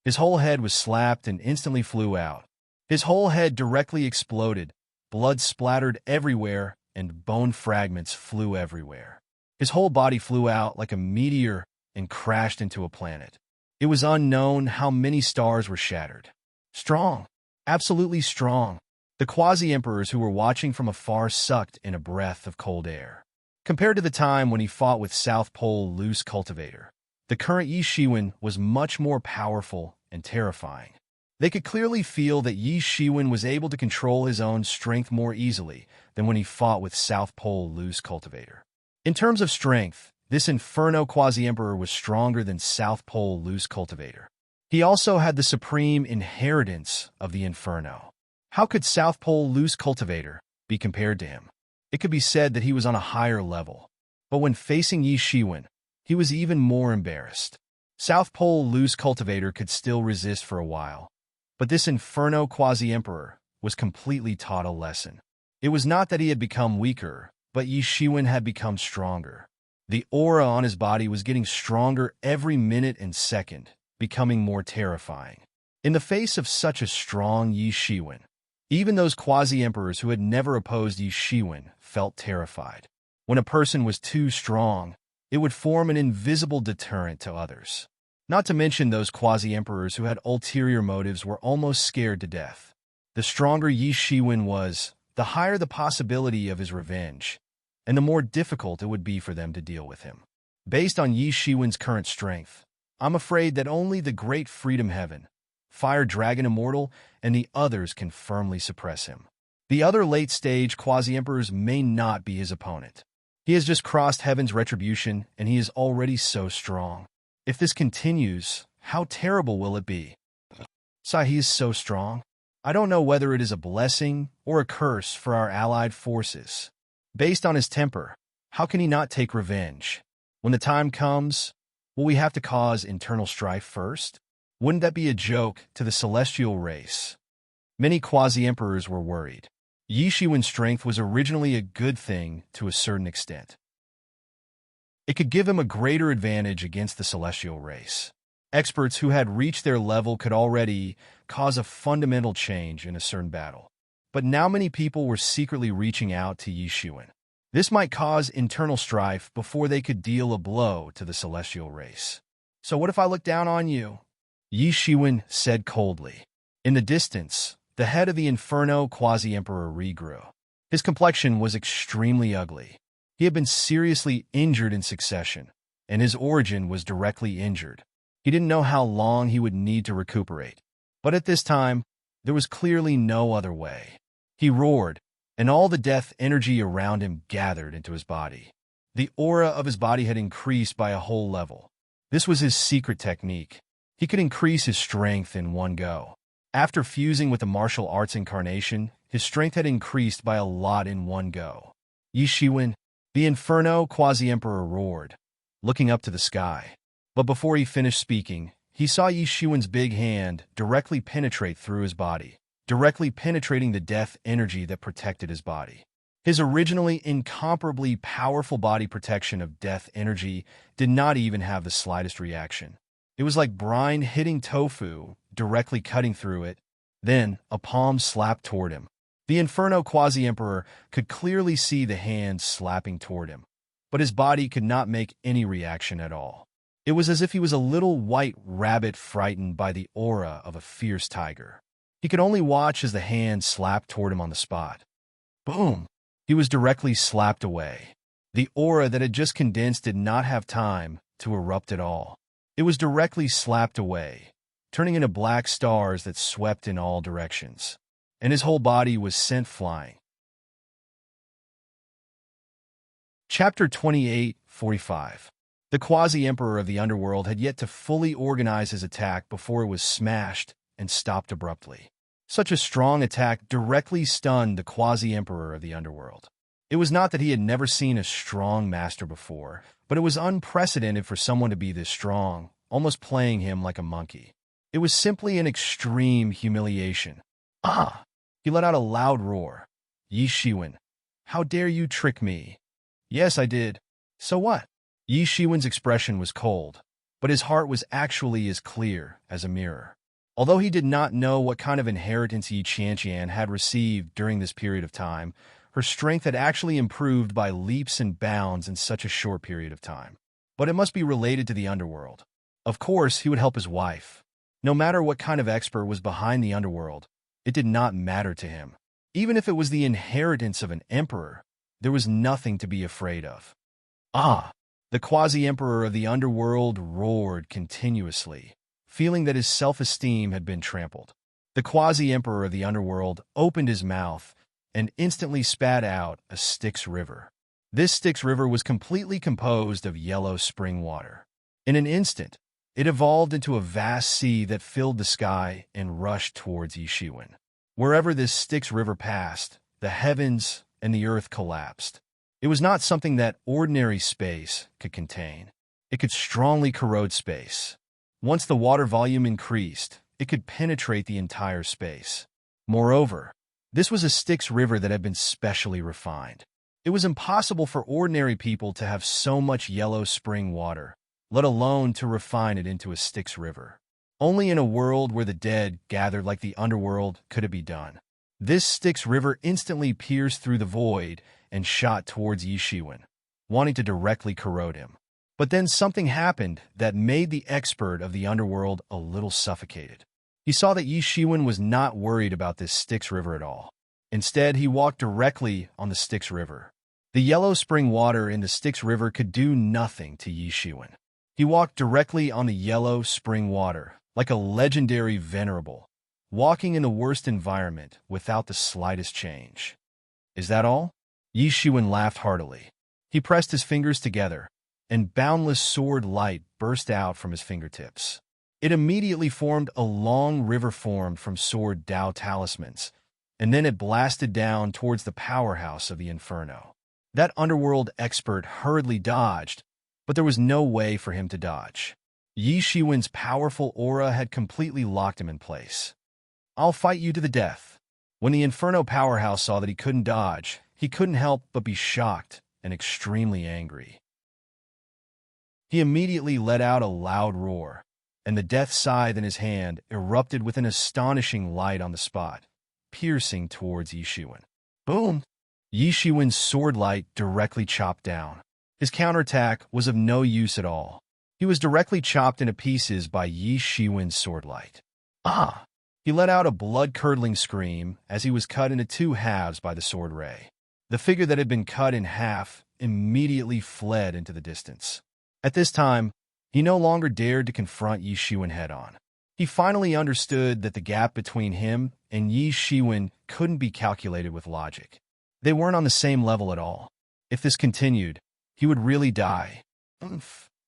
His whole head was slapped and instantly flew out. His whole head directly exploded, blood splattered everywhere, and bone fragments flew everywhere. His whole body flew out like a meteor and crashed into a planet. It was unknown how many stars were shattered. Strong. Absolutely strong. The Quasi-Emperors who were watching from afar sucked in a breath of cold air. Compared to the time when he fought with South Pole Loose Cultivator, the current Yi Shiwen was much more powerful and terrifying. They could clearly feel that Yi Shiwen was able to control his own strength more easily than when he fought with South Pole Loose Cultivator. In terms of strength, this Inferno Quasi-Emperor was stronger than South Pole Loose Cultivator. He also had the supreme inheritance of the Inferno. How could South Pole Loose Cultivator be compared to him? It could be said that he was on a higher level. But when facing Yi Shiwen, he was even more embarrassed. South Pole Loose Cultivator could still resist for a while, but this Inferno Quasi-Emperor was completely taught a lesson. It was not that he had become weaker, but Yi Shiwen had become stronger. The aura on his body was getting stronger every minute and second, becoming more terrifying. In the face of such a strong Yi Shiwen, even those Quasi-Emperors who had never opposed Yi Shiwen felt terrified. When a person was too strong, it would form an invisible deterrent to others. Not to mention those Quasi-Emperors who had ulterior motives were almost scared to death. The stronger Yi Shiwen was, the higher the possibility of his revenge, and the more difficult it would be for them to deal with him. Based on Yi Shiwen's current strength, I'm afraid that only the Great Freedom Heaven, Fire Dragon Immortal, and the others can firmly suppress him. The other late-stage Quasi-Emperors may not be his opponent. He has just crossed Heaven's retribution, and he is already so strong. If this continues, how terrible will it be? He is so strong. I don't know whether it is a blessing or a curse for our allied forces. Based on his temper, how can he not take revenge? When the time comes, will we have to cause internal strife first? Wouldn't that be a joke to the celestial race? Many Quasi-Emperors were worried. Yi Shiwen's strength was originally a good thing to a certain extent. It could give him a greater advantage against the celestial race. Experts who had reached their level could already cause a fundamental change in a certain battle. But now many people were secretly reaching out to Yi Shiwen. This might cause internal strife before they could deal a blow to the celestial race. "So what if I look down on you?" Yi Shiwen said coldly. In the distance, the head of the Inferno Quasi-Emperor regrew. His complexion was extremely ugly. He had been seriously injured in succession, and his origin was directly injured. He didn't know how long he would need to recuperate. But at this time, there was clearly no other way. He roared, and all the death energy around him gathered into his body. The aura of his body had increased by a whole level. This was his secret technique. He could increase his strength in one go. After fusing with the martial arts incarnation, his strength had increased by a lot in one go. Yi Shiwen, the Inferno Quasi-Emperor, roared, looking up to the sky. But before he finished speaking, he saw Yi Shiwen's big hand directly penetrate through his body, directly penetrating the death energy that protected his body. His originally incomparably powerful body protection of death energy did not even have the slightest reaction. It was like brine hitting tofu, directly cutting through it. Then, a palm slapped toward him. The Inferno Quasi-Emperor could clearly see the hand slapping toward him, but his body could not make any reaction at all. It was as if he was a little white rabbit frightened by the aura of a fierce tiger. He could only watch as the hand slapped toward him on the spot. Boom! He was directly slapped away. The aura that had just condensed did not have time to erupt at all. It was directly slapped away, turning into black stars that swept in all directions, and his whole body was sent flying. Chapter 28:45. The Quasi-Emperor of the Underworld had yet to fully organize his attack before it was smashed and stopped abruptly. Such a strong attack directly stunned the Quasi-Emperor of the Underworld. It was not that he had never seen a strong master before, but it was unprecedented for someone to be this strong, almost playing him like a monkey. It was simply an extreme humiliation. "Ah!" He let out a loud roar. "Yi Shiwen, how dare you trick me?" "Yes, I did. So what?" Yi Shiwen's expression was cold, but his heart was actually as clear as a mirror. Although he did not know what kind of inheritance Yi Qianqian had received during this period of time, her strength had actually improved by leaps and bounds in such a short period of time. But it must be related to the underworld. Of course, he would help his wife. No matter what kind of expert was behind the underworld, it did not matter to him. Even if it was the inheritance of an emperor, there was nothing to be afraid of. "Ah!" The Quasi-Emperor of the Underworld roared continuously, feeling that his self-esteem had been trampled. The Quasi-Emperor of the Underworld opened his mouth and instantly spat out a Styx river. This Styx river was completely composed of yellow spring water. In an instant, it evolved into a vast sea that filled the sky and rushed towards Yi Shiwen. Wherever this Styx river passed, the heavens and the earth collapsed. It was not something that ordinary space could contain. It could strongly corrode space. Once the water volume increased, it could penetrate the entire space. Moreover, this was a Styx river that had been specially refined. It was impossible for ordinary people to have so much yellow spring water, let alone to refine it into a Styx river. Only in a world where the dead gathered like the underworld could it be done. This Styx river instantly pierced through the void and shot towards Yi Shiwen, wanting to directly corrode him. But then something happened that made the expert of the underworld a little suffocated. He saw that Yi Shiwen was not worried about this Styx river at all. Instead, he walked directly on the Styx river. The yellow spring water in the Styx river could do nothing to Yi Shiwen. He walked directly on the yellow spring water, like a legendary venerable, walking in the worst environment without the slightest change. "Is that all?" Yi Shiwen laughed heartily. He pressed his fingers together, and boundless sword light burst out from his fingertips. It immediately formed a long river formed from sword Dao talismans, and then it blasted down towards the powerhouse of the Inferno. That underworld expert hurriedly dodged, but there was no way for him to dodge. Yi Shiwen's powerful aura had completely locked him in place. "I'll fight you to the death." When the Inferno powerhouse saw that he couldn't dodge, he couldn't help but be shocked and extremely angry. He immediately let out a loud roar, and the death scythe in his hand erupted with an astonishing light on the spot, piercing towards Yi Shiwen. Boom! Yi Shiwen's sword light directly chopped down. His counterattack was of no use at all. He was directly chopped into pieces by Yi Shiwen's sword light. Ah! He let out a blood-curdling scream as he was cut into two halves by the sword ray. The figure that had been cut in half immediately fled into the distance. At this time, he no longer dared to confront Yi Shiwen head-on. He finally understood that the gap between him and Yi Shiwen couldn't be calculated with logic. They weren't on the same level at all. If this continued, he would really die.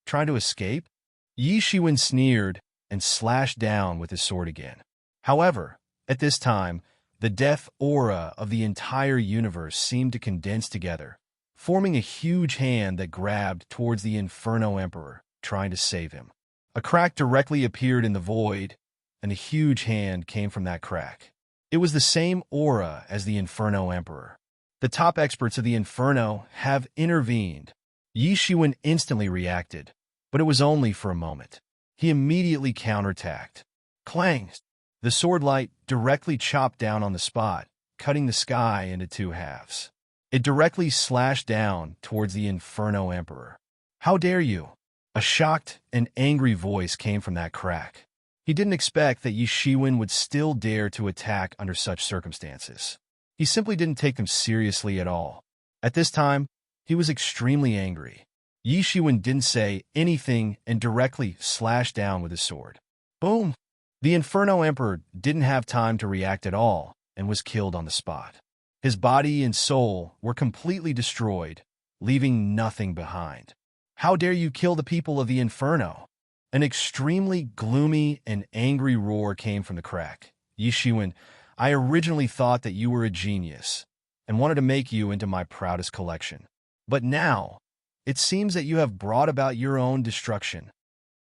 Trying to escape? Yi Shiwen sneered and slashed down with his sword again. However, at this time, the death aura of the entire universe seemed to condense together, forming a huge hand that grabbed towards the Inferno Emperor, trying to save him. A crack directly appeared in the void, and a huge hand came from that crack. It was the same aura as the Inferno Emperor. The top experts of the Inferno have intervened. Yi Shiwen instantly reacted, but it was only for a moment. He immediately counterattacked. Clang! The sword light directly chopped down on the spot, cutting the sky into two halves. It directly slashed down towards the Inferno Emperor. How dare you? A shocked and angry voice came from that crack. He didn't expect that Yi Shiwen would still dare to attack under such circumstances. He simply didn't take them seriously at all. At this time, he was extremely angry. Yi Shiwen didn't say anything and directly slashed down with his sword. Boom! The Inferno Emperor didn't have time to react at all and was killed on the spot. His body and soul were completely destroyed, leaving nothing behind. How dare you kill the people of the Inferno? An extremely gloomy and angry roar came from the crack. Yi Shiwen, I originally thought that you were a genius and wanted to make you into my proudest collection. But now, it seems that you have brought about your own destruction.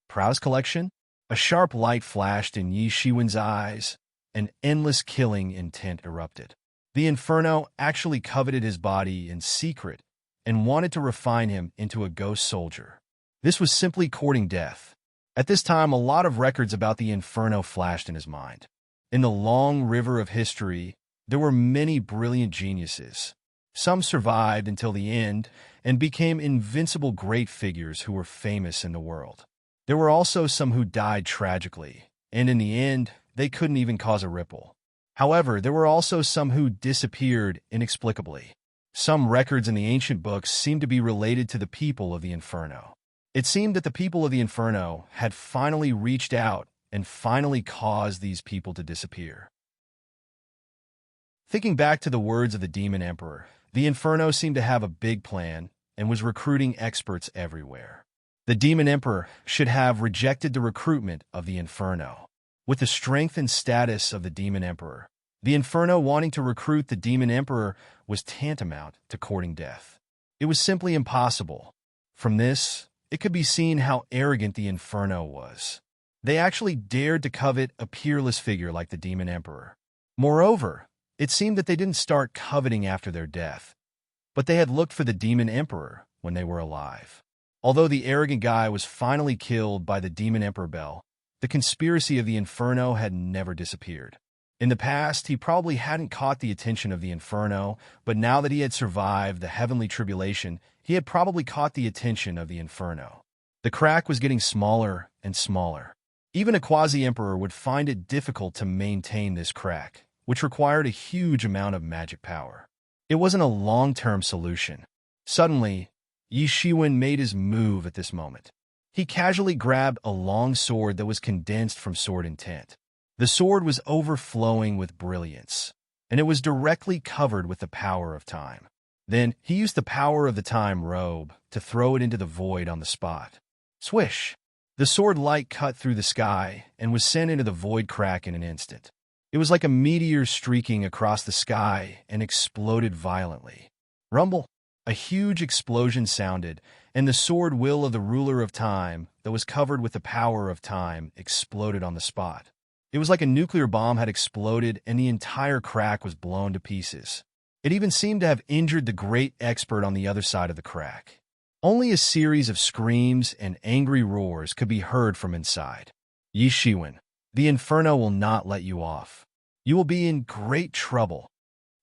Proudest collection? A sharp light flashed in Yi Shiwen's eyes, and endless killing intent erupted. The Inferno actually coveted his body in secret and wanted to refine him into a ghost soldier. This was simply courting death. At this time, a lot of records about the Inferno flashed in his mind. In the long river of history, there were many brilliant geniuses. Some survived until the end and became invincible great figures who were famous in the world. There were also some who died tragically, and in the end, they couldn't even cause a ripple. However, there were also some who disappeared inexplicably. Some records in the ancient books seemed to be related to the people of the Inferno. It seemed that the people of the Inferno had finally reached out and finally caused these people to disappear. Thinking back to the words of the Demon Emperor, the Inferno seemed to have a big plan and was recruiting experts everywhere. The Demon Emperor should have rejected the recruitment of the Inferno. With the strength and status of the Demon Emperor, the Inferno wanting to recruit the Demon Emperor was tantamount to courting death. It was simply impossible. From this, it could be seen how arrogant the Inferno was. They actually dared to covet a peerless figure like the Demon Emperor. Moreover, it seemed that they didn't start coveting after their death, but they had looked for the Demon Emperor when they were alive. Although the arrogant guy was finally killed by the Demon Emperor Bell, the conspiracy of the Inferno had never disappeared. In the past, he probably hadn't caught the attention of the Inferno, but now that he had survived the heavenly tribulation, he had probably caught the attention of the Inferno. The crack was getting smaller and smaller. Even a quasi-emperor would find it difficult to maintain this crack, which required a huge amount of magic power. It wasn't a long-term solution. Suddenly, Yi Shiwen made his move at this moment. He casually grabbed a long sword that was condensed from sword intent. The sword was overflowing with brilliance, and it was directly covered with the power of time. Then he used the power of the time robe to throw it into the void on the spot. Swish! The sword light cut through the sky and was sent into the void crack in an instant. It was like a meteor streaking across the sky and exploded violently. Rumble! A huge explosion sounded, and the sword will of the ruler of time that was covered with the power of time exploded on the spot. It was like a nuclear bomb had exploded and the entire crack was blown to pieces. It even seemed to have injured the great expert on the other side of the crack. Only a series of screams and angry roars could be heard from inside. Yi Shiwen, the inferno will not let you off. You will be in great trouble.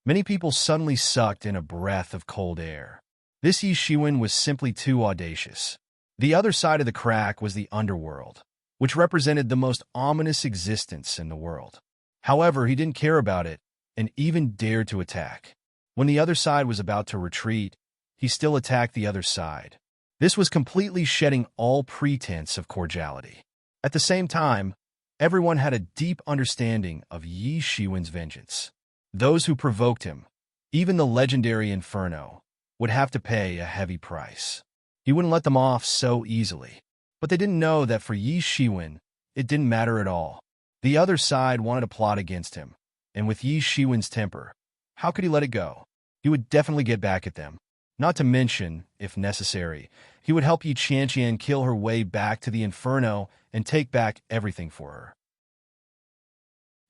Many people suddenly sucked in a breath of cold air. This Yi Shiwen was simply too audacious. The other side of the crack was the underworld, which represented the most ominous existence in the world. However, he didn't care about it and even dared to attack. When the other side was about to retreat, he still attacked the other side. This was completely shedding all pretense of cordiality. At the same time, everyone had a deep understanding of Yi Shiwen's vengeance. Those who provoked him, even the legendary Inferno, would have to pay a heavy price. He wouldn't let them off so easily. But they didn't know that for Yi Shiwen, it didn't matter at all. The other side wanted to plot against him, and with Yi Shiwen's temper, how could he let it go? He would definitely get back at them. Not to mention, if necessary, he would help Yi Qianqian kill her way back to the Inferno and take back everything for her.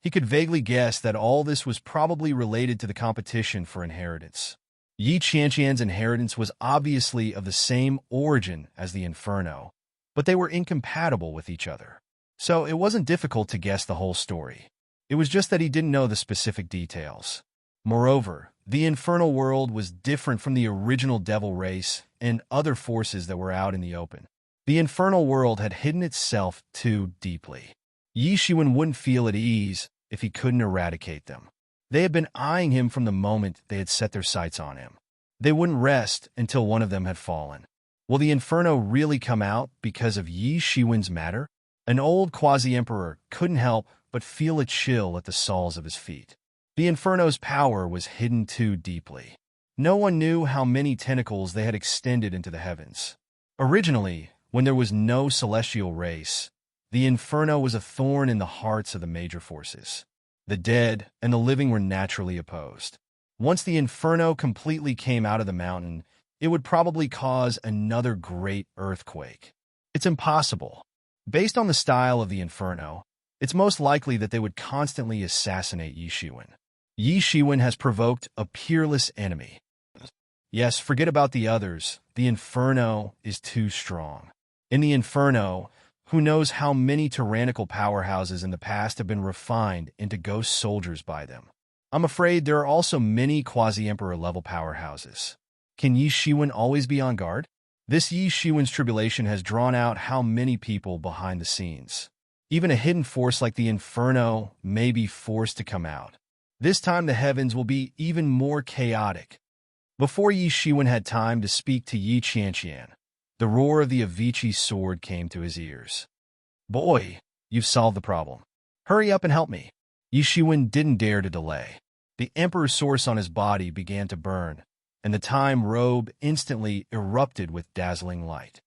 He could vaguely guess that all this was probably related to the competition for inheritance. Yi Qianqian's inheritance was obviously of the same origin as the Inferno, but they were incompatible with each other. So it wasn't difficult to guess the whole story. It was just that he didn't know the specific details. Moreover, the infernal world was different from the original devil race and other forces that were out in the open. The infernal world had hidden itself too deeply. Yi Shiwen wouldn't feel at ease if he couldn't eradicate them. They had been eyeing him from the moment they had set their sights on him. They wouldn't rest until one of them had fallen. Will the Inferno really come out because of Yi Shiwen's matter? An old quasi-emperor couldn't help but feel a chill at the soles of his feet. The Inferno's power was hidden too deeply. No one knew how many tentacles they had extended into the heavens. Originally, when there was no celestial race, the Inferno was a thorn in the hearts of the major forces. The dead and the living were naturally opposed. Once the Inferno completely came out of the mountain, it would probably cause another great earthquake. It's impossible. Based on the style of the Inferno, it's most likely that they would constantly assassinate Yi Shiwen. Yi Shiwen has provoked a peerless enemy. Yes, forget about the others. The Inferno is too strong. In the Inferno, who knows how many tyrannical powerhouses in the past have been refined into ghost soldiers by them. I'm afraid there are also many quasi-emperor level powerhouses. Can Yi Shiwen always be on guard? This Yi Shiwen's tribulation has drawn out how many people behind the scenes. Even a hidden force like the Inferno may be forced to come out. This time the heavens will be even more chaotic. Before Yi Shiwen had time to speak to Yi Qianqian, the roar of the Avicii's sword came to his ears. Boy, you've solved the problem. Hurry up and help me. Yi Shiwen didn't dare to delay. The Emperor's source on his body began to burn, and the time robe instantly erupted with dazzling light.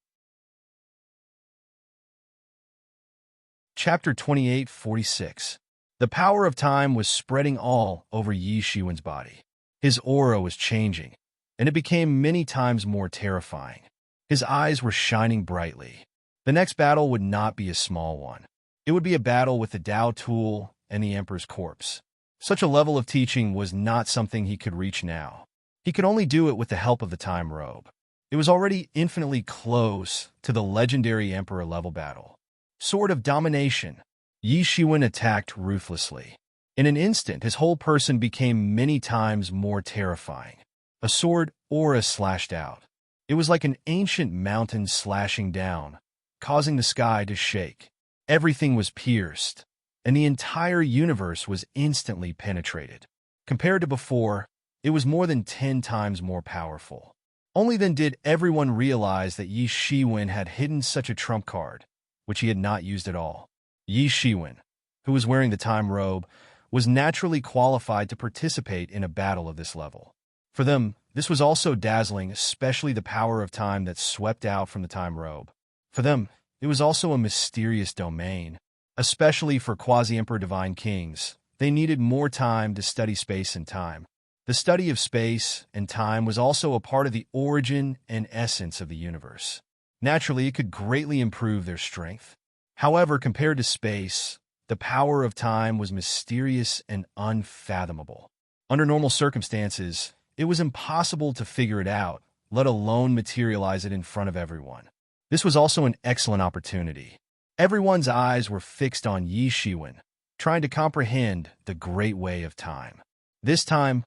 Chapter 28:46. The power of time was spreading all over Yi Shiwen's body. His aura was changing, and it became many times more terrifying. His eyes were shining brightly. The next battle would not be a small one. It would be a battle with the Dao tool and the Emperor's corpse. Such a level of teaching was not something he could reach now. He could only do it with the help of the time robe. It was already infinitely close to the legendary Emperor level battle. Sword of Domination. Yi Shiwen attacked ruthlessly. In an instant, his whole person became many times more terrifying. A sword aura slashed out. It was like an ancient mountain slashing down, causing the sky to shake. Everything was pierced, and the entire universe was instantly penetrated. Compared to before, it was more than 10 times more powerful. Only then did everyone realize that Yi Shiwen had hidden such a trump card, which he had not used at all. Yi Shiwen, who was wearing the time robe, was naturally qualified to participate in a battle of this level. For them, this was also dazzling, especially the power of time that swept out from the time robe. For them, it was also a mysterious domain. Especially for quasi-emperor divine kings, they needed more time to study space and time. The study of space and time was also a part of the origin and essence of the universe. Naturally, it could greatly improve their strength. However, compared to space, The power of time was mysterious and unfathomable. Under normal circumstances, it was impossible to figure it out, let alone materialize it in front of everyone. This was also an excellent opportunity. Everyone's eyes were fixed on Yi Shiwen, trying to comprehend the great way of time. This time,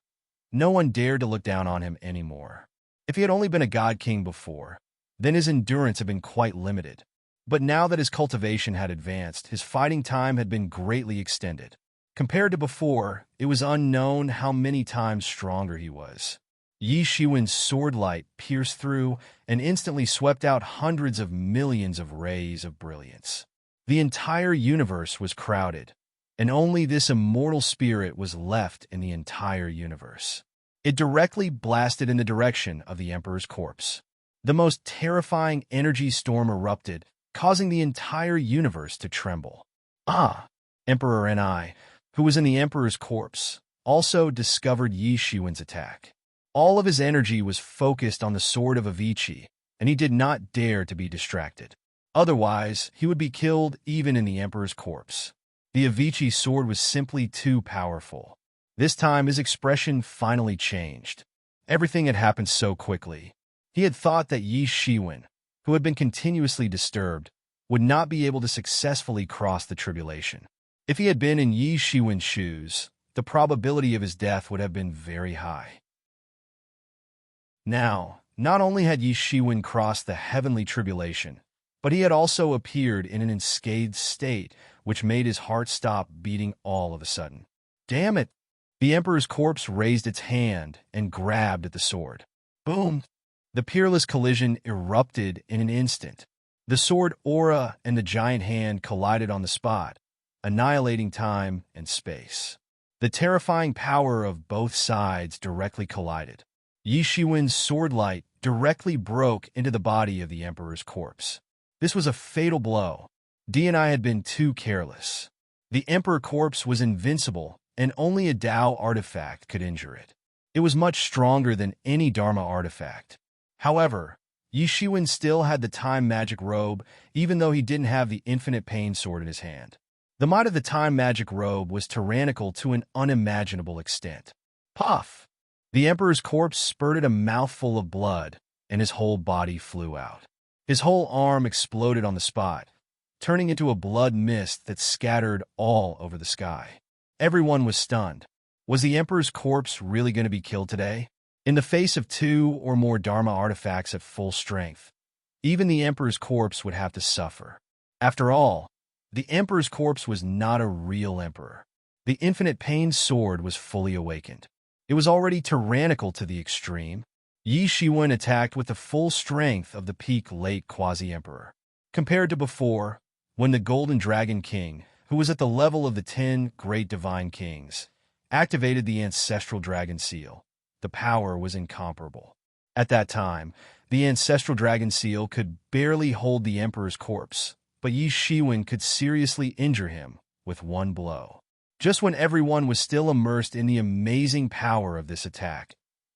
no one dared to look down on him anymore. If he had only been a god king before, then his endurance had been quite limited. But now that his cultivation had advanced, his fighting time had been greatly extended. Compared to before, it was unknown how many times stronger he was. Yi Shiwen's sword light pierced through and instantly swept out hundreds of millions of rays of brilliance. The entire universe was crowded, and only this immortal spirit was left in the entire universe. It directly blasted in the direction of the Emperor's corpse. The most terrifying energy storm erupted, causing the entire universe to tremble. Emperor Ni, who was in the Emperor's corpse, also discovered Yi Shiwen's attack. All of his energy was focused on the sword of Avicii, and he did not dare to be distracted. Otherwise, he would be killed even in the Emperor's corpse. The Avicii sword was simply too powerful. This time, his expression finally changed. Everything had happened so quickly. He had thought that Yi Shiwen, who had been continuously disturbed, would not be able to successfully cross the tribulation. If he had been in Yi Shiwen's shoes, the probability of his death would have been very high. Now, not only had Yi Shiwen crossed the heavenly tribulation, but he had also appeared in an unscathed state, which made his heart stop beating all of a sudden. Damn it! The Emperor's corpse raised its hand and grabbed at the sword. Boom! The peerless collision erupted in an instant. The sword aura and the giant hand collided on the spot, annihilating time and space. The terrifying power of both sides directly collided. Yi Shiwen's sword light directly broke into the body of the Emperor's corpse. This was a fatal blow. D&I had been too careless. The Emperor corpse was invincible, and only a Dao artifact could injure it. It was much stronger than any Dharma artifact. However, Yi Shiwen still had the time magic robe, even though he didn't have the infinite pain sword in his hand. The might of the time magic robe was tyrannical to an unimaginable extent. Puff! The Emperor's corpse spurted a mouthful of blood, and his whole body flew out. His whole arm exploded on the spot, turning into a blood mist that scattered all over the sky. Everyone was stunned. Was the Emperor's corpse really going to be killed today? In the face of 2 or more Dharma artifacts at full strength, even the Emperor's corpse would have to suffer. After all, the Emperor's corpse was not a real emperor. The infinite pain sword was fully awakened. It was already tyrannical to the extreme. Yi Shiwen attacked with the full strength of the peak late quasi-emperor. Compared to before, when the Golden Dragon King, who was at the level of the 10 great divine kings, activated the ancestral dragon seal, the power was incomparable. At that time, the ancestral dragon seal could barely hold the Emperor's corpse, but Yi Shiwen could seriously injure him with one blow. Just when everyone was still immersed in the amazing power of this attack,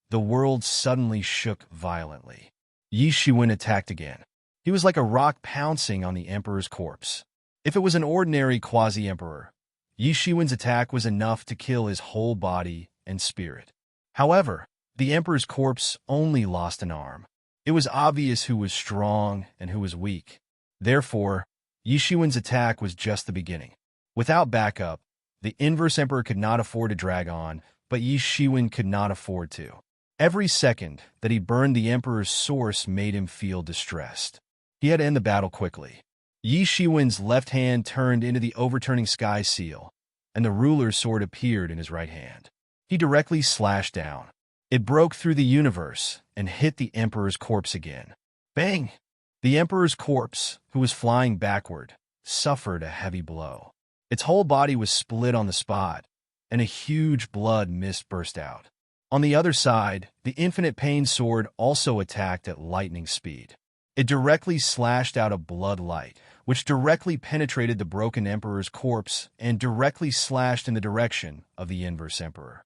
the world suddenly shook violently. Yi Shiwen attacked again. He was like a rock pouncing on the Emperor's corpse. If it was an ordinary quasi-emperor, Yi Shiwen's attack was enough to kill his whole body and spirit. However, the Emperor's corpse only lost an arm. It was obvious who was strong and who was weak. Therefore, Yi Shiwen's attack was just the beginning. Without backup, the Inverse Emperor could not afford to drag on, but Yi Shiwen could not afford to. Every second that he burned the Emperor's source made him feel distressed. He had to end the battle quickly. Yi Shiwen's left hand turned into the overturning sky seal, and the ruler's sword appeared in his right hand. He directly slashed down. It broke through the universe and hit the Emperor's corpse again. Bang! The Emperor's corpse, who was flying backward, suffered a heavy blow. Its whole body was split on the spot, and a huge blood mist burst out. On the other side, the infinite pain sword also attacked at lightning speed. It directly slashed out a blood light, which directly penetrated the broken Emperor's corpse and directly slashed in the direction of the Inverse Emperor.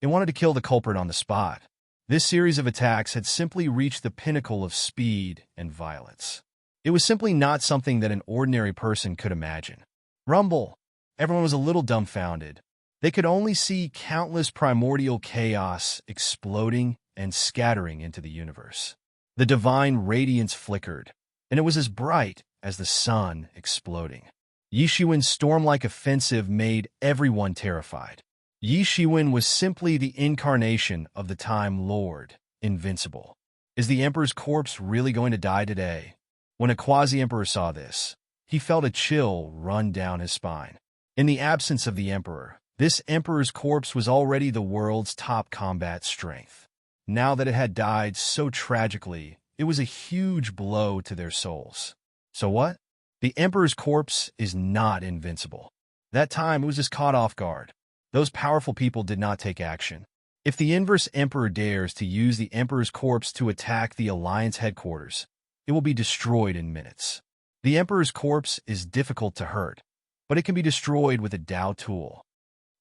It wanted to kill the culprit on the spot. This series of attacks had simply reached the pinnacle of speed and violence. It was simply not something that an ordinary person could imagine. Rumble. Everyone was a little dumbfounded. They could only see countless primordial chaos exploding and scattering into the universe. The divine radiance flickered, and it was as bright as the sun exploding. Yi Shiwen's storm-like offensive made everyone terrified. Yi Shiwen was simply the incarnation of the Time Lord, invincible. Is the Emperor's corpse really going to die today? When a quasi-emperor saw this, he felt a chill run down his spine. In the absence of the Emperor, this Emperor's corpse was already the world's top combat strength. Now that it had died so tragically, it was a huge blow to their souls. So what? The Emperor's corpse is not invincible. That time it was just caught off guard. Those powerful people did not take action. If the Inverse Emperor dares to use the Emperor's corpse to attack the Alliance headquarters, it will be destroyed in minutes. The Emperor's corpse is difficult to hurt, but it can be destroyed with a Dao tool.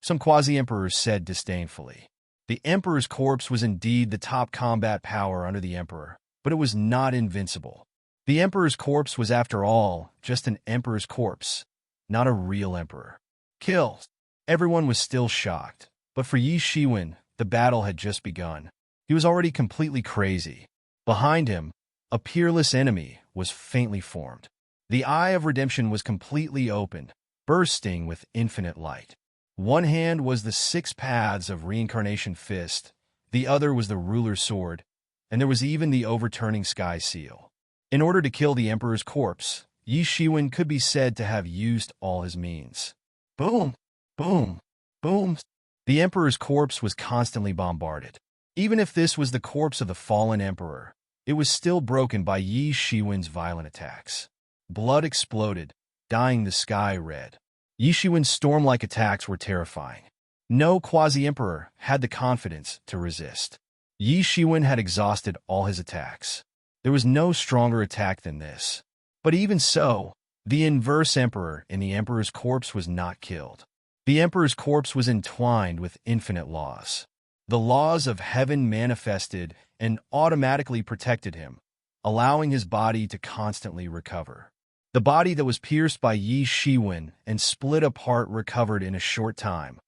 Some quasi-emperors said disdainfully. The Emperor's corpse was indeed the top combat power under the Emperor, but it was not invincible. The Emperor's corpse was, after all, just an Emperor's corpse, not a real Emperor. Kill! Everyone was still shocked, but for Yi Shiwen, the battle had just begun. He was already completely crazy. Behind him, a peerless enemy was faintly formed. The Eye of Redemption was completely opened, bursting with infinite light. One hand was the 6 paths of reincarnation fist, the other was the ruler's sword, and there was even the overturning sky seal. In order to kill the Emperor's corpse, Yi Shiwen could be said to have used all his means. Boom! Boom! Boom! The Emperor's corpse was constantly bombarded. Even if this was the corpse of the fallen Emperor, it was still broken by Yi Shiwen's violent attacks. Blood exploded, dyeing the sky red. Yi Shiwen's storm-like attacks were terrifying. No quasi-emperor had the confidence to resist. Yi Shiwen had exhausted all his attacks. There was no stronger attack than this. But even so, the inverse emperor in the Emperor's corpse was not killed. The Emperor's corpse was entwined with infinite laws. The laws of heaven manifested and automatically protected him, allowing his body to constantly recover. The body that was pierced by Yi Shiwen and split apart recovered in a short time,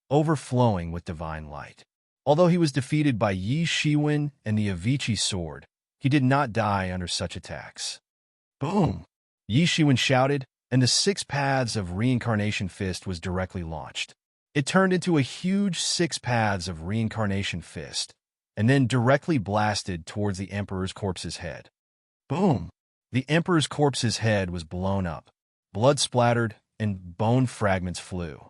overflowing with divine light. Although he was defeated by Yi Shiwen and the Avicii sword, he did not die under such attacks. Boom! Yi Shiwen shouted, and the 6 paths of reincarnation fist was directly launched. It turned into a huge 6 paths of reincarnation fist, and then directly blasted towards the Emperor's corpse's head. Boom! The Emperor's corpse's head was blown up. Blood splattered, and bone fragments flew.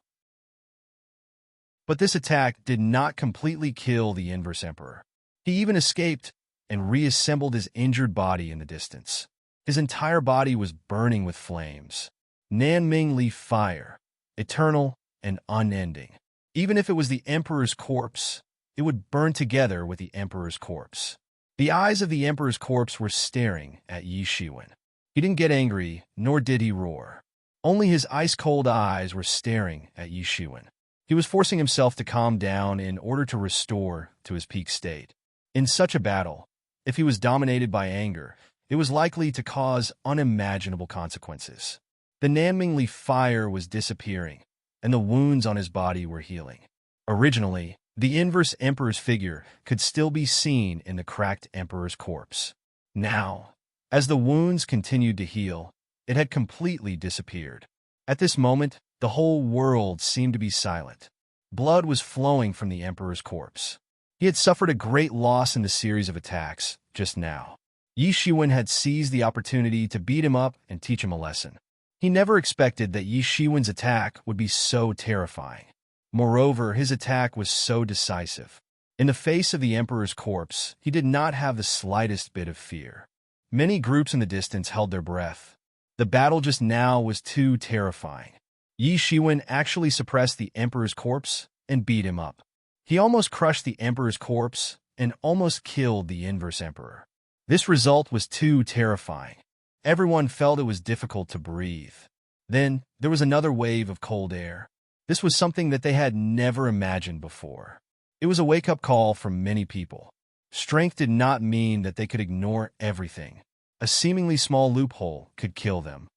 But this attack did not completely kill the Inverse Emperor. He even escaped and reassembled his injured body in the distance. His entire body was burning with flames. Nanming Leaf fire, eternal and unending. Even if it was the Emperor's corpse, it would burn together with the Emperor's corpse. The eyes of the Emperor's corpse were staring at Yi Shiwen. He didn't get angry, nor did he roar. Only his ice-cold eyes were staring at Yi Shiwen. He was forcing himself to calm down in order to restore to his peak state. In such a battle, if he was dominated by anger, it was likely to cause unimaginable consequences. The Nanming Leaf fire was disappearing, and the wounds on his body were healing. Originally, the Inverse Emperor's figure could still be seen in the cracked Emperor's corpse. Now, as the wounds continued to heal, it had completely disappeared. At this moment, the whole world seemed to be silent. Blood was flowing from the Emperor's corpse. He had suffered a great loss in the series of attacks just now. Yi Shiwen had seized the opportunity to beat him up and teach him a lesson. He never expected that Yi Shiwen's attack would be so terrifying. Moreover, his attack was so decisive. In the face of the Emperor's corpse, he did not have the slightest bit of fear. Many groups in the distance held their breath. The battle just now was too terrifying. Yi Shiwen actually suppressed the Emperor's corpse and beat him up. He almost crushed the Emperor's corpse and almost killed the Inverse Emperor. This result was too terrifying. Everyone felt it was difficult to breathe. Then, there was another wave of cold air. This was something that they had never imagined before. It was a wake-up call for many people. Strength did not mean that they could ignore everything. A seemingly small loophole could kill them.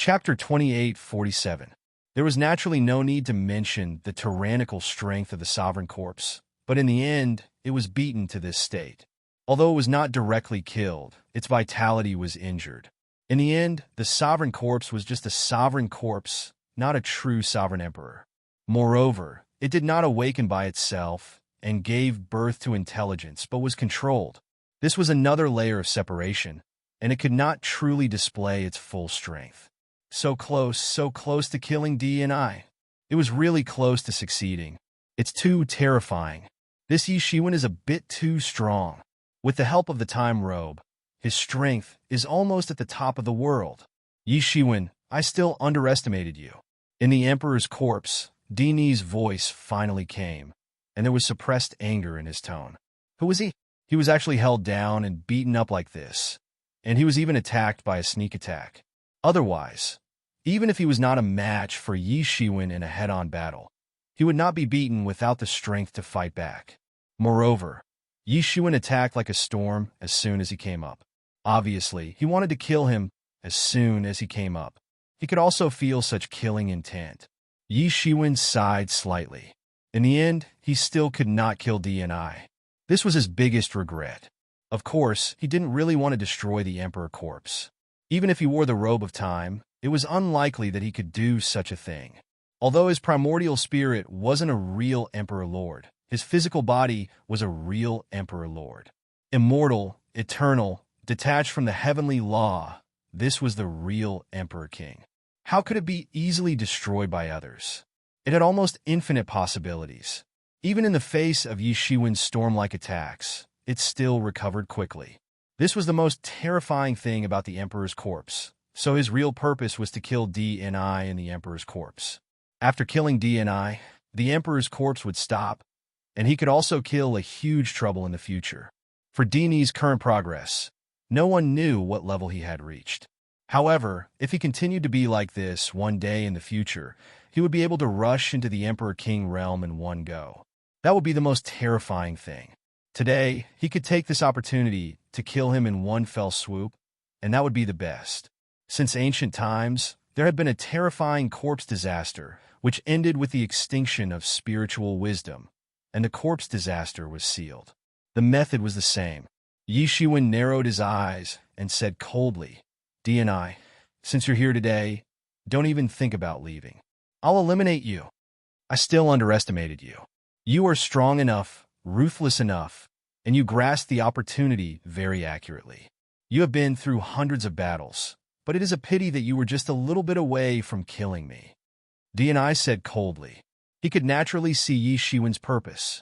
Chapter 2847. There was naturally no need to mention the tyrannical strength of the sovereign corpse, but in the end, it was beaten to this state. Although it was not directly killed, its vitality was injured. In the end, the sovereign corpse was just a sovereign corpse, not a true sovereign emperor. Moreover, it did not awaken by itself and gave birth to intelligence, but was controlled. This was another layer of separation, and it could not truly display its full strength. So close to killing D and I. It was really close to succeeding. It's too terrifying. This Yi Shiwen is a bit too strong. With the help of the time robe, his strength is almost at the top of the world. Yi Shiwen, I still underestimated you. In the Emperor's corpse, Dini's voice finally came, and there was suppressed anger in his tone. Who was he? He was actually held down and beaten up like this, and he was even attacked by a sneak attack. Otherwise, even if he was not a match for Yi Shiwen in a head-on battle, he would not be beaten without the strength to fight back. Moreover, Yi Shiwen attacked like a storm as soon as he came up. Obviously, he wanted to kill him as soon as he came up. He could also feel such killing intent. Yi Shiwen sighed slightly. In the end, he still could not kill D&I. This was his biggest regret. Of course, he didn't really want to destroy the Emperor corpse. Even if he wore the robe of time, it was unlikely that he could do such a thing. Although his primordial spirit wasn't a real Emperor Lord, his physical body was a real Emperor Lord. Immortal, eternal, detached from the heavenly law, this was the real Emperor King. How could it be easily destroyed by others? It had almost infinite possibilities. Even in the face of Yi Shiwen's storm-like attacks, it still recovered quickly. This was the most terrifying thing about the Emperor's corpse, so his real purpose was to kill D&I in the Emperor's corpse. After killing D&I, the Emperor's corpse would stop, and he could also kill a huge trouble in the future. For Dini's current progress, no one knew what level he had reached. However, if he continued to be like this one day in the future, he would be able to rush into the Emperor King realm in one go. That would be the most terrifying thing. Today, he could take this opportunity to kill him in one fell swoop, and that would be the best. Since ancient times, there had been a terrifying corpse disaster, which ended with the extinction of spiritual wisdom, and the corpse disaster was sealed. The method was the same. Yi Shiwen narrowed his eyes and said coldly, D&I, since you're here today, don't even think about leaving. I'll eliminate you. I still underestimated you. You are strong enough, ruthless enough, and you grasp the opportunity very accurately. You have been through hundreds of battles, but it is a pity that you were just a little bit away from killing me. D&I said coldly. He could naturally see Yi Shiwen's purpose.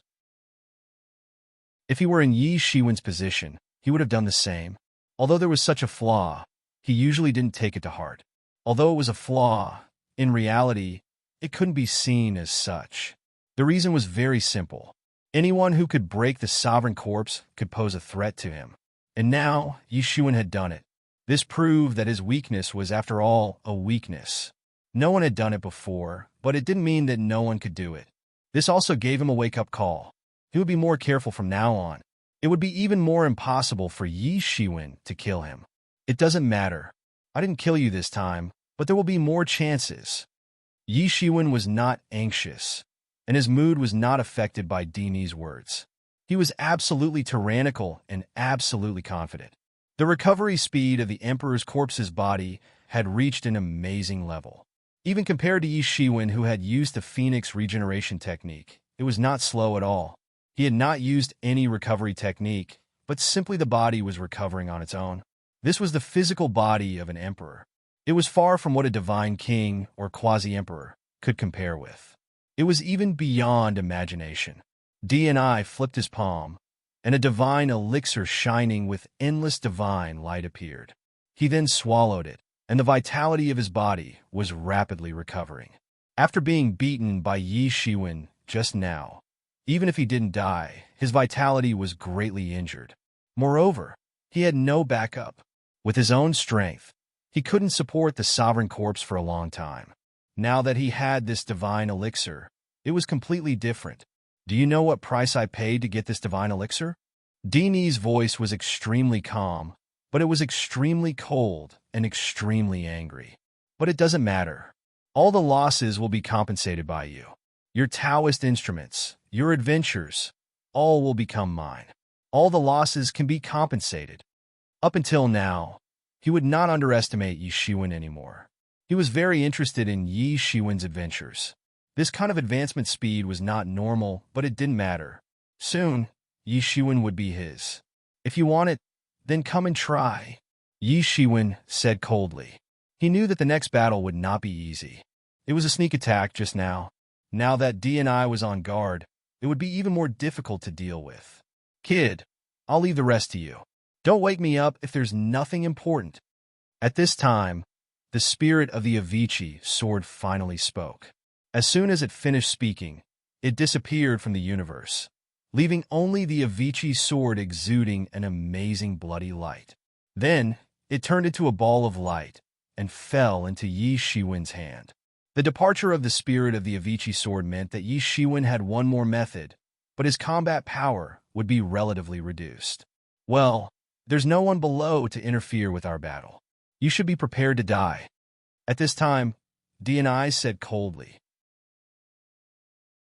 If he were in Yi Shiwen's position, he would have done the same. Although there was such a flaw, he usually didn't take it to heart. Although it was a flaw, in reality, it couldn't be seen as such. The reason was very simple. Anyone who could break the sovereign corpse could pose a threat to him. And now, Yi Shiwen had done it. This proved that his weakness was, after all, a weakness. No one had done it before, but it didn't mean that no one could do it. This also gave him a wake-up call. He would be more careful from now on. It would be even more impossible for Yi Shiwen to kill him. It doesn't matter. I didn't kill you this time, but there will be more chances. Yi Shiwen was not anxious, and his mood was not affected by Dini's words. He was absolutely tyrannical and absolutely confident. The recovery speed of the Emperor's corpse's body had reached an amazing level. Even compared to Yi Shiwen, who had used the Phoenix regeneration technique, it was not slow at all. He had not used any recovery technique, but simply the body was recovering on its own. This was the physical body of an emperor. It was far from what a divine king or quasi-emperor could compare with. It was even beyond imagination. D&I flipped his palm, and a divine elixir shining with endless divine light appeared. He then swallowed it, and the vitality of his body was rapidly recovering. After being beaten by Yi Shiwen just now, even if he didn't die, his vitality was greatly injured. Moreover, he had no backup. With his own strength, he couldn't support the sovereign corpse for a long time. Now that he had this divine elixir, it was completely different. Do you know what price I paid to get this divine elixir? Dini's voice was extremely calm, but it was extremely cold and extremely angry. but it doesn't matter. All the losses will be compensated by you. Your Taoist instruments, your adventures, all will become mine. All the losses can be compensated. Up until now, he would not underestimate Yi Shiwen anymore. He was very interested in Yi Shiwen's adventures. This kind of advancement speed was not normal, but it didn't matter. Soon, Yi Shiwen would be his. If you want it, then come and try, Yi Shiwen said coldly. He knew that the next battle would not be easy. It was a sneak attack just now. Now that D&I was on guard, it would be even more difficult to deal with. Kid, I'll leave the rest to you. Don't wake me up if there's nothing important. At this time, the spirit of the Avicii sword finally spoke. As soon as it finished speaking, it disappeared from the universe, leaving only the Avicii sword exuding an amazing bloody light. Then, it turned into a ball of light and fell into Yi Shiwen's hand. The departure of the spirit of the Avicii sword meant that Yi Shiwen had one more method, but his combat power would be relatively reduced. Well, there's no one below to interfere with our battle. You should be prepared to die. At this time, D&I said coldly.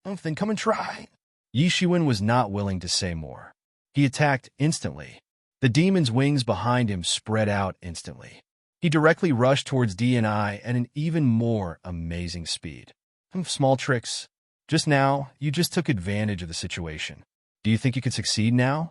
Oh, then come and try. Yi Shiwen was not willing to say more. He attacked instantly. The demon's wings behind him spread out instantly. He directly rushed towards D&I at an even more amazing speed. Small tricks. Just now, you just took advantage of the situation. Do you think you could succeed now?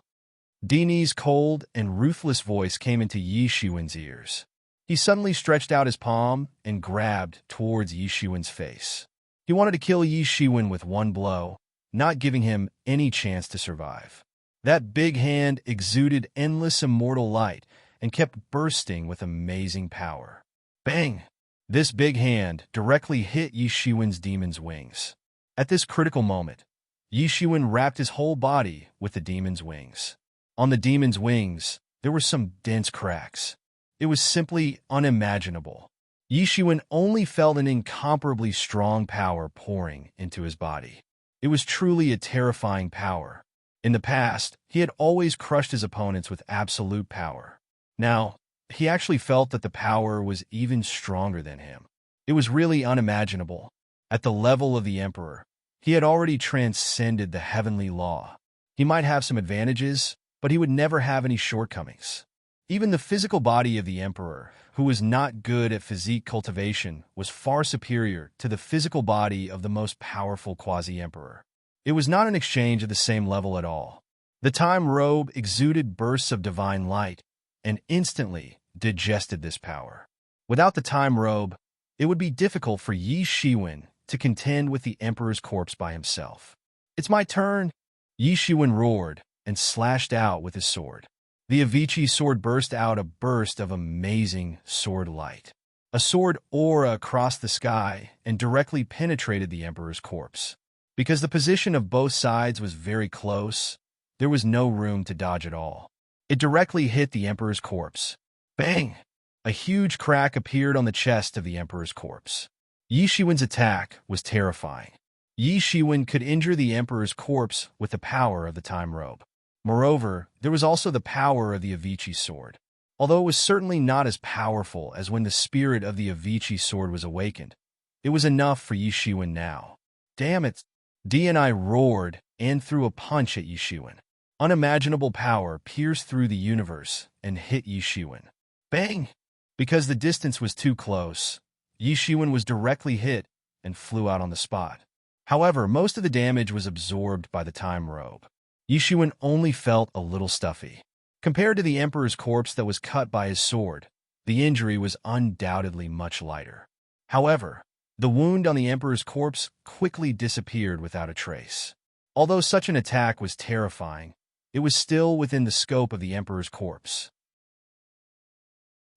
D&I's cold and ruthless voice came into Yi Shiwen's ears. He suddenly stretched out his palm and grabbed towards Yi Shiwen's face. He wanted to kill Yi Shiwen with one blow, not giving him any chance to survive. That big hand exuded endless immortal light and kept bursting with amazing power. Bang! This big hand directly hit Yi Shiwen's demon's wings. At this critical moment, Yi Shiwen wrapped his whole body with the demon's wings. On the demon's wings, there were some dense cracks. It was simply unimaginable. Yi Shiwen only felt an incomparably strong power pouring into his body. It was truly a terrifying power. In the past, he had always crushed his opponents with absolute power. Now, he actually felt that the power was even stronger than him. It was really unimaginable. At the level of the Emperor, he had already transcended the heavenly law. He might have some advantages, but he would never have any shortcomings. Even the physical body of the Emperor, who was not good at physique cultivation, was far superior to the physical body of the most powerful quasi-emperor. It was not an exchange at the same level at all. The time robe exuded bursts of divine light and instantly digested this power. Without the time robe, it would be difficult for Yi Shiwen to contend with the Emperor's corpse by himself. It's my turn, Yi Shiwen roared and slashed out with his sword. The Avicii sword burst out a burst of amazing sword light. A sword aura across the sky and directly penetrated the Emperor's corpse. Because the position of both sides was very close, there was no room to dodge at all. It directly hit the Emperor's corpse. Bang! A huge crack appeared on the chest of the Emperor's corpse. Yi Shiwen's attack was terrifying. Yi Shiwen could injure the Emperor's corpse with the power of the time robe. Moreover, there was also the power of the Avicii sword. Although it was certainly not as powerful as when the spirit of the Avicii sword was awakened, it was enough for Yi Shiwen now. Damn it! D&I roared and threw a punch at Yi Shiwen. Unimaginable power pierced through the universe and hit Yi Shiwen. Bang! Because the distance was too close, Yi Shiwen was directly hit and flew out on the spot. However, most of the damage was absorbed by the time robe. Yi Shiwen only felt a little stuffy. Compared to the Emperor's corpse that was cut by his sword, the injury was undoubtedly much lighter. However, the wound on the Emperor's corpse quickly disappeared without a trace. Although such an attack was terrifying, it was still within the scope of the Emperor's corpse.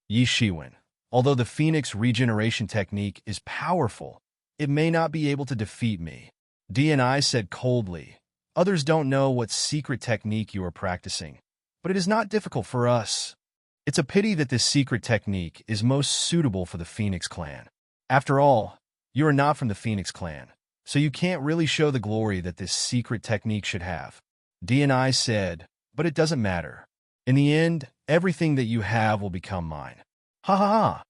Yi Shiwen, although the Phoenix regeneration technique is powerful, it may not be able to defeat me, D&I said coldly. Others don't know what secret technique you are practicing, but it is not difficult for us. It's a pity that this secret technique is most suitable for the Phoenix clan. After all, you are not from the Phoenix clan, so you can't really show the glory that this secret technique should have. D&I said, but it doesn't matter. In the end, everything that you have will become mine. Ha ha ha!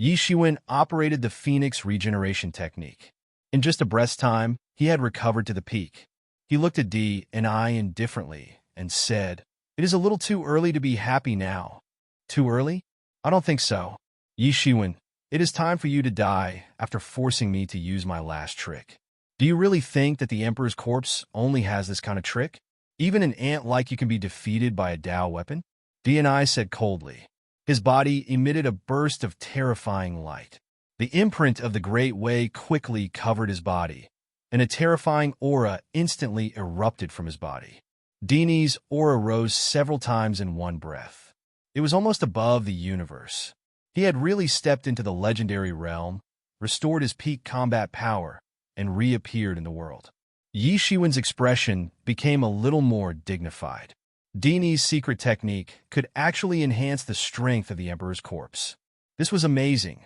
Yi Shiwen operated the Phoenix regeneration technique. In just a breath's time, he had recovered to the peak. He looked at D and I indifferently and said, "It is a little too early to be happy now." "Too early? I don't think so. Yi Shiwen, it is time for you to die after forcing me to use my last trick. Do you really think that the Emperor's corpse only has this kind of trick? Even an ant like you can be defeated by a Dao weapon?" D and I said coldly. His body emitted a burst of terrifying light. The imprint of the Great Way quickly covered his body, and a terrifying aura instantly erupted from his body. Dini's aura rose several times in one breath. It was almost above the universe. He had really stepped into the legendary realm, restored his peak combat power, and reappeared in the world. Yi Shiwen's expression became a little more dignified. Dini's secret technique could actually enhance the strength of the Emperor's corpse. This was amazing.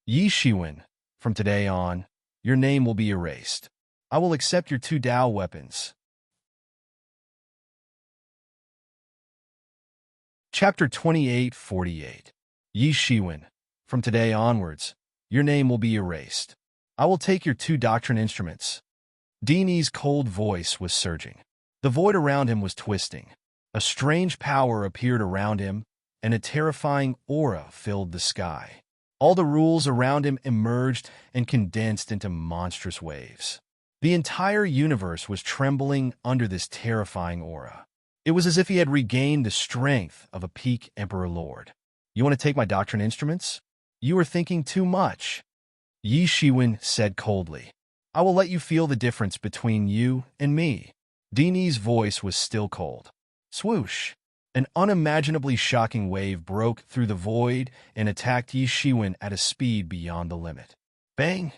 "Yi Shiwen, from today on, your name will be erased. I will accept your 2 Dao weapons." Chapter 2848. Yi Shiwen, from today onwards, your name will be erased. I will take your 2 doctrine instruments. Dini's cold voice was surging. The void around him was twisting. A strange power appeared around him, and a terrifying aura filled the sky. All the rules around him emerged and condensed into monstrous waves. The entire universe was trembling under this terrifying aura. It was as if he had regained the strength of a peak Emperor Lord. "You want to take my doctrine instruments? You are thinking too much," Yi Shiwen said coldly. "I will let you feel the difference between you and me." Dini's voice was still cold. Swoosh! An unimaginably shocking wave broke through the void and attacked Yi Shiwen at a speed beyond the limit. Bang!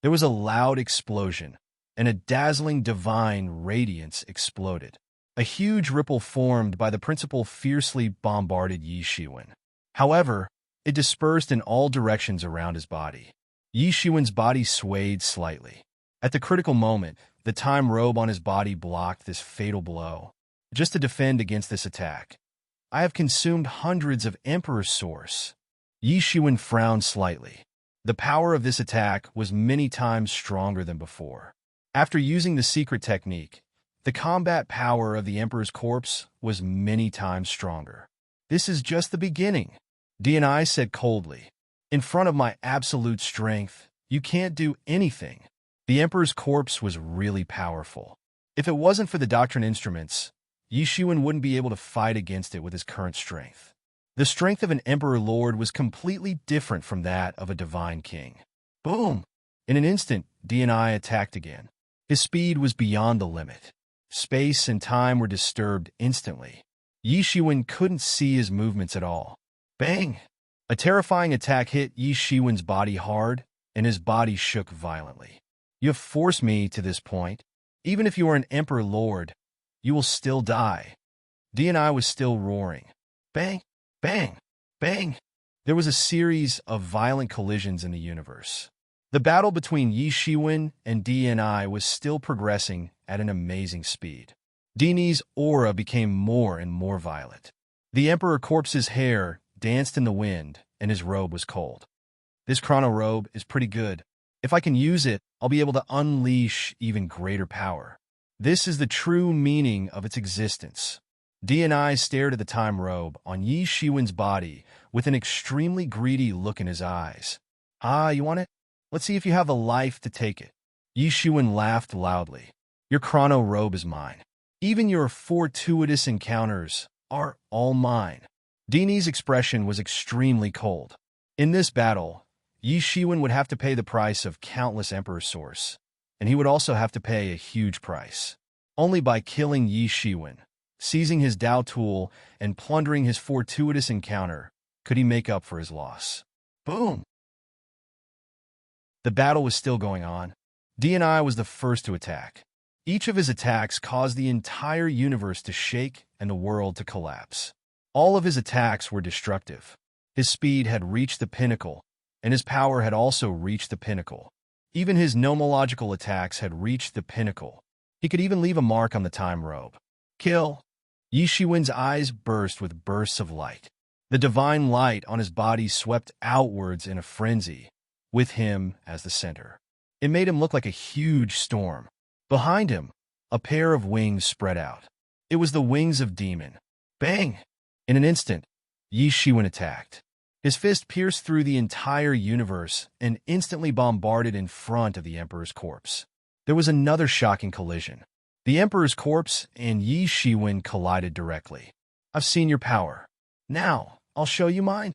There was a loud explosion, and a dazzling divine radiance exploded. A huge ripple formed by the principle fiercely bombarded Yi Shiwen. However, it dispersed in all directions around his body. Yi Shiwen's body swayed slightly. At the critical moment, the time robe on his body blocked this fatal blow. Just to defend against this attack, I have consumed hundreds of Emperor's Source. Yi Shiwen frowned slightly. The power of this attack was many times stronger than before. After using the secret technique, the combat power of the Emperor's corpse was many times stronger. "This is just the beginning," D and I said coldly. "In front of my absolute strength, you can't do anything." The Emperor's corpse was really powerful. If it wasn't for the doctrine instruments, Yi Shiwen wouldn't be able to fight against it with his current strength. The strength of an Emperor Lord was completely different from that of a divine king. Boom! In an instant, D and I attacked again. His speed was beyond the limit. Space and time were disturbed instantly. Yi Shiwen couldn't see his movements at all. Bang! A terrifying attack hit Yi Shiwen's body hard, and his body shook violently. "You have forced me to this point. Even if you are an Emperor Lord, you will still die." D and I was still roaring. Bang! Bang! Bang! There was a series of violent collisions in the universe. The battle between Yi Shiwen and D and I was still progressing at an amazing speed. Dini's aura became more and more violent. The Emperor Corpse's hair danced in the wind, and his robe was cold. "This chrono robe is pretty good. If I can use it, I'll be able to unleash even greater power. This is the true meaning of its existence." D and I stared at the time robe on Yi Shiwen's body with an extremely greedy look in his eyes. "Ah, you want it? Let's see if you have the life to take it." Yi Shiwen laughed loudly. "Your chrono robe is mine. Even your fortuitous encounters are all mine." Dini's expression was extremely cold. In this battle, Yi Shiwen would have to pay the price of countless Emperor Source, and he would also have to pay a huge price. Only by killing Yi Shiwen, seizing his Dao tool, and plundering his fortuitous encounter could he make up for his loss. Boom! The battle was still going on. D and I was the first to attack. Each of his attacks caused the entire universe to shake and the world to collapse. All of his attacks were destructive. His speed had reached the pinnacle, and his power had also reached the pinnacle. Even his nomological attacks had reached the pinnacle. He could even leave a mark on the time robe. Kill! Yi Shiwen's eyes burst with bursts of light. The divine light on his body swept outwards in a frenzy, with him as the center. It made him look like a huge storm. Behind him, a pair of wings spread out. It was the wings of Demon. Bang! In an instant, Yi Shiwen attacked. His fist pierced through the entire universe and instantly bombarded in front of the Emperor's corpse. There was another shocking collision. The Emperor's corpse and Yi Shiwen collided directly. "I've seen your power. Now, I'll show you mine,"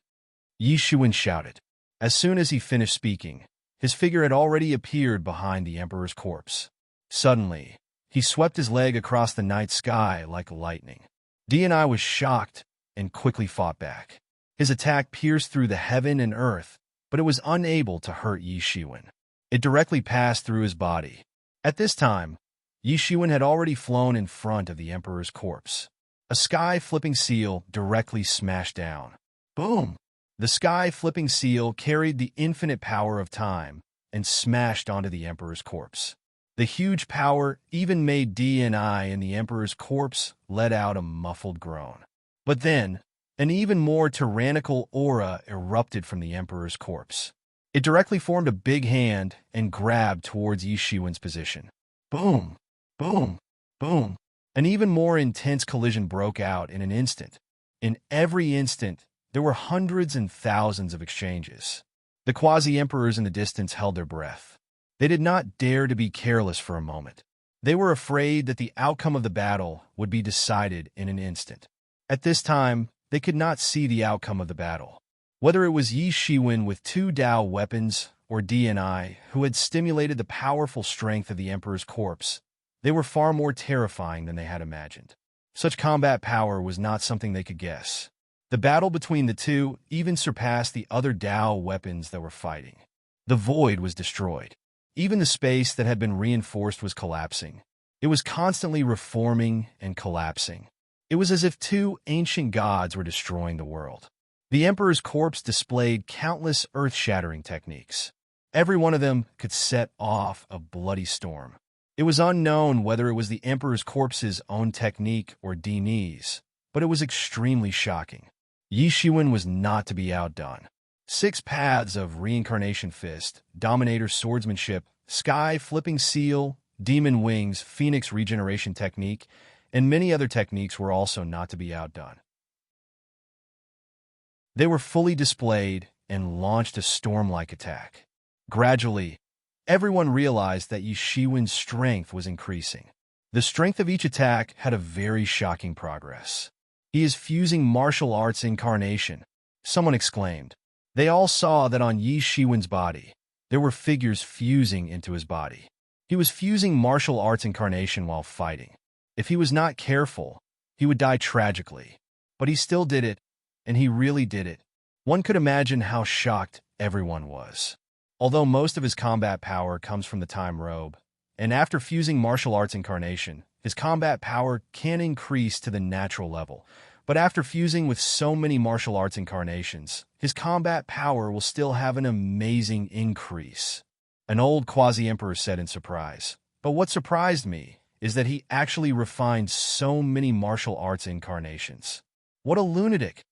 Yi Shiwen shouted. As soon as he finished speaking, his figure had already appeared behind the Emperor's corpse. Suddenly, he swept his leg across the night sky like lightning. DNI was shocked and quickly fought back. His attack pierced through the heaven and earth, but it was unable to hurt Yi Shiwen. It directly passed through his body. At this time, Yi Shiwen had already flown in front of the Emperor's corpse. A sky-flipping seal directly smashed down. Boom! The sky-flipping seal carried the infinite power of time and smashed onto the Emperor's corpse. The huge power even made DNI and the Emperor's corpse let out a muffled groan. But then, an even more tyrannical aura erupted from the Emperor's corpse. It directly formed a big hand and grabbed towards Yi Shiwen's position. Boom! Boom! Boom! An even more intense collision broke out in an instant. In every instant, there were hundreds and thousands of exchanges. The quasi-emperors in the distance held their breath. They did not dare to be careless for a moment. They were afraid that the outcome of the battle would be decided in an instant. At this time, they could not see the outcome of the battle. Whether it was Yi Shiwen with 2 Dao weapons or DNI, who had stimulated the powerful strength of the Emperor's corpse, they were far more terrifying than they had imagined. Such combat power was not something they could guess. The battle between the two even surpassed the other Dao weapons that were fighting. The void was destroyed. Even the space that had been reinforced was collapsing. It was constantly reforming and collapsing. It was as if 2 ancient gods were destroying the world. The Emperor's corpse displayed countless earth-shattering techniques. Every one of them could set off a bloody storm. It was unknown whether it was the Emperor's corpse's own technique or Dini's, but it was extremely shocking. Yi Shiwen was not to be outdone. 6 paths of Reincarnation Fist, Dominator Swordsmanship, Sky Flipping Seal, Demon Wings, Phoenix Regeneration Technique, and many other techniques were also not to be outdone. They were fully displayed and launched a storm-like attack. Gradually, everyone realized that Yi Shiwen's strength was increasing. The strength of each attack had a very shocking progress. "He is fusing martial arts incarnation," someone exclaimed. They all saw that on Yi Shiwen's body, there were figures fusing into his body. He was fusing martial arts incarnation while fighting. If he was not careful, he would die tragically. But he still did it, and he really did it. One could imagine how shocked everyone was. Although most of his combat power comes from the time robe, and after fusing martial arts incarnation, his combat power can increase to the natural level. But after fusing with so many martial arts incarnations, his combat power will still have an amazing increase. An old quasi-emperor said in surprise. But what surprised me is that he actually refined so many martial arts incarnations. What a lunatic!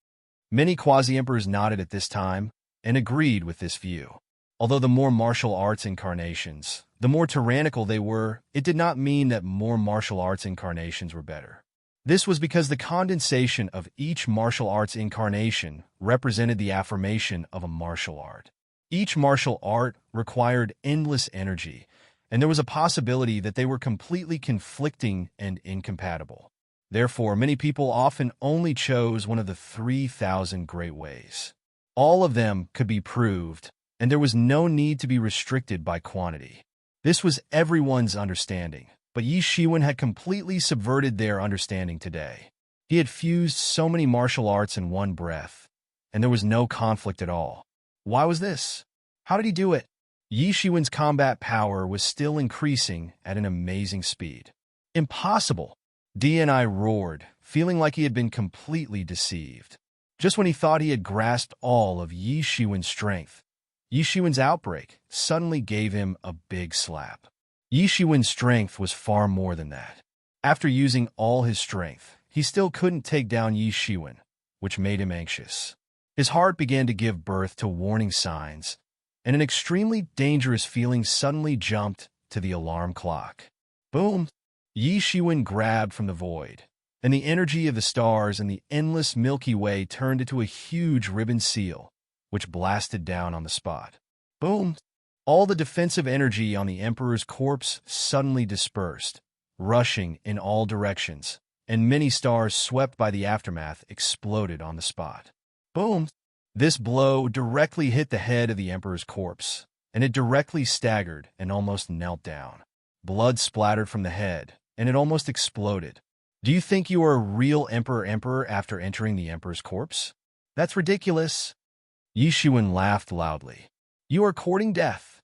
Many quasi-emperors nodded at this time and agreed with this view. Although the more martial arts incarnations, the more tyrannical they were, it did not mean that more martial arts incarnations were better. This was because the condensation of each martial arts incarnation represented the affirmation of a martial art. Each martial art required endless energy, and there was a possibility that they were completely conflicting and incompatible. Therefore, many people often only chose one of the 3,000 great ways. All of them could be proved, and there was no need to be restricted by quantity. This was everyone's understanding, but Yi Shiwen had completely subverted their understanding today. He had fused so many martial arts in one breath, and there was no conflict at all. Why was this? How did he do it? Yi Shiwen's combat power was still increasing at an amazing speed. Impossible! DNI roared, feeling like he had been completely deceived. Just when he thought he had grasped all of Yi Shiwen's strength, Yi Shiwen's outbreak suddenly gave him a big slap. Yi Shiwen's strength was far more than that. After using all his strength, he still couldn't take down Yi Shiwen, which made him anxious. His heart began to give birth to warning signs, and an extremely dangerous feeling suddenly jumped to the alarm clock. Boom! Yi Shiwen grabbed from the void, and the energy of the stars and the endless Milky Way turned into a huge ribbon seal, which blasted down on the spot. Boom! All the defensive energy on the Emperor's corpse suddenly dispersed, rushing in all directions, and many stars swept by the aftermath exploded on the spot. Boom! This blow directly hit the head of the Emperor's corpse, and it directly staggered and almost knelt down. Blood splattered from the head, and it almost exploded. Do you think you are a real emperor after entering the Emperor's corpse? That's ridiculous. Yi Shiwen laughed loudly. You are courting death.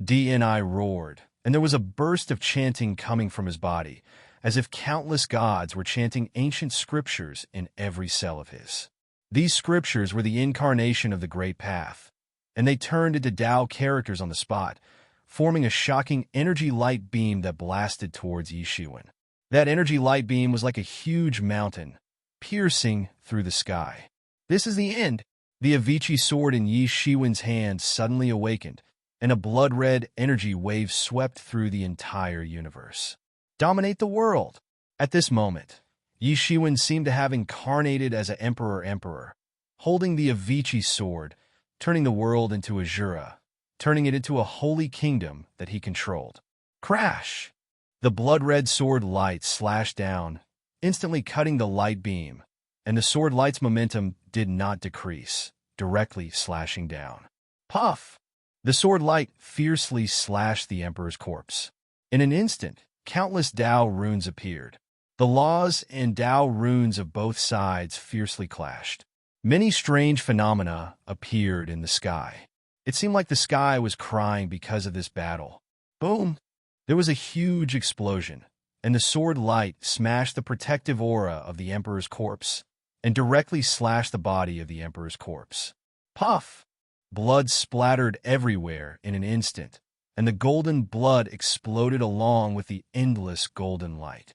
DNI roared, and there was a burst of chanting coming from his body, as if countless gods were chanting ancient scriptures in every cell of his. These scriptures were the incarnation of the Great Path, and they turned into Tao characters on the spot, forming a shocking energy light beam that blasted towards Yi Shiwen. That energy light beam was like a huge mountain, piercing through the sky. This is the end. The Avicii sword in Yi Shiwen's hand suddenly awakened, and a blood-red energy wave swept through the entire universe. Dominate the world! At this moment, Yi Shiwen seemed to have incarnated as an emperor, holding the Avicii sword, turning the world into Azura, turning it into a holy kingdom that he controlled. Crash! The blood-red sword light slashed down, instantly cutting the light beam, and the sword light's momentum did not decrease, directly slashing down. Puff! The sword light fiercely slashed the Emperor's corpse. In an instant, countless Tao runes appeared. The laws and Tao runes of both sides fiercely clashed. Many strange phenomena appeared in the sky. It seemed like the sky was crying because of this battle. Boom! There was a huge explosion, and the sword light smashed the protective aura of the Emperor's corpse and directly slashed the body of the Emperor's corpse. Puff! Blood splattered everywhere in an instant, and the golden blood exploded along with the endless golden light.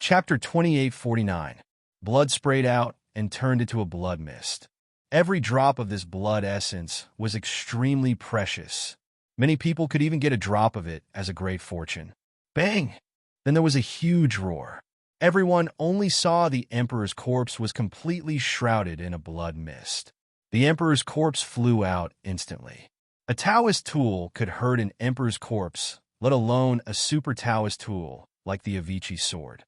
Chapter 2849. Blood sprayed out and turned into a blood mist. Every drop of this blood essence was extremely precious. Many people could even get a drop of it as a great fortune. Bang! Then there was a huge roar. Everyone only saw the Emperor's corpse was completely shrouded in a blood mist. The Emperor's corpse flew out instantly. A Taoist tool could hurt an Emperor's corpse, let alone a super Taoist tool like the Avicii sword.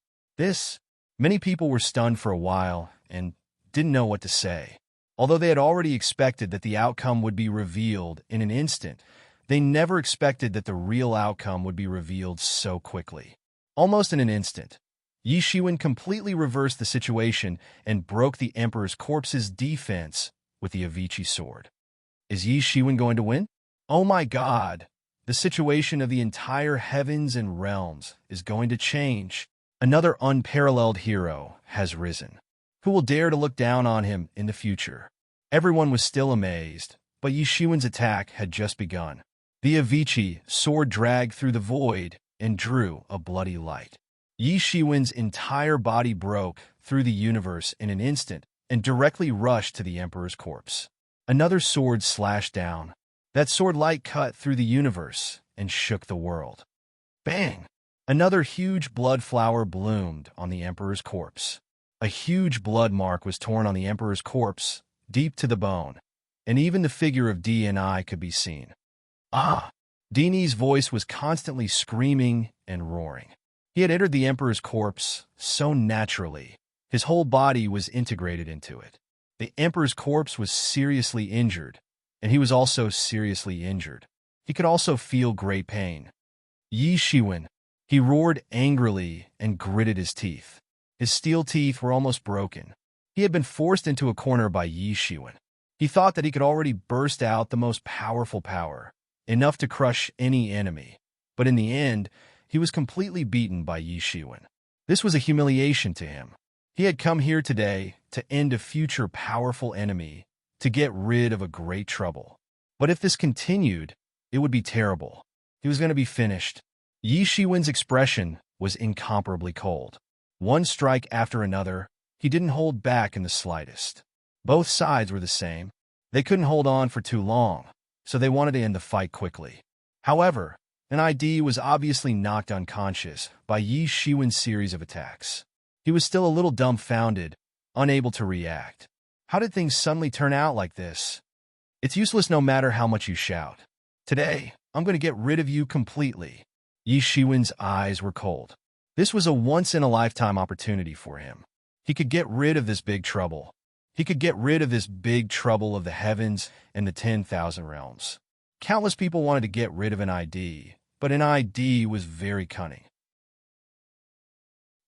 Many people were stunned for a while and didn't know what to say. Although they had already expected that the outcome would be revealed in an instant, they never expected that the real outcome would be revealed so quickly. Almost in an instant, Yi Shiwen completely reversed the situation and broke the Emperor's corpse's defense with the Avicii sword. Is Yi Shiwen going to win? Oh my God! The situation of the entire heavens and realms is going to change. Another unparalleled hero has risen. Who will dare to look down on him in the future? Everyone was still amazed, but Yi Shiwen's attack had just begun. The Avicii sword dragged through the void and drew a bloody light. Yi Shiwen's entire body broke through the universe in an instant and directly rushed to the Emperor's corpse. Another sword slashed down. That sword light cut through the universe and shook the world. Bang! Another huge blood flower bloomed on the Emperor's corpse. A huge blood mark was torn on the Emperor's corpse, deep to the bone, and even the figure of DNI could be seen. Ah! Dini's voice was constantly screaming and roaring. He had entered the Emperor's corpse so naturally. His whole body was integrated into it. The Emperor's corpse was seriously injured, and he was also seriously injured. He could also feel great pain. Yi Shiwen, he roared angrily and gritted his teeth. His steel teeth were almost broken. He had been forced into a corner by Yi Shiwen. He thought that he could already burst out the most powerful power, enough to crush any enemy. But in the end, he was completely beaten by Yi Shiwen. This was a humiliation to him. He had come here today to end a future powerful enemy, to get rid of a great trouble. But if this continued, it would be terrible. He was going to be finished. Yi Shiwen's expression was incomparably cold. One strike after another, he didn't hold back in the slightest. Both sides were the same. They couldn't hold on for too long, so they wanted to end the fight quickly. However, NID was obviously knocked unconscious by Yi Shiwen's series of attacks. He was still a little dumbfounded, unable to react. How did things suddenly turn out like this? It's useless no matter how much you shout. Today, I'm going to get rid of you completely. Yi Shiwen's eyes were cold. This was a once-in-a-lifetime opportunity for him. He could get rid of this big trouble. He could get rid of this big trouble of the heavens and the 10,000 realms. Countless people wanted to get rid of NID, but NID was very cunning.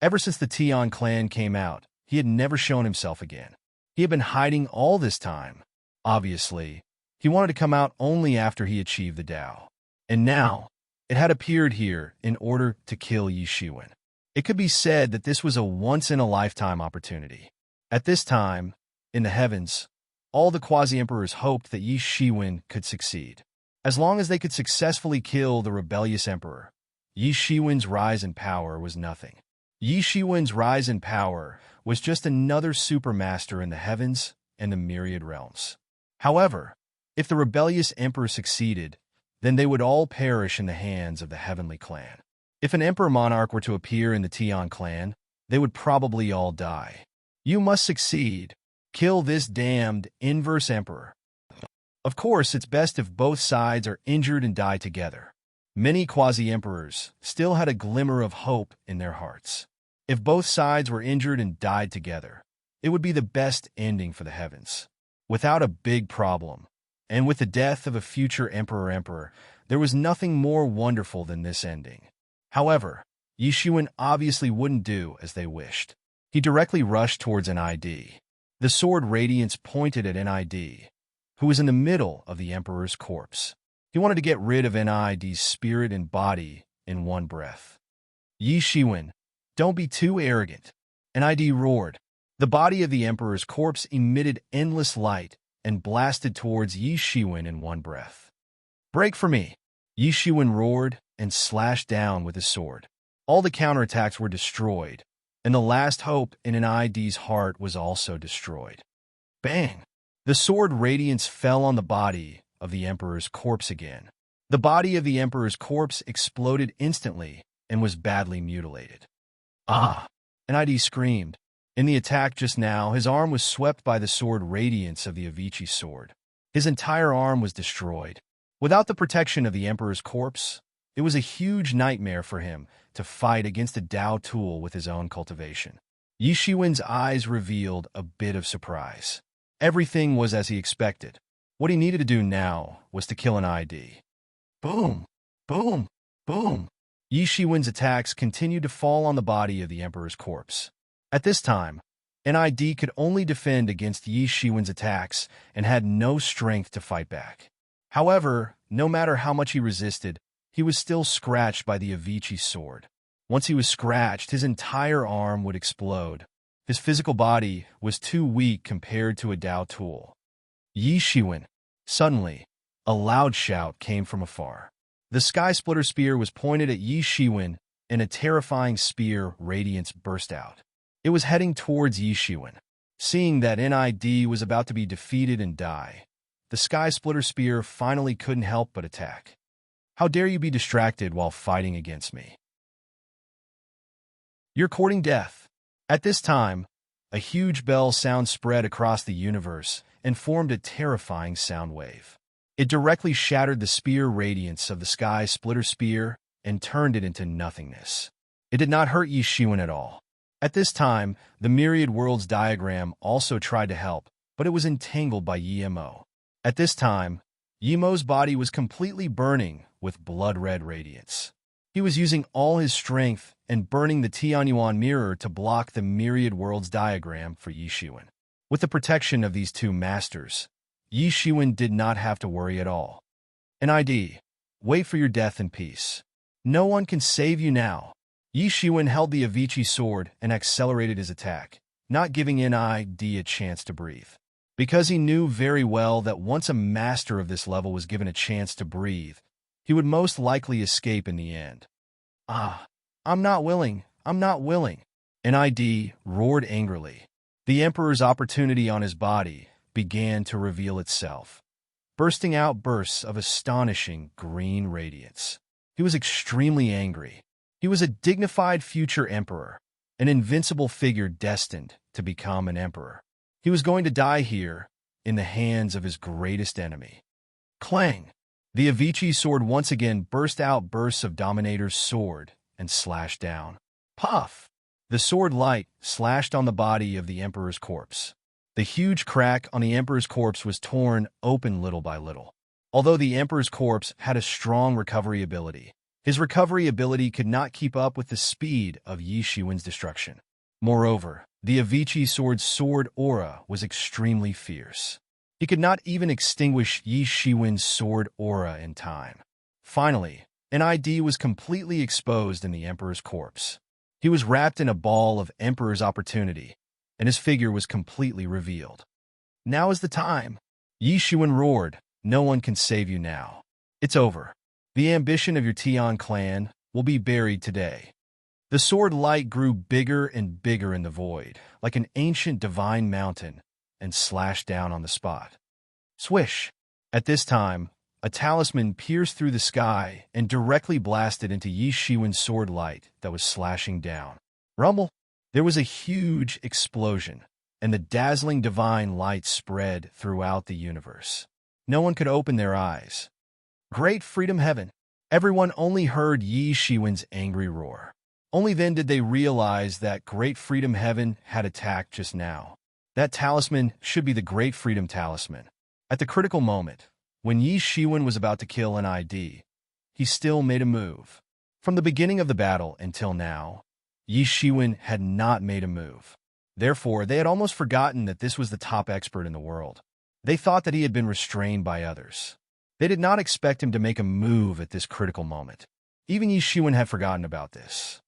Ever since the Tian clan came out, he had never shown himself again. He had been hiding all this time. Obviously, he wanted to come out only after he achieved the Tao. And now, it had appeared here in order to kill Yi Shiwen. It could be said that this was a once-in-a-lifetime opportunity. At this time, in the heavens, all the Quasi-Emperors hoped that Yi Shiwen could succeed. As long as they could successfully kill the rebellious emperor, Yi Shiwen's rise in power was nothing. Yi Shiwen's rise in power was just another supermaster in the heavens and the myriad realms. However, if the rebellious emperor succeeded, then they would all perish in the hands of the heavenly clan. If an emperor monarch were to appear in the Tian clan, they would probably all die. You must succeed. Kill this damned inverse emperor. Of course, it's best if both sides are injured and die together. Many quasi-emperors still had a glimmer of hope in their hearts. If both sides were injured and died together, it would be the best ending for the heavens. Without a big problem, and with the death of a future emperor, there was nothing more wonderful than this ending. However, Yi Shiwen obviously wouldn't do as they wished. He directly rushed towards NID. The sword radiance pointed at NID, who was in the middle of the emperor's corpse. He wanted to get rid of NID's spirit and body in one breath. Yi Shiwen, don't be too arrogant. NID roared. The body of the emperor's corpse emitted endless light and blasted towards Yi Shiwen in one breath. Break for me! Yi Shiwen roared and slashed down with his sword. All the counterattacks were destroyed, and the last hope in NID's heart was also destroyed. Bang! The sword radiance fell on the body of the emperor's corpse again. The body of the emperor's corpse exploded instantly and was badly mutilated. Ah! NID screamed. In the attack just now, his arm was swept by the sword radiance of the Avicii sword. His entire arm was destroyed. Without the protection of the emperor's corpse, it was a huge nightmare for him to fight against a Tao tool with his own cultivation. Yi Shiwen's eyes revealed a bit of surprise. Everything was as he expected. What he needed to do now was to kill NID. Boom! Boom! Boom! Yi Shiwen's attacks continued to fall on the body of the emperor's corpse. At this time, NID could only defend against Yi Shiwen's attacks and had no strength to fight back. However, no matter how much he resisted, he was still scratched by the Avicii sword. Once he was scratched, his entire arm would explode. His physical body was too weak compared to a Tao tool. Yi Shiwen. Suddenly, a loud shout came from afar. The Sky Splitter Spear was pointed at Yi Shiwen, and a terrifying spear radiance burst out. It was heading towards Yi Shiwen. Seeing that NID was about to be defeated and die, the Sky Splitter Spear finally couldn't help but attack. How dare you be distracted while fighting against me? You're courting death. At this time, a huge bell sound spread across the universe and formed a terrifying sound wave. It directly shattered the spear radiance of the Sky Splitter Spear and turned it into nothingness. It did not hurt Yi Shiwen at all. At this time, the Myriad Worlds diagram also tried to help, but it was entangled by Yimo. At this time, Yimo's body was completely burning with blood-red radiance. He was using all his strength and burning the Tianyuan mirror to block the Myriad Worlds diagram for Yi Shiwen. With the protection of these two masters, Yi Shiwen did not have to worry at all. NID, wait for your death in peace. No one can save you now. Yi Shiwen held the Avicii sword and accelerated his attack, not giving NID a chance to breathe. Because he knew very well that once a master of this level was given a chance to breathe, he would most likely escape in the end. I'm I'm not willing. I'm not willing. NID roared angrily. The Emperor's opportunity on his body began to reveal itself, bursting out bursts of astonishing green radiance. He was extremely angry. He was a dignified future emperor, an invincible figure destined to become an emperor. He was going to die here, in the hands of his greatest enemy. Clang! The Avicii sword once again burst out bursts of Dominator's sword and slashed down. Puff! The sword light slashed on the body of the Emperor's corpse. The huge crack on the Emperor's corpse was torn open little by little. Although the Emperor's corpse had a strong recovery ability, his recovery ability could not keep up with the speed of Yi Shiwen's destruction. Moreover, the Avicii sword's sword aura was extremely fierce. He could not even extinguish Yi Shiwen's sword aura in time. Finally, an ID was completely exposed in the Emperor's corpse. He was wrapped in a ball of Emperor's opportunity, and his figure was completely revealed. Now is the time. Yi Shiwen roared, no one can save you now. It's over. The ambition of your Tian clan will be buried today. The sword light grew bigger and bigger in the void, like an ancient divine mountain, and slashed down on the spot. Swish! At this time, a talisman pierced through the sky and directly blasted into Yi Shiwen's sword light that was slashing down. Rumble! There was a huge explosion, and the dazzling divine light spread throughout the universe. No one could open their eyes. Great Freedom Heaven! Everyone only heard Yi Shiwen's angry roar. Only then did they realize that Great Freedom Heaven had attacked just now. That talisman should be the Great Freedom Talisman. At the critical moment, when Yi Shiwen was about to kill an ID, he still made a move. From the beginning of the battle until now, Yi Shiwen had not made a move. Therefore, they had almost forgotten that this was the top expert in the world. They thought that he had been restrained by others. They did not expect him to make a move at this critical moment. Even Yi Shiwen had forgotten about this.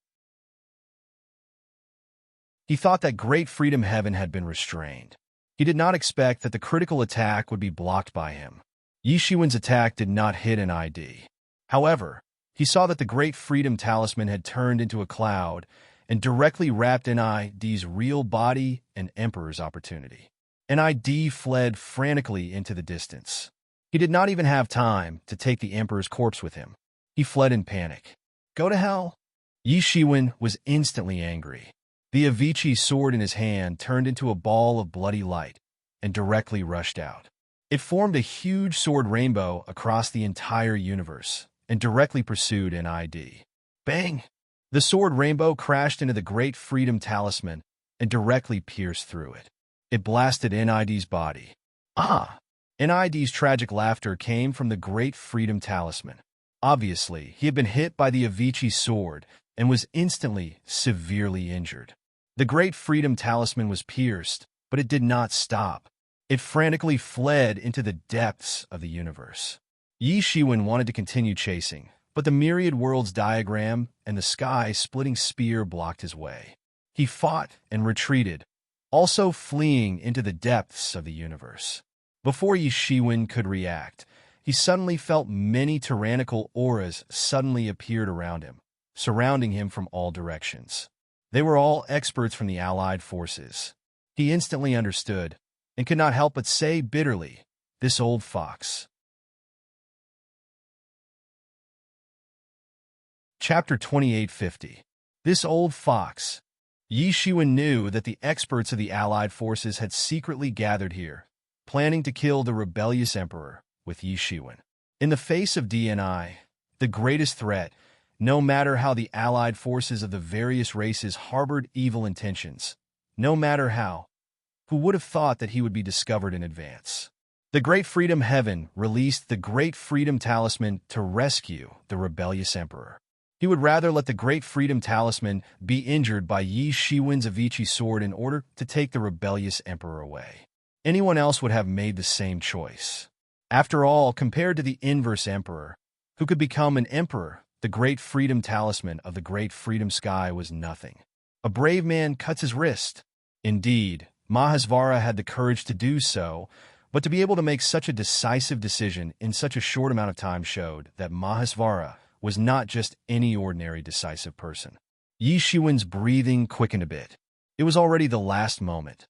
He thought that Great Freedom Heaven had been restrained. He did not expect that the critical attack would be blocked by him. Yi Shiwen's attack did not hit an ID. However, he saw that the Great Freedom Talisman had turned into a cloud and directly wrapped NID's real body and Emperor's opportunity. NID fled frantically into the distance. He did not even have time to take the Emperor's corpse with him. He fled in panic. Go to hell! Yi Shiwen was instantly angry. The Avicii sword in his hand turned into a ball of bloody light and directly rushed out. It formed a huge sword rainbow across the entire universe and directly pursued NID. Bang! The sword rainbow crashed into the Great Freedom Talisman and directly pierced through it. It blasted NID's body. Ah! NID's tragic laughter came from the Great Freedom Talisman. Obviously, he had been hit by the Avicii sword and was instantly severely injured. The Great Freedom Talisman was pierced, but it did not stop. It frantically fled into the depths of the universe. Yi Shiwen wanted to continue chasing, but the Myriad Worlds diagram and the sky-splitting spear blocked his way. He fought and retreated, also fleeing into the depths of the universe. Before Yi Shiwen could react, he suddenly felt many tyrannical auras suddenly appeared around him, surrounding him from all directions. They were all experts from the Allied forces. He instantly understood, and could not help but say bitterly, "This old fox." Chapter 2850. This old fox. Yi Shiwen knew that the experts of the Allied forces had secretly gathered here, planning to kill the rebellious emperor with Yi Shiwen. In the face of DNI, the greatest threat, no matter how the Allied forces of the various races harbored evil intentions, no matter how, who would have thought that he would be discovered in advance? The Great Freedom Heaven released the Great Freedom Talisman to rescue the rebellious emperor. He would rather let the Great Freedom Talisman be injured by Yi Shiwen's Avicii sword in order to take the rebellious emperor away. Anyone else would have made the same choice. After all, compared to the inverse emperor, who could become an emperor, the Great Freedom Talisman of the Great Freedom Sky was nothing. A brave man cuts his wrist. Indeed, Mahasvara had the courage to do so, but to be able to make such a decisive decision in such a short amount of time showed that Mahasvara was not just any ordinary decisive person. Yi Shiwen's breathing quickened a bit. It was already the last moment.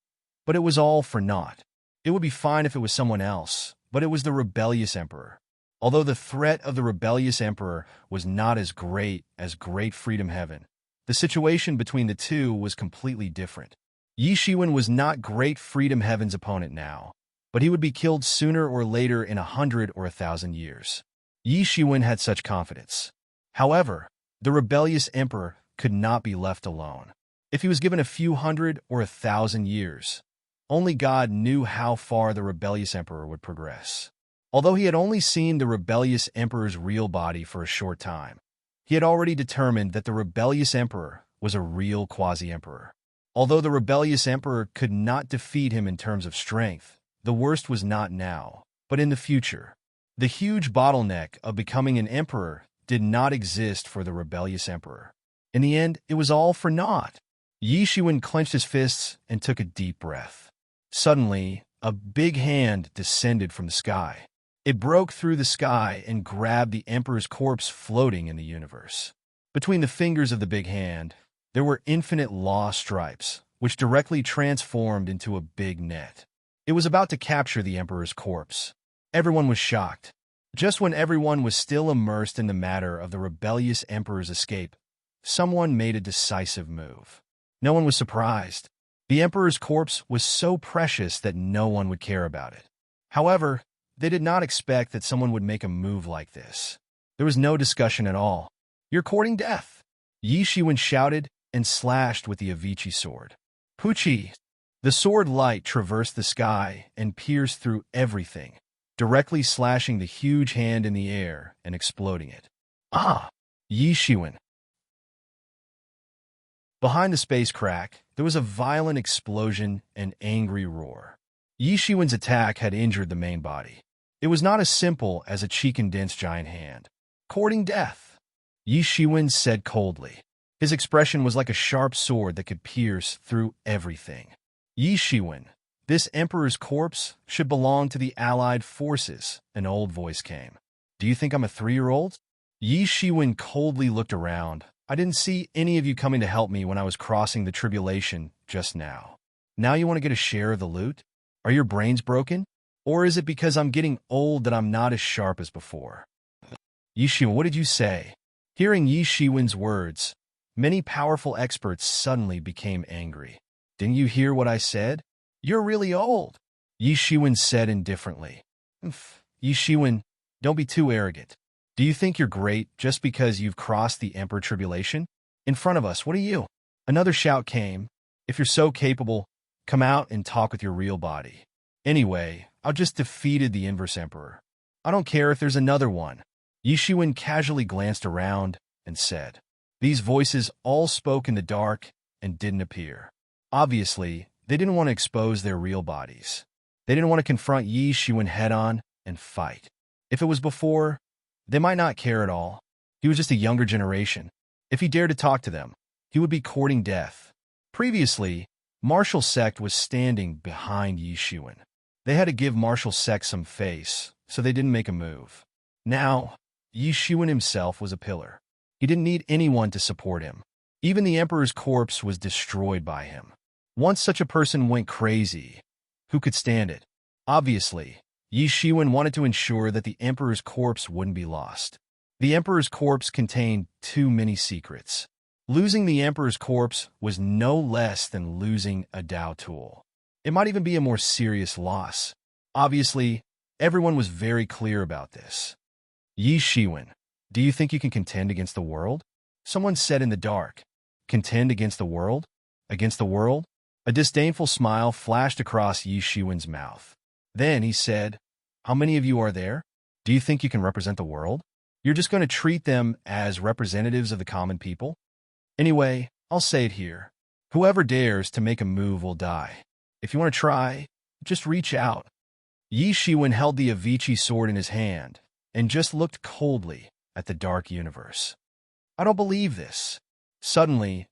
But it was all for naught. It would be fine if it was someone else, but it was the rebellious emperor. Although the threat of the rebellious emperor was not as great as Great Freedom Heaven, the situation between the two was completely different. Yi Shiwen was not Great Freedom Heaven's opponent now, but he would be killed sooner or later in 100 or 1,000 years. Yi Shiwen had such confidence. However, the rebellious emperor could not be left alone. If he was given a few hundred or 1,000 years, only God knew how far the rebellious emperor would progress. Although he had only seen the rebellious emperor's real body for a short time, he had already determined that the rebellious emperor was a real quasi-emperor. Although the rebellious emperor could not defeat him in terms of strength, the worst was not now, but in the future. The huge bottleneck of becoming an emperor did not exist for the rebellious emperor. In the end, it was all for naught. Yi Shiwen clenched his fists and took a deep breath. Suddenly, a big hand descended from the sky. It broke through the sky and grabbed the emperor's corpse floating in the universe. Between the fingers of the big hand, there were infinite law stripes, which directly transformed into a big net. It was about to capture the emperor's corpse. Everyone was shocked. Just when everyone was still immersed in the matter of the rebellious emperor's escape, someone made a decisive move. No one was surprised. The emperor's corpse was so precious that no one would care about it. However, they did not expect that someone would make a move like this. There was no discussion at all. "You're courting death," Yi Shiwen shouted and slashed with the Avicii sword. Puchi! The sword light traversed the sky and pierced through everything, directly slashing the huge hand in the air and exploding it. Ah! Yi Shiwen! Behind the space crack, there was a violent explosion and angry roar. Yi Shiwen's attack had injured the main body. It was not as simple as a cheek-condensed giant hand. "Courting death," Yi Shiwen said coldly. His expression was like a sharp sword that could pierce through everything. "Yi Shiwen, this emperor's corpse should belong to the allied forces," an old voice came. "Do you think I'm a 3-year-old? Yi Shiwen coldly looked around. "I didn't see any of you coming to help me when I was crossing the tribulation just now. Now you want to get a share of the loot? Are your brains broken? Or is it because I'm getting old that I'm not as sharp as before?" "Yi Shiwen, what did you say?" Hearing Yi Shiwen's words, many powerful experts suddenly became angry. "Didn't you hear what I said? You're really old," Yi Shiwen said indifferently. "Yi Shiwen, don't be too arrogant. Do you think you're great just because you've crossed the Emperor Tribulation? In front of us, what are you?" Another shout came. "If you're so capable, come out and talk with your real body. Anyway, I just defeated the Inverse Emperor. I don't care if there's another one." Yi Shiwen casually glanced around and said. These voices all spoke in the dark and didn't appear. Obviously, they didn't want to expose their real bodies. They didn't want to confront Yi Shiwen head-on and fight. If it was before, they might not care at all. He was just a younger generation. If he dared to talk to them, he would be courting death. Previously, Marshal Sect was standing behind Yi Shiwen. They had to give Marshal Sect some face, so they didn't make a move. Now, Yi Shiwen himself was a pillar. He didn't need anyone to support him. Even the Emperor's corpse was destroyed by him. Once such a person went crazy, who could stand it? Obviously, Yi Shiwen wanted to ensure that the Emperor's corpse wouldn't be lost. The Emperor's corpse contained too many secrets. Losing the Emperor's corpse was no less than losing a Dao tool. It might even be a more serious loss. Obviously, everyone was very clear about this. "Yi Shiwen, do you think you can contend against the world?" Someone said in the dark. "Contend against the world? Against the world?" A disdainful smile flashed across Yi Shiwen's mouth. Then he said, "How many of you are there? Do you think you can represent the world? You're just going to treat them as representatives of the common people? Anyway, I'll say it here. Whoever dares to make a move will die. If you want to try, just reach out." Yi Shiwen held the Avicii sword in his hand and just looked coldly at the dark universe. "I don't believe this." Suddenly,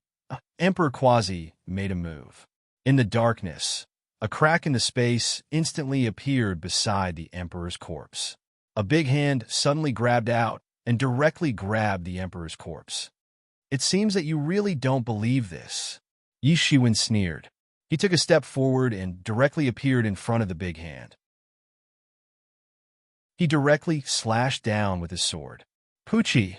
Emperor Quasi made a move. In the darkness, a crack in the space instantly appeared beside the Emperor's corpse. A big hand suddenly grabbed out and directly grabbed the Emperor's corpse. It seems that you really don't believe this. Yi Shiwen sneered. He took a step forward and directly appeared in front of the big hand. He directly slashed down with his sword. Poochie!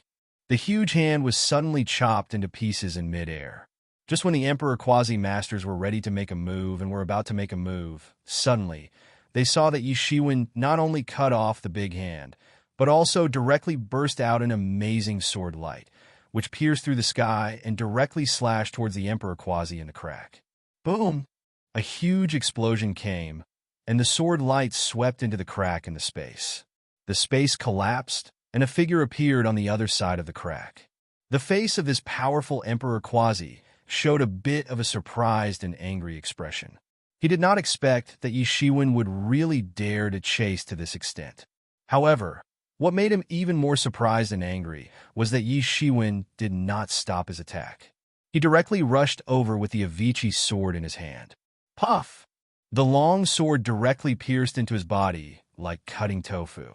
The huge hand was suddenly chopped into pieces in midair. Just when the Emperor Quasi-Masters were ready to make a move and were about to make a move, suddenly, they saw that Yi Shiwen not only cut off the big hand, but also directly burst out an amazing sword light, which pierced through the sky and directly slashed towards the Emperor Quasi in the crack. Boom! A huge explosion came, and the sword light swept into the crack in the space. The space collapsed, and a figure appeared on the other side of the crack. The face of this powerful Emperor Quasi showed a bit of a surprised and angry expression. He did not expect that Yi Shiwen would really dare to chase to this extent. However, what made him even more surprised and angry was that Yi Shiwen did not stop his attack. He directly rushed over with the Avicii sword in his hand. Puff! The long sword directly pierced into his body like cutting tofu.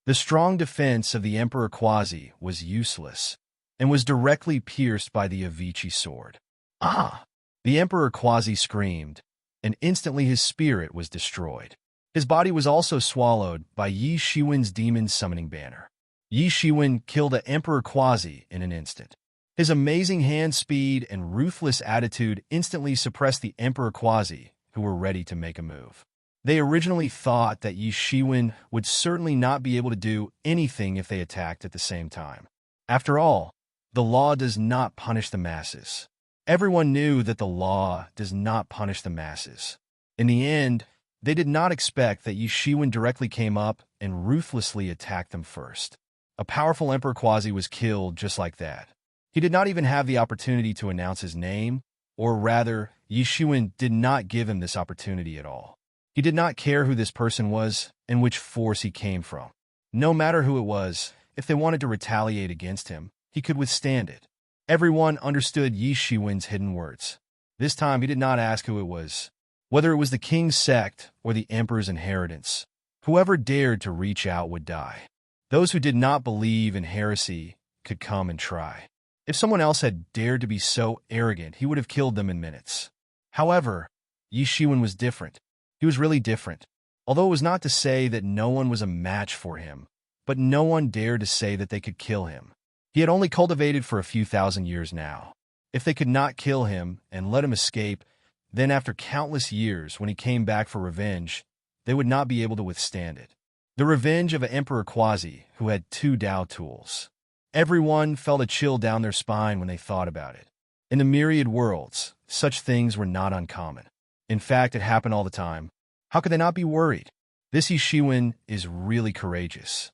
The strong defense of the Emperor Quasi was useless and was directly pierced by the Avicii sword. Ah! The Emperor Quasi screamed, and instantly his spirit was destroyed. His body was also swallowed by Yi Shiwen's demon summoning banner. Yi Shiwen killed the Emperor Quasi in an instant. His amazing hand speed and ruthless attitude instantly suppressed the Emperor Quasi, who were ready to make a move. They originally thought that Yi Shiwen would certainly not be able to do anything if they attacked at the same time. After all, the law does not punish the masses. Everyone knew that the law does not punish the masses. In the end, they did not expect that Yi Shiwen directly came up and ruthlessly attacked them first. A powerful Emperor Quasi was killed just like that. He did not even have the opportunity to announce his name, or rather, Yi Shiwen did not give him this opportunity at all. He did not care who this person was and which force he came from. No matter who it was, if they wanted to retaliate against him, he could withstand it. Everyone understood Yi Shiwen's hidden words. This time he did not ask who it was. Whether it was the king's sect or the emperor's inheritance, whoever dared to reach out would die. Those who did not believe in heresy could come and try. If someone else had dared to be so arrogant, he would have killed them in minutes. However, Yi Shiwen was different. He was really different. Although it was not to say that no one was a match for him, but no one dared to say that they could kill him. He had only cultivated for a few thousand years now. If they could not kill him and let him escape, then after countless years, when he came back for revenge, they would not be able to withstand it. The revenge of an Emperor Quasi who had 2 Dao tools. Everyone felt a chill down their spine when they thought about it. In the myriad worlds, such things were not uncommon. In fact, it happened all the time. How could they not be worried? This Yi Shiwen is really courageous.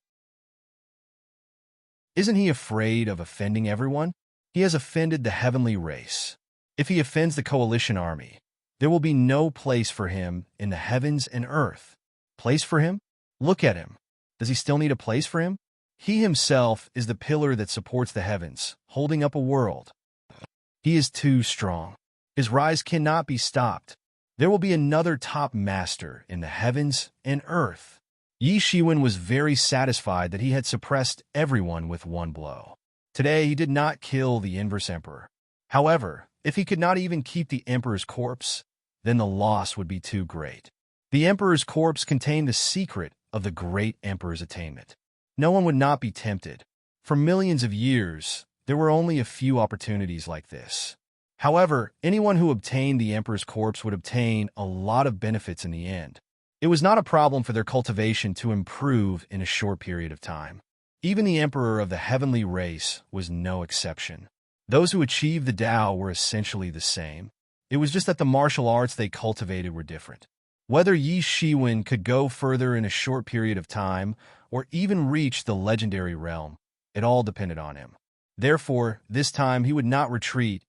Isn't he afraid of offending everyone? He has offended the heavenly race. If he offends the coalition army, there will be no place for him in the heavens and earth. Place for him? Look at him. Does he still need a place for him? He himself is the pillar that supports the heavens, holding up a world. He is too strong. His rise cannot be stopped. There will be another top master in the heavens and earth. Yi Shiwen was very satisfied that he had suppressed everyone with one blow. Today, he did not kill the inverse emperor. However, if he could not even keep the emperor's corpse, then the loss would be too great. The emperor's corpse contained the secret of the great emperor's attainment. No one would not be tempted. For millions of years, there were only a few opportunities like this. However, anyone who obtained the emperor's corpse would obtain a lot of benefits in the end. It was not a problem for their cultivation to improve in a short period of time. Even the emperor of the heavenly race was no exception. Those who achieved the Tao were essentially the same. It was just that the martial arts they cultivated were different. Whether Yi Shiwen could go further in a short period of time or even reach the legendary realm, it all depended on him. Therefore, this time he would not retreat,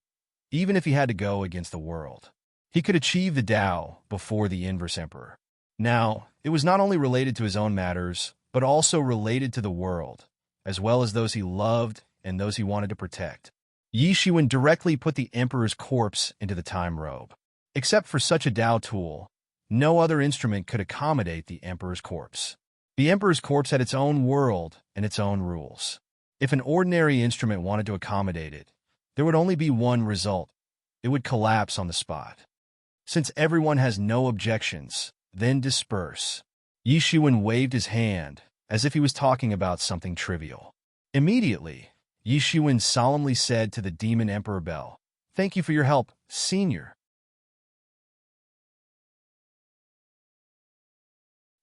even if he had to go against the world. He could achieve the Tao before the inverse emperor. Now, it was not only related to his own matters, but also related to the world, as well as those he loved and those he wanted to protect. Yi Shiwen directly put the emperor's corpse into the time robe. Except for such a Tao tool, no other instrument could accommodate the emperor's corpse. The emperor's corpse had its own world and its own rules. If an ordinary instrument wanted to accommodate it, there would only be one result. It would collapse on the spot. Since everyone has no objections, then disperse. Yi Shiwen waved his hand as if he was talking about something trivial. Immediately, Yi Shiwen solemnly said to the Demon Emperor Bell, "Thank you for your help, Senior."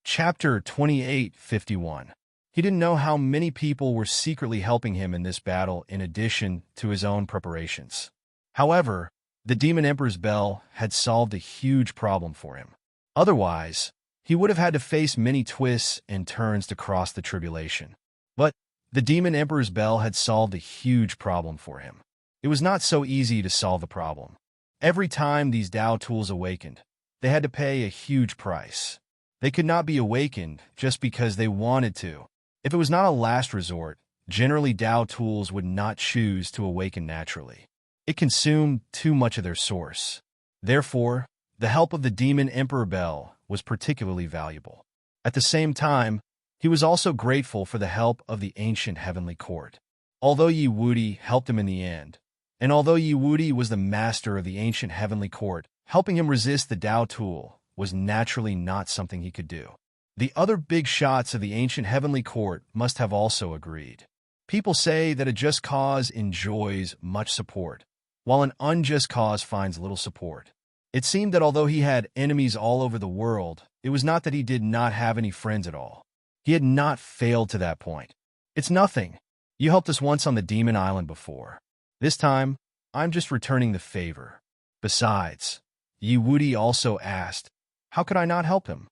Chapter 28:51. He didn't know how many people were secretly helping him in this battle in addition to his own preparations. However, the Demon Emperor's Bell had solved a huge problem for him. Otherwise, he would have had to face many twists and turns to cross the tribulation. But the Demon Emperor's Bell had solved a huge problem for him. It was not so easy to solve the problem. Every time these Tao tools awakened, they had to pay a huge price. They could not be awakened just because they wanted to. If it was not a last resort, generally Tao tools would not choose to awaken naturally. It consumed too much of their source. Therefore, the help of the Demon Emperor Bell was particularly valuable. At the same time, he was also grateful for the help of the ancient heavenly court. Although Yi Wudi helped him in the end, and although Yi Wudi was the master of the ancient heavenly court, helping him resist the Tao tool was naturally not something he could do. The other big shots of the ancient heavenly court must have also agreed. People say that a just cause enjoys much support, while an unjust cause finds little support. It seemed that although he had enemies all over the world, it was not that he did not have any friends at all. He had not failed to that point. "It's nothing. You helped us once on the Demon Island before. This time, I'm just returning the favor. Besides," Yi Wudi also asked, "how could I not help him?"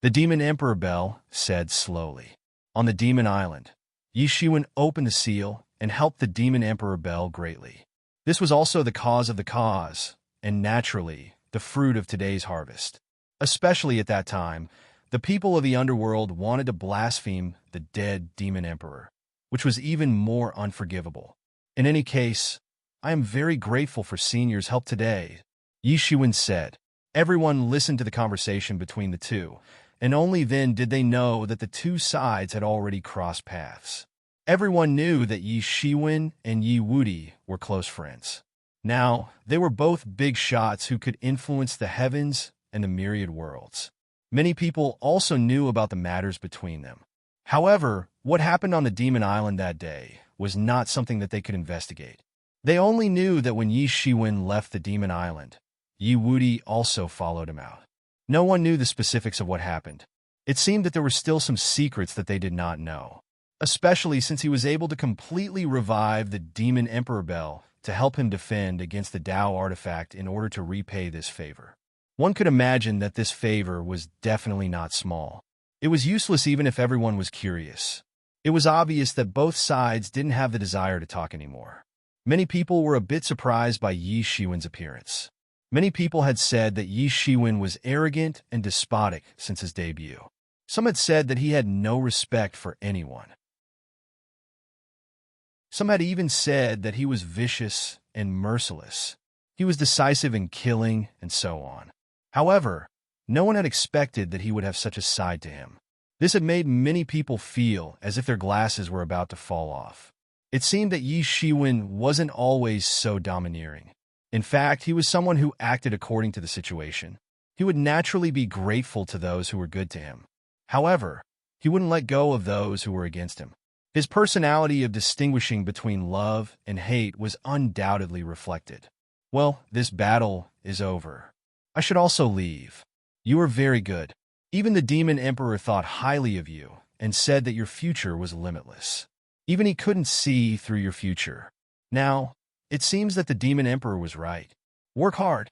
The Demon Emperor Bell said slowly. On the Demon Island, Yi Shiwen opened the seal and helped the Demon Emperor Bell greatly. This was also the cause of the cause, and naturally, the fruit of today's harvest. Especially at that time, the people of the underworld wanted to blaspheme the dead Demon Emperor, which was even more unforgivable. In any case, I am very grateful for Senior's help today, Yi Shiwen said. Everyone listened to the conversation between the two, and only then did they know that the two sides had already crossed paths. Everyone knew that Yi Shiwen and Yi Wudi were close friends. Now, they were both big shots who could influence the heavens and the myriad worlds. Many people also knew about the matters between them. However, what happened on the Demon Island that day was not something that they could investigate. They only knew that when Yi Shiwen left the Demon Island, Yi Wudi also followed him out. No one knew the specifics of what happened. It seemed that there were still some secrets that they did not know, especially since he was able to completely revive the Demon Emperor Bell to help him defend against the Tao artifact in order to repay this favor. One could imagine that this favor was definitely not small. It was useless even if everyone was curious. It was obvious that both sides didn't have the desire to talk anymore. Many people were a bit surprised by Yi Shiwen's appearance. Many people had said that Yi Shiwen was arrogant and despotic since his debut. Some had said that he had no respect for anyone. Some had even said that he was vicious and merciless. He was decisive in killing and so on. However, no one had expected that he would have such a side to him. This had made many people feel as if their glasses were about to fall off. It seemed that Yi Shiwen wasn't always so domineering. In fact, he was someone who acted according to the situation. He would naturally be grateful to those who were good to him. However, he wouldn't let go of those who were against him. His personality of distinguishing between love and hate was undoubtedly reflected. Well, this battle is over. I should also leave. You are very good. Even the Demon Emperor thought highly of you and said that your future was limitless. Even he couldn't see through your future. Now, it seems that the Demon Emperor was right. Work hard.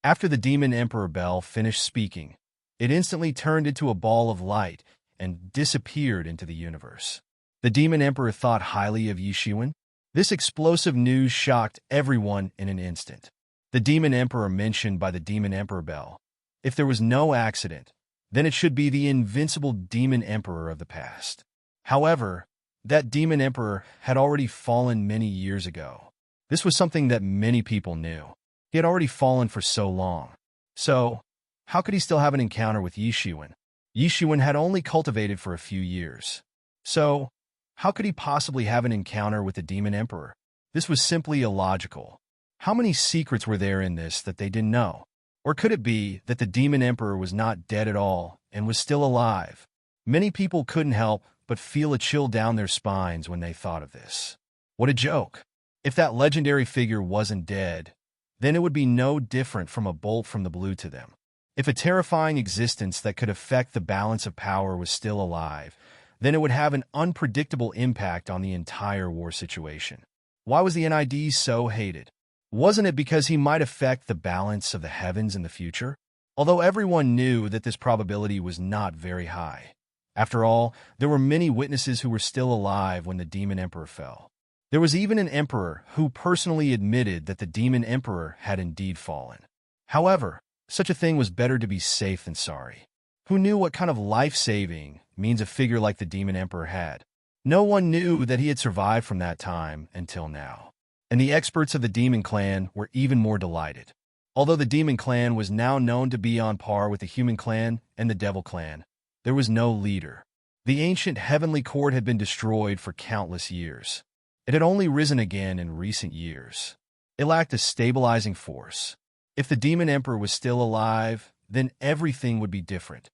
After the Demon Emperor Bell finished speaking, it instantly turned into a ball of light and disappeared into the universe. The Demon Emperor thought highly of Yi Shiwen. This explosive news shocked everyone in an instant. The Demon Emperor mentioned by the Demon Emperor Bell. If there was no accident, then it should be the invincible Demon Emperor of the past. However, that Demon Emperor had already fallen many years ago. This was something that many people knew. He had already fallen for so long. So, how could he still have an encounter with Yi Shiwen? Yi Shiwen had only cultivated for a few years. So, how could he possibly have an encounter with the Demon Emperor? This was simply illogical. How many secrets were there in this that they didn't know? Or could it be that the demon emperor was not dead at all and was still alive? Many people couldn't help but feel a chill down their spines when they thought of this. What a joke. If that legendary figure wasn't dead, then it would be no different from a bolt from the blue to them. If a terrifying existence that could affect the balance of power was still alive, then it would have an unpredictable impact on the entire war situation. Why was the NID so hated? Wasn't it because he might affect the balance of the heavens in the future? Although everyone knew that this probability was not very high. After all, there were many witnesses who were still alive when the Demon Emperor fell. There was even an emperor who personally admitted that the Demon Emperor had indeed fallen. However, such a thing was better to be safe than sorry. Who knew what kind of life-saving means a figure like the Demon Emperor had? No one knew that he had survived from that time until now. And the experts of the Demon Clan were even more delighted. Although the Demon Clan was now known to be on par with the Human Clan and the Devil Clan, there was no leader. The ancient Heavenly Court had been destroyed for countless years. It had only risen again in recent years. It lacked a stabilizing force. If the Demon Emperor was still alive, then everything would be different.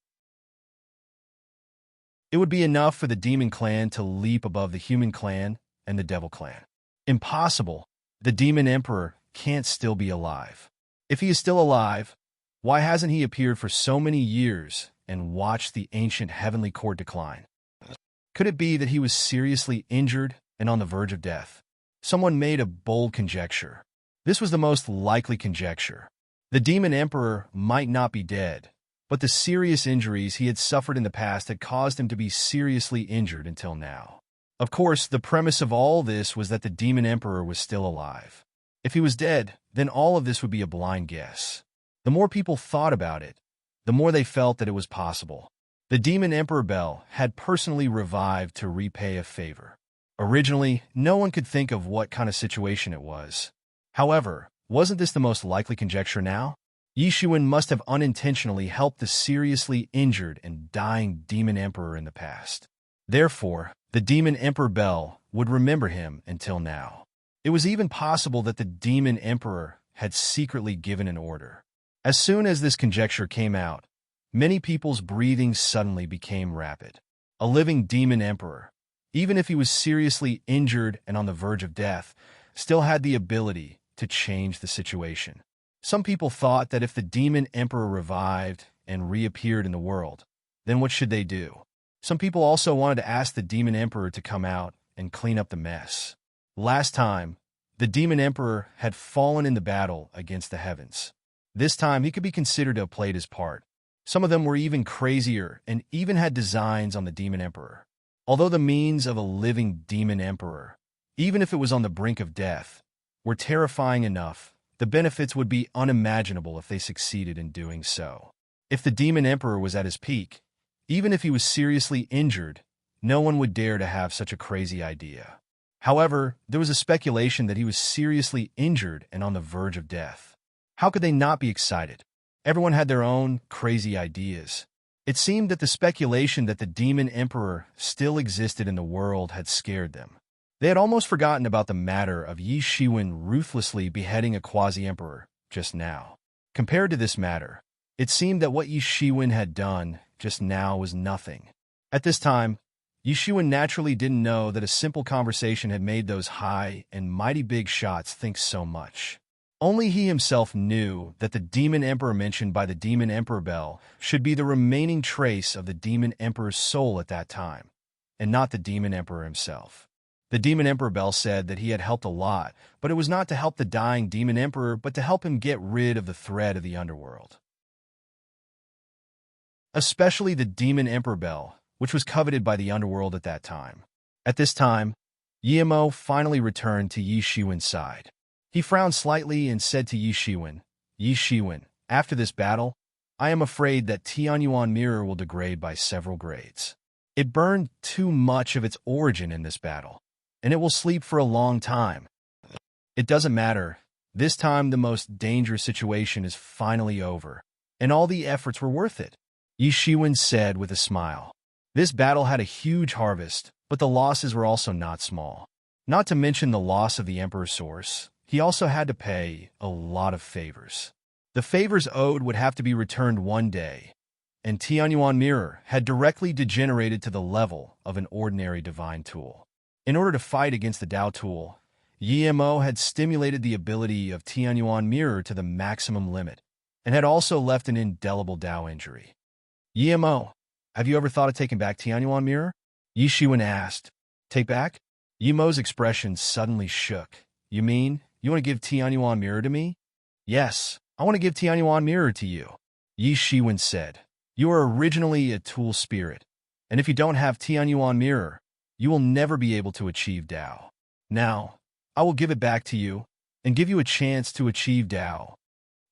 It would be enough for the Demon Clan to leap above the Human Clan and the Devil Clan. Impossible. The Demon Emperor can't still be alive. If he is still alive, why hasn't he appeared for so many years and watched the ancient Heavenly Court decline? Could it be that he was seriously injured and on the verge of death? Someone made a bold conjecture. This was the most likely conjecture. The Demon Emperor might not be dead, but the serious injuries he had suffered in the past had caused him to be seriously injured until now. Of course, the premise of all this was that the Demon Emperor was still alive. If he was dead, then all of this would be a blind guess. The more people thought about it, the more they felt that it was possible. The Demon Emperor Bell had personally revived to repay a favor. Originally, no one could think of what kind of situation it was. However, wasn't this the most likely conjecture now? Yi Shiwen must have unintentionally helped the seriously injured and dying Demon Emperor in the past. Therefore, the Demon Emperor Bell would remember him until now. It was even possible that the Demon Emperor had secretly given an order. As soon as this conjecture came out, many people's breathing suddenly became rapid. A living Demon Emperor, even if he was seriously injured and on the verge of death, still had the ability to change the situation. Some people thought that if the Demon Emperor revived and reappeared in the world, then what should they do? Some people also wanted to ask the Demon Emperor to come out and clean up the mess. Last time, the Demon Emperor had fallen in the battle against the heavens. This time, he could be considered to have played his part. Some of them were even crazier and even had designs on the Demon Emperor. Although the means of a living Demon Emperor, even if it was on the brink of death, were terrifying enough, the benefits would be unimaginable if they succeeded in doing so. If the Demon Emperor was at his peak, even if he was seriously injured, no one would dare to have such a crazy idea. However, there was a speculation that he was seriously injured and on the verge of death. How could they not be excited? Everyone had their own crazy ideas. It seemed that the speculation that the Demon Emperor still existed in the world had scared them. They had almost forgotten about the matter of Yi Shiwen ruthlessly beheading a quasi-emperor just now. Compared to this matter, it seemed that what Yi Shiwen had done just now was nothing. At this time, Yi Shiwen naturally didn't know that a simple conversation had made those high and mighty big shots think so much. Only he himself knew that the Demon Emperor mentioned by the Demon Emperor Bell should be the remaining trace of the Demon Emperor's soul at that time, and not the Demon Emperor himself. The Demon Emperor Bell said that he had helped a lot, but it was not to help the dying Demon Emperor, but to help him get rid of the threat of the underworld. Especially the Demon Emperor Bell, which was coveted by the underworld at that time. At this time, Yimo finally returned to Yi Shiwen's side. He frowned slightly and said to Yi Shiwen, after this battle, I am afraid that Tianyuan Mirror will degrade by several grades. It burned too much of its origin in this battle, and it will sleep for a long time. It doesn't matter. This time the most dangerous situation is finally over, and all the efforts were worth it, Yi Shiwen said with a smile. This battle had a huge harvest, but the losses were also not small. Not to mention the loss of the Emperor's source, he also had to pay a lot of favors. The favors owed would have to be returned one day, and Tianyuan Mirror had directly degenerated to the level of an ordinary divine tool. In order to fight against the Tao tool, Yimo had stimulated the ability of Tianyuan Mirror to the maximum limit, and had also left an indelible Tao injury. Yimo, have you ever thought of taking back Tianyuan Mirror? Yi Shiwen asked. Take back? Yimo's expression suddenly shook. You mean, you want to give Tianyuan Mirror to me? Yes, I want to give Tianyuan Mirror to you, Yi Shiwen said. You are originally a tool spirit, and if you don't have Tianyuan Mirror, you will never be able to achieve Tao. Now, I will give it back to you, and give you a chance to achieve Tao.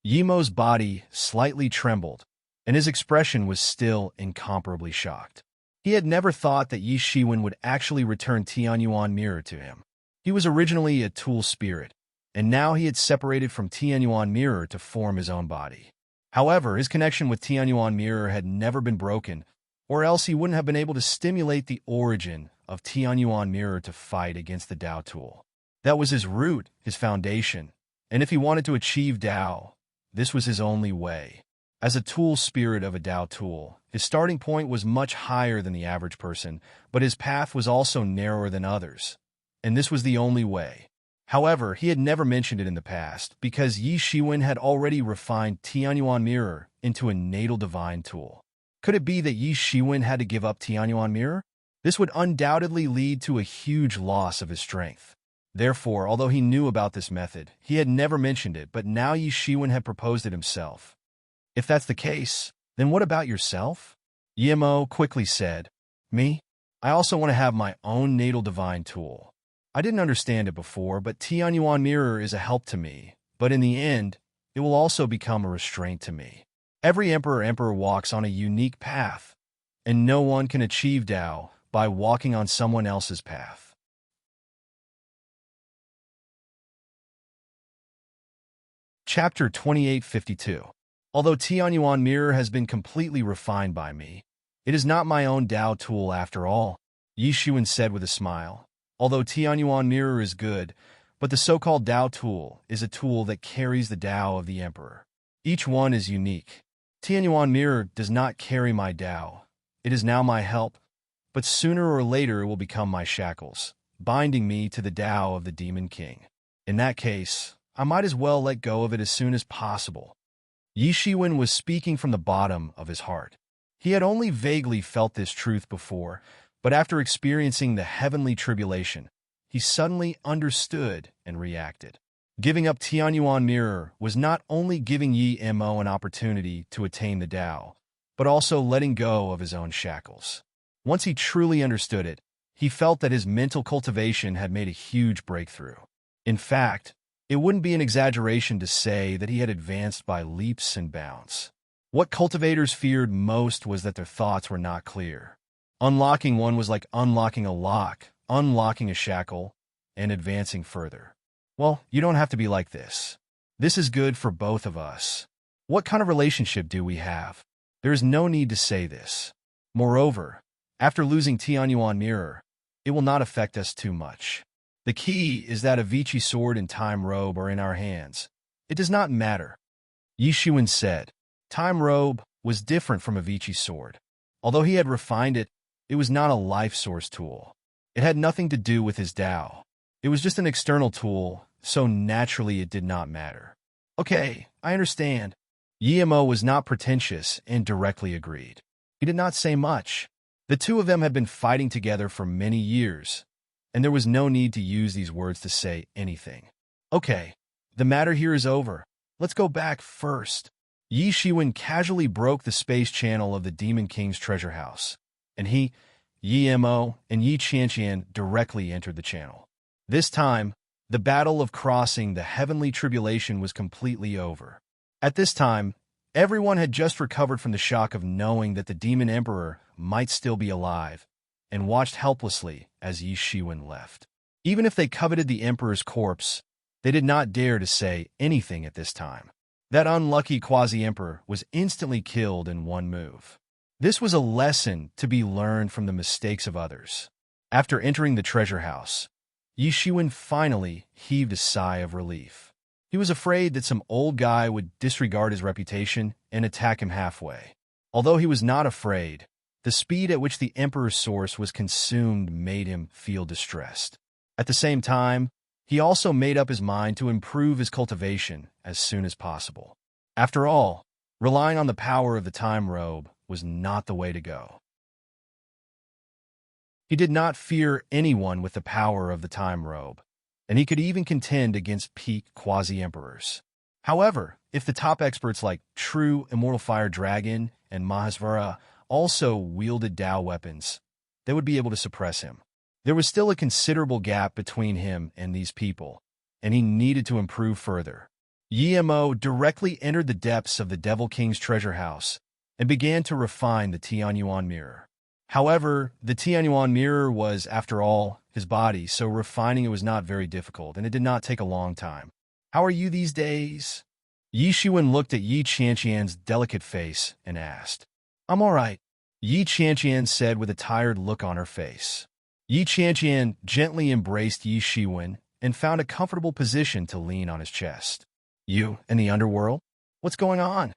Yimo's body slightly trembled, and his expression was still incomparably shocked. He had never thought that Yi Shiwen would actually return Tianyuan Mirror to him. He was originally a tool spirit, and now he had separated from Tianyuan Mirror to form his own body. However, his connection with Tianyuan Mirror had never been broken, or else he wouldn't have been able to stimulate the origin of Tianyuan Mirror to fight against the Tao tool. That was his root, his foundation, and if he wanted to achieve Tao, this was his only way. As a tool spirit of a Tao tool, his starting point was much higher than the average person, but his path was also narrower than others, and this was the only way. However, he had never mentioned it in the past, because Yi Shiwen had already refined Tianyuan Mirror into a natal divine tool. Could it be that Yi Shiwen had to give up Tianyuan Mirror? This would undoubtedly lead to a huge loss of his strength. Therefore, although he knew about this method, he had never mentioned it, but now Yi Shiwen had proposed it himself. If that's the case, then what about yourself? Yimo quickly said. Me? I also want to have my own natal divine tool. I didn't understand it before, but Tianyuan Mirror is a help to me, but in the end, it will also become a restraint to me. Every emperor walks on a unique path, and no one can achieve Tao by walking on someone else's path. Chapter 2852. Although Tianyuan Mirror has been completely refined by me, it is not my own Tao tool after all, Yi Shiwen said with a smile. Although Tianyuan Mirror is good, but the so-called Tao tool is a tool that carries the Tao of the Emperor. Each one is unique. Tianyuan Mirror does not carry my Tao. It is now my help, but sooner or later it will become my shackles, binding me to the Tao of the Demon King. In that case, I might as well let go of it as soon as possible. Yi Shiwen was speaking from the bottom of his heart. He had only vaguely felt this truth before, but after experiencing the heavenly tribulation, he suddenly understood and reacted. Giving up Tianyuan Mirror was not only giving Yi Mo an opportunity to attain the Tao, but also letting go of his own shackles. Once he truly understood it, he felt that his mental cultivation had made a huge breakthrough. In fact, it wouldn't be an exaggeration to say that he had advanced by leaps and bounds. What cultivators feared most was that their thoughts were not clear. Unlocking one was like unlocking a lock, unlocking a shackle, and advancing further. Well, you don't have to be like this. This is good for both of us. What kind of relationship do we have? There is no need to say this. Moreover, after losing Tianyuan Mirror, it will not affect us too much. The key is that a Vici sword and time robe are in our hands. It does not matter. Yi Shiwen said. Time robe was different from a Vici sword. Although he had refined it, it was not a life source tool. It had nothing to do with his Tao. It was just an external tool, so naturally it did not matter. Okay, I understand. Yimo was not pretentious and directly agreed. He did not say much. The two of them had been fighting together for many years, and there was no need to use these words to say anything. Okay, the matter here is over. Let's go back first. Yi Shiwen casually broke the space channel of the Demon King's treasure house, and he, Yi Mo, and Yi Qianqian directly entered the channel. This time, the battle of crossing the heavenly tribulation was completely over. At this time, everyone had just recovered from the shock of knowing that the Demon Emperor might still be alive, and watched helplessly as Yi Shiwen left. Even if they coveted the Emperor's corpse, they did not dare to say anything at this time. That unlucky quasi-emperor was instantly killed in one move. This was a lesson to be learned from the mistakes of others. After entering the treasure house, Yi Shiwen finally heaved a sigh of relief. He was afraid that some old guy would disregard his reputation and attack him halfway. Although he was not afraid, the speed at which the Emperor's source was consumed made him feel distressed. At the same time, he also made up his mind to improve his cultivation as soon as possible. After all, relying on the power of the time robe was not the way to go. He did not fear anyone with the power of the time robe, and he could even contend against peak quasi-emperors. However, if the top experts like True Immortal Fire Dragon and Mahasvara also wielded Dao weapons, they would be able to suppress him. There was still a considerable gap between him and these people, and he needed to improve further. Yi Mo directly entered the depths of the Devil King's treasure house and began to refine the Tianyuan mirror. However, the Tianyuan mirror was, after all, his body, so refining it was not very difficult, and it did not take a long time. "How are you these days?" Yi Shiwen looked at Yi Qianqian's delicate face and asked. "I'm all right," Yi Qianqian said with a tired look on her face. Yi Qianqian gently embraced Yi Shiwen and found a comfortable position to lean on his chest. "You in the underworld? What's going on?"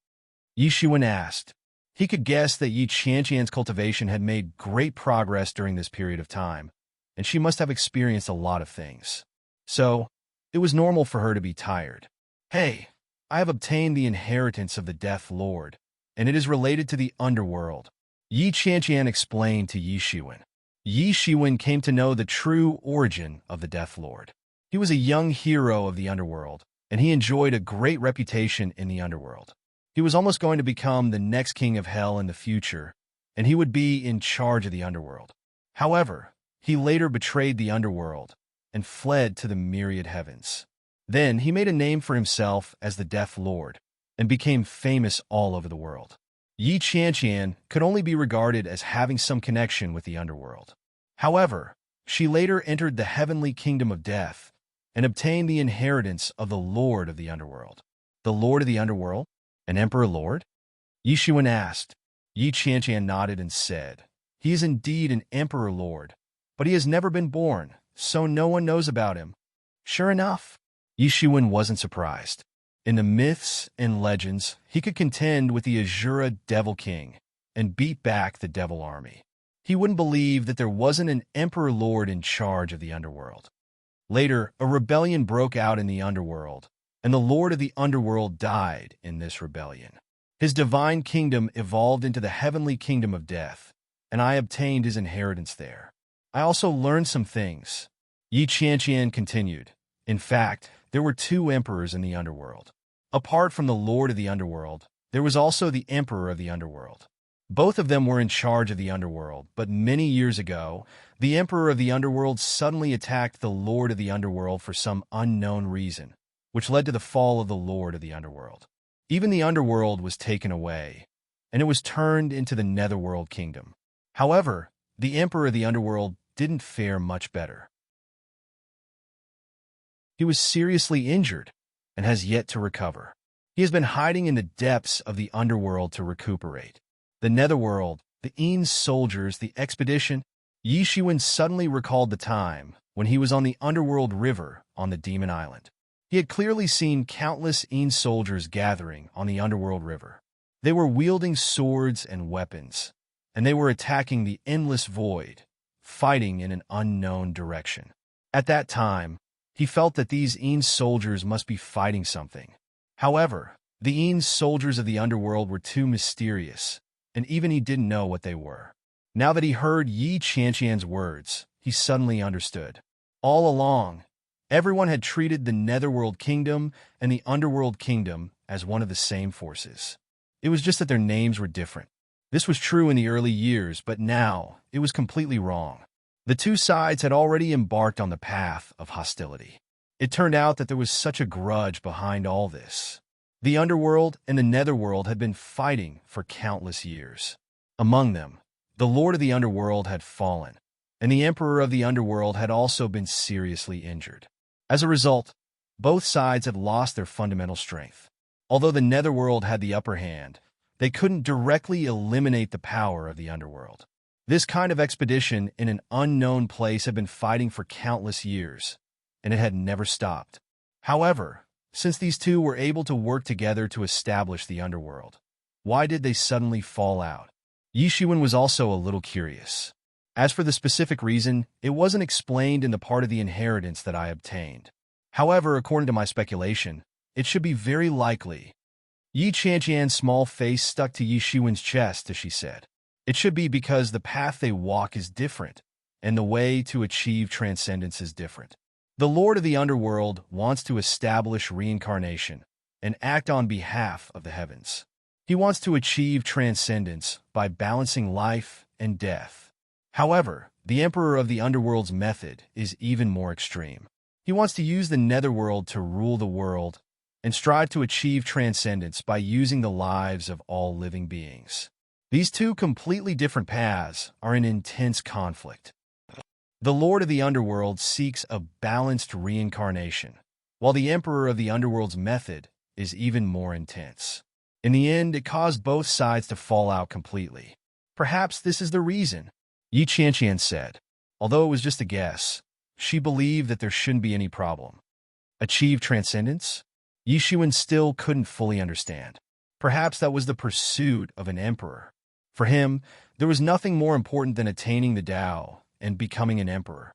Yi Shiwen asked. He could guess that Yi Qianqian's cultivation had made great progress during this period of time, and she must have experienced a lot of things. So, it was normal for her to be tired. "Hey, I have obtained the inheritance of the Death Lord, and it is related to the underworld," Yi Qianqian explained to Yi Shiwen. Yi Shiwen came to know the true origin of the Death Lord. He was a young hero of the underworld, and he enjoyed a great reputation in the underworld. He was almost going to become the next king of hell in the future, and he would be in charge of the underworld. However, he later betrayed the underworld and fled to the myriad heavens. Then he made a name for himself as the Death Lord and became famous all over the world. Yi Qianqian could only be regarded as having some connection with the underworld. However, she later entered the heavenly kingdom of death and obtained the inheritance of the Lord of the underworld. The Lord of the underworld? An Emperor Lord? Yi Shiwen asked. Yi Qianqian nodded and said, "He is indeed an Emperor Lord, but he has never been born, so no one knows about him." Sure enough, Yi Shiwen wasn't surprised. In the myths and legends, he could contend with the Azura Devil King and beat back the Devil Army. He wouldn't believe that there wasn't an Emperor Lord in charge of the underworld. Later, a rebellion broke out in the underworld, and the Lord of the underworld died in this rebellion. His divine kingdom evolved into the heavenly kingdom of death, and I obtained his inheritance there. I also learned some things. Yi Qianqian continued. In fact, there were two emperors in the underworld. Apart from the Lord of the underworld, there was also the Emperor of the underworld. Both of them were in charge of the underworld, but many years ago, the Emperor of the underworld suddenly attacked the Lord of the underworld for some unknown reason, which led to the fall of the Lord of the underworld. Even the underworld was taken away, and it was turned into the netherworld kingdom. However, the Emperor of the underworld didn't fare much better. He was seriously injured and has yet to recover. He has been hiding in the depths of the underworld to recuperate. The netherworld, the Ean's soldiers, the expedition. Yi Shiwen suddenly recalled the time when he was on the underworld river on the Demon Island. He had clearly seen countless Ean soldiers gathering on the underworld river. They were wielding swords and weapons, and they were attacking the endless void, fighting in an unknown direction. At that time, he felt that these Ean soldiers must be fighting something. However, the Ean soldiers of the underworld were too mysterious, and even he didn't know what they were. Now that he heard Yi Qianqian's words, he suddenly understood. All along, everyone had treated the Netherworld Kingdom and the Underworld Kingdom as one of the same forces. It was just that their names were different. This was true in the early years, but now it was completely wrong. The two sides had already embarked on the path of hostility. It turned out that there was such a grudge behind all this. The Underworld and the Netherworld had been fighting for countless years. Among them, the Lord of the Underworld had fallen, and the Emperor of the Underworld had also been seriously injured. As a result, both sides had lost their fundamental strength. Although the Netherworld had the upper hand, they couldn't directly eliminate the power of the Underworld. This kind of expedition in an unknown place had been fighting for countless years, and it had never stopped. However, since these two were able to work together to establish the underworld, why did they suddenly fall out? Yi Shiwen was also a little curious. As for the specific reason, it wasn't explained in the part of the inheritance that I obtained. However, according to my speculation, it should be very likely. Yi Qianqian's small face stuck to Yi Shiwen's chest as she said, "It should be because the path they walk is different, and the way to achieve transcendence is different. The Lord of the Underworld wants to establish reincarnation and act on behalf of the heavens. He wants to achieve transcendence by balancing life and death. However, the Emperor of the Underworld's method is even more extreme. He wants to use the Netherworld to rule the world and strive to achieve transcendence by using the lives of all living beings. These two completely different paths are in intense conflict. The Lord of the Underworld seeks a balanced reincarnation, while the Emperor of the Underworld's method is even more intense. In the end, it caused both sides to fall out completely. Perhaps this is the reason," Yi Qianqian said. Although it was just a guess, she believed that there shouldn't be any problem. Achieve transcendence? Yi Shiwen still couldn't fully understand. Perhaps that was the pursuit of an emperor. For him, there was nothing more important than attaining the Tao and becoming an emperor.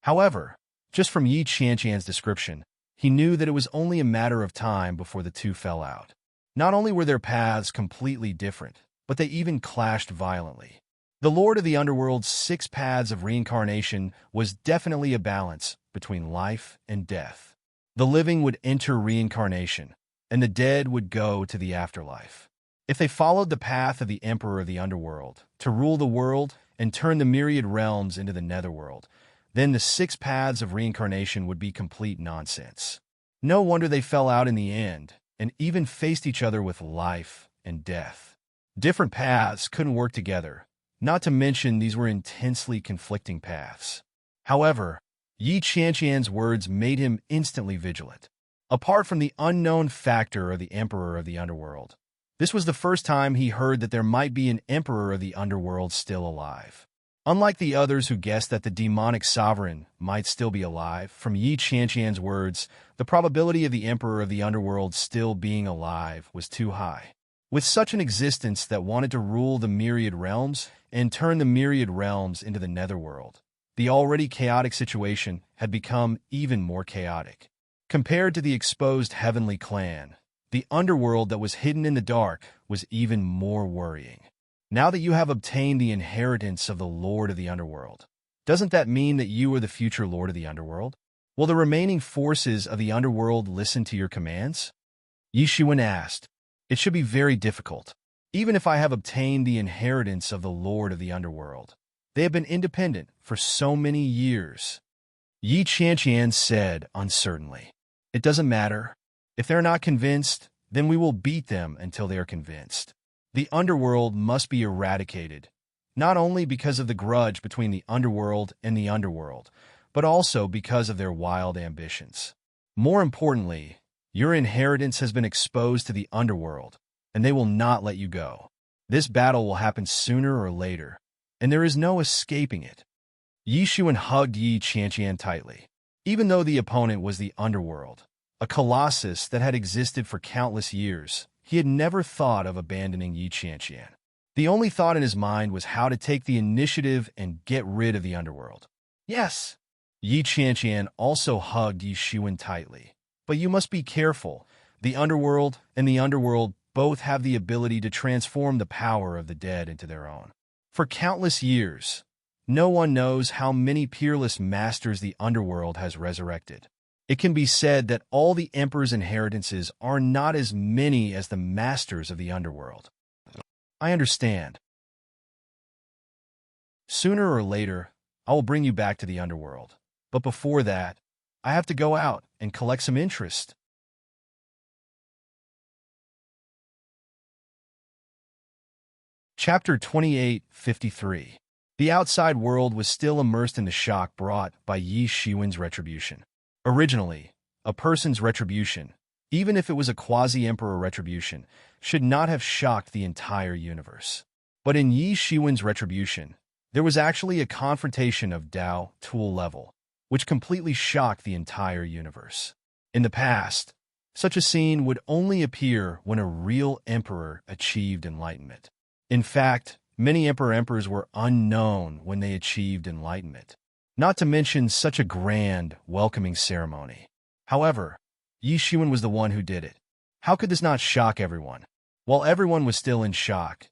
However, just from Yi Qianqian's description, he knew that it was only a matter of time before the two fell out. Not only were their paths completely different, but they even clashed violently. The Lord of the Underworld's 6 paths of reincarnation was definitely a balance between life and death. The living would enter reincarnation, and the dead would go to the afterlife. If they followed the path of the Emperor of the Underworld to rule the world and turn the myriad realms into the Netherworld, then the 6 paths of reincarnation would be complete nonsense. No wonder they fell out in the end and even faced each other with life and death. Different paths couldn't work together, not to mention these were intensely conflicting paths. However, Yi Qianqian's words made him instantly vigilant. Apart from the unknown factor of the Emperor of the Underworld, this was the first time he heard that there might be an Emperor of the Underworld still alive. Unlike the others who guessed that the demonic sovereign might still be alive, from Yi Qianqian's words, the probability of the Emperor of the Underworld still being alive was too high. With such an existence that wanted to rule the myriad realms and turn the myriad realms into the Netherworld, the already chaotic situation had become even more chaotic. Compared to the exposed heavenly clan, the underworld that was hidden in the dark was even more worrying. Now that you have obtained the inheritance of the Lord of the Underworld, doesn't that mean that you are the future Lord of the Underworld? Will the remaining forces of the Underworld listen to your commands? Yi Shiwen asked. It should be very difficult. Even if I have obtained the inheritance of the Lord of the Underworld, they have been independent for so many years. Yi Qianqian said uncertainly. It doesn't matter. If they're not convinced, then we will beat them until they are convinced. The underworld must be eradicated, not only because of the grudge between the underworld and the underworld, but also because of their wild ambitions. More importantly, your inheritance has been exposed to the underworld, and they will not let you go. This battle will happen sooner or later, and there is no escaping it. Yi Shiwen hugged Yi Qianqian tightly. Even though the opponent was the underworld, a colossus that had existed for countless years, he had never thought of abandoning Yi Qianqian. The only thought in his mind was how to take the initiative and get rid of the underworld. Yes! Yi Qianqian also hugged Yi Shiwen tightly. But you must be careful. The underworld and the underworld both have the ability to transform the power of the dead into their own. For countless years, no one knows how many peerless masters the underworld has resurrected. It can be said that all the Emperor's inheritances are not as many as the masters of the underworld. I understand. Sooner or later, I will bring you back to the underworld. But before that, I have to go out and collect some interest. Chapter 28:53. The outside world was still immersed in the shock brought by Yi Shiwen's retribution. Originally, a person's retribution, even if it was a quasi-emperor retribution, should not have shocked the entire universe. But in Yi Shiwen's retribution, there was actually a confrontation of Dao tool level, which completely shocked the entire universe. In the past, such a scene would only appear when a real emperor achieved enlightenment. In fact, many emperors were unknown when they achieved enlightenment, not to mention such a grand, welcoming ceremony. However, Yi Shiwen was the one who did it. How could this not shock everyone? While everyone was still in shock,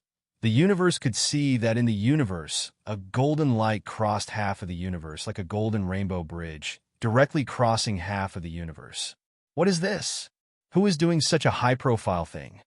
the universe could see that in the universe, a golden light crossed half of the universe like a golden rainbow bridge, directly crossing half of the universe. What is this? Who is doing such a high-profile thing?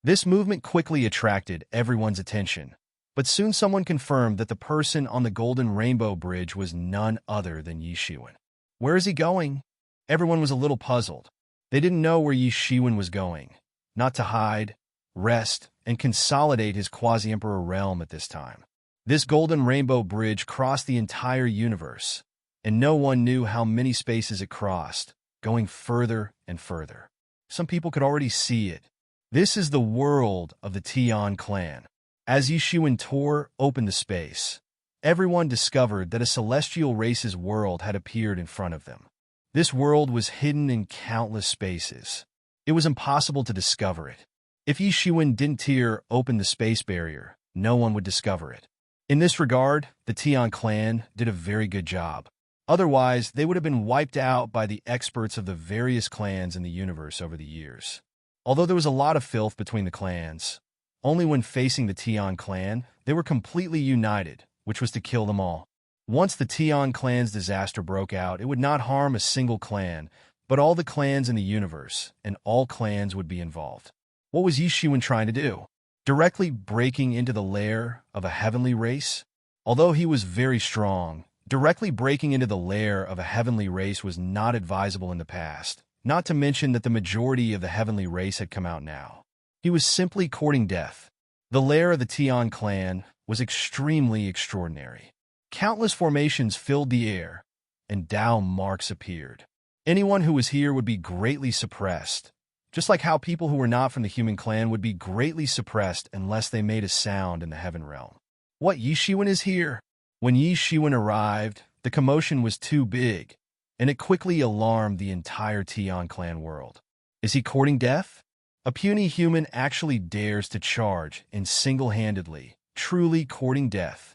This movement quickly attracted everyone's attention, but soon someone confirmed that the person on the golden rainbow bridge was none other than Yi Shiwen. Where is he going? Everyone was a little puzzled. They didn't know where Yi Shiwen was going, not to hide, rest, and consolidate his quasi-emperor realm at this time. This golden rainbow bridge crossed the entire universe, and no one knew how many spaces it crossed, going further and further. Some people could already see it. This is the world of the Tian clan. As Yi Shiwen tore open the space, everyone discovered that a celestial race's world had appeared in front of them. This world was hidden in countless spaces. It was impossible to discover it. If Yi Shiwen didn't tear open the space barrier, no one would discover it. In this regard, the Tian clan did a very good job. Otherwise, they would have been wiped out by the experts of the various clans in the universe over the years. Although there was a lot of filth between the clans, only when facing the Tian clan, they were completely united, which was to kill them all. Once the Tian clan's disaster broke out, it would not harm a single clan, but all the clans in the universe, and all clans would be involved. What was Yi Shiwen trying to do? Directly breaking into the lair of a heavenly race? Although he was very strong, directly breaking into the lair of a heavenly race was not advisable in the past, not to mention that the majority of the heavenly race had come out now. He was simply courting death. The lair of the Tian clan was extremely extraordinary. Countless formations filled the air, and Dao marks appeared. Anyone who was here would be greatly suppressed, just like how people who were not from the human clan would be greatly suppressed unless they made a sound in the heaven realm. What, Yi Shiwen is here? When Yi Shiwen arrived, the commotion was too big, and it quickly alarmed the entire Tian clan world. Is he courting death? A puny human actually dares to charge and single-handedly, truly courting death.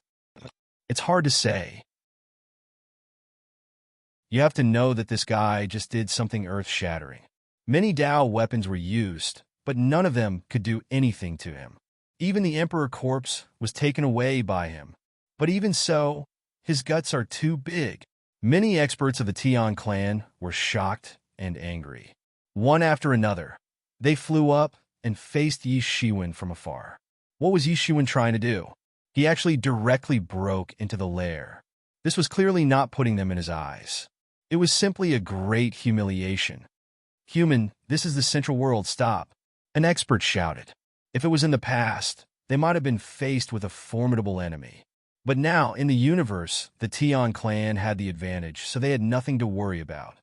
It's hard to say. You have to know that this guy just did something earth-shattering. Many Dao weapons were used, but none of them could do anything to him. Even the Emperor corpse was taken away by him. But even so, his guts are too big. Many experts of the Tian clan were shocked and angry. One after another, they flew up and faced Yi Shiwen from afar. What was Yi Shiwen trying to do? He actually directly broke into the lair. This was clearly not putting them in his eyes. It was simply a great humiliation. Human, this is the central world, stop. An expert shouted. If it was in the past, they might have been faced with a formidable enemy. But now, in the universe, the Tian clan had the advantage, so they had nothing to worry about.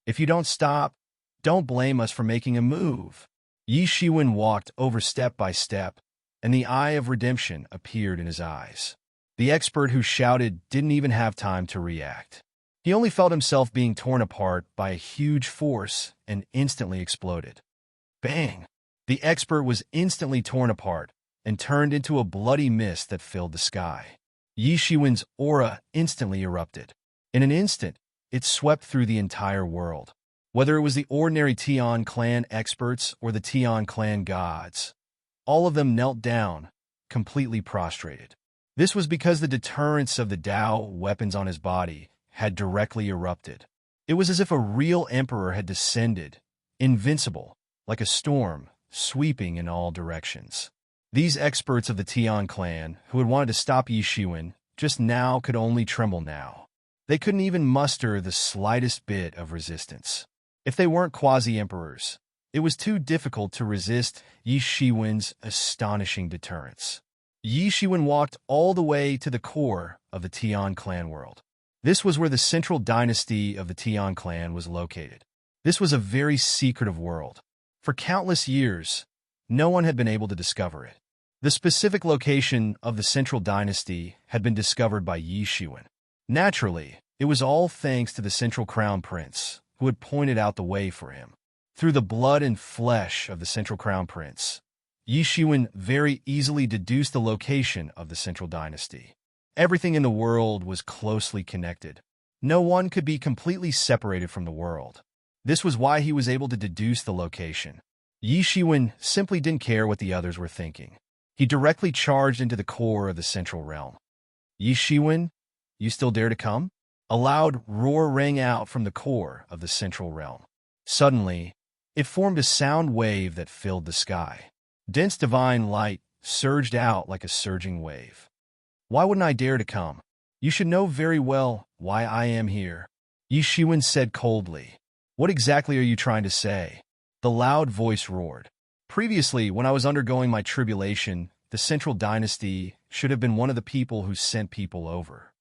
If you don't stop, don't blame us for making a move. Yi Shiwen walked over step by step, and the eye of redemption appeared in his eyes. The expert who shouted didn't even have time to react. He only felt himself being torn apart by a huge force and instantly exploded. Bang! The expert was instantly torn apart and turned into a bloody mist that filled the sky. Yi Shiwen's aura instantly erupted. In an instant, it swept through the entire world. Whether it was the ordinary Tian clan experts or the Tian clan gods, all of them knelt down, completely prostrated. This was because the deterrence of the Dao weapons on his body had directly erupted. It was as if a real emperor had descended, invincible, like a storm, sweeping in all directions. These experts of the Tian clan, who had wanted to stop Yi Shiwen, just now could only tremble now. They couldn't even muster the slightest bit of resistance. If they weren't quasi-emperors, it was too difficult to resist Yi Shiwen's astonishing deterrence. Yi Shiwen walked all the way to the core of the Tian clan world. This was where the central dynasty of the Tian clan was located. This was a very secretive world. For countless years, no one had been able to discover it. The specific location of the central dynasty had been discovered by Yi Shiwen. Naturally, it was all thanks to the central crown prince, who had pointed out the way for him. Through the blood and flesh of the central crown prince, Yi Shiwen very easily deduced the location of the central dynasty. Everything in the world was closely connected. No one could be completely separated from the world. This was why he was able to deduce the location. Yi Shiwen simply didn't care what the others were thinking. He directly charged into the core of the central realm. Yi Shiwen, you still dare to come? A loud roar rang out from the core of the central realm. Suddenly, it formed a sound wave that filled the sky. Dense divine light surged out like a surging wave. Why wouldn't I dare to come? You should know very well why I am here. Yi Shiwen said coldly. What exactly are you trying to say? The loud voice roared. Previously, when I was undergoing my tribulation, the central dynasty should have been one of the people who sent people over.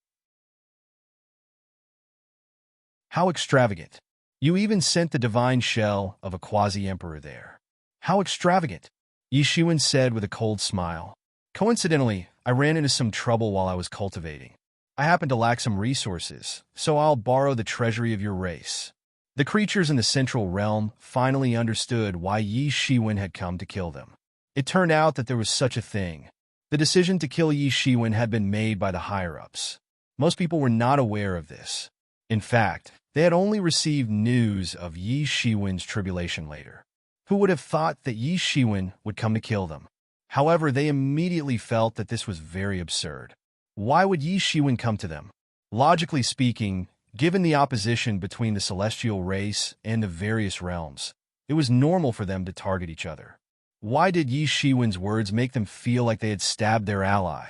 How extravagant. You even sent the divine shell of a quasi-emperor there. How extravagant, Yi Shiwen said with a cold smile. Coincidentally, I ran into some trouble while I was cultivating. I happen to lack some resources, so I'll borrow the treasury of your race. The creatures in the central realm finally understood why Yi Shiwen had come to kill them. It turned out that there was such a thing. The decision to kill Yi Shiwen had been made by the higher-ups. Most people were not aware of this. In fact, they had only received news of Yi Shiwen's tribulation later. Who would have thought that Yi Shiwen would come to kill them? However, they immediately felt that this was very absurd. Why would Yi Shiwen come to them? Logically speaking, given the opposition between the celestial race and the various realms, it was normal for them to target each other. Why did Yi Shiwen's words make them feel like they had stabbed their ally?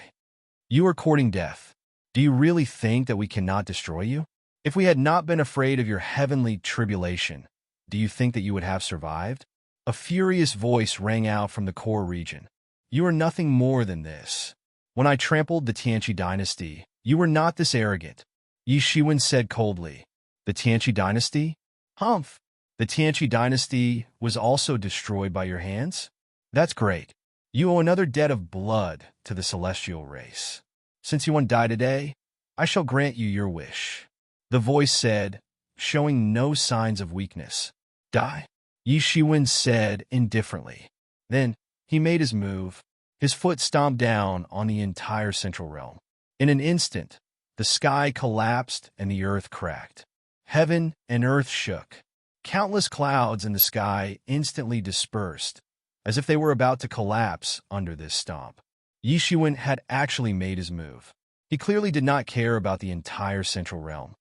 You are courting death. Do you really think that we cannot destroy you? If we had not been afraid of your heavenly tribulation, do you think that you would have survived? A furious voice rang out from the core region. You are nothing more than this. When I trampled the Tianqi dynasty, you were not this arrogant. Yi Shiwen said coldly. The Tianqi dynasty? Humph! The Tianqi dynasty was also destroyed by your hands? That's great. You owe another debt of blood to the celestial race. Since you won't die today, I shall grant you your wish. The voice said, showing no signs of weakness. Die? Yi Shiwen said indifferently. Then, he made his move. His foot stomped down on the entire central realm. In an instant, the sky collapsed and the earth cracked. Heaven and earth shook. Countless clouds in the sky instantly dispersed, as if they were about to collapse under this stomp. Yi Shiwen had actually made his move. He clearly did not care about the entire central realm.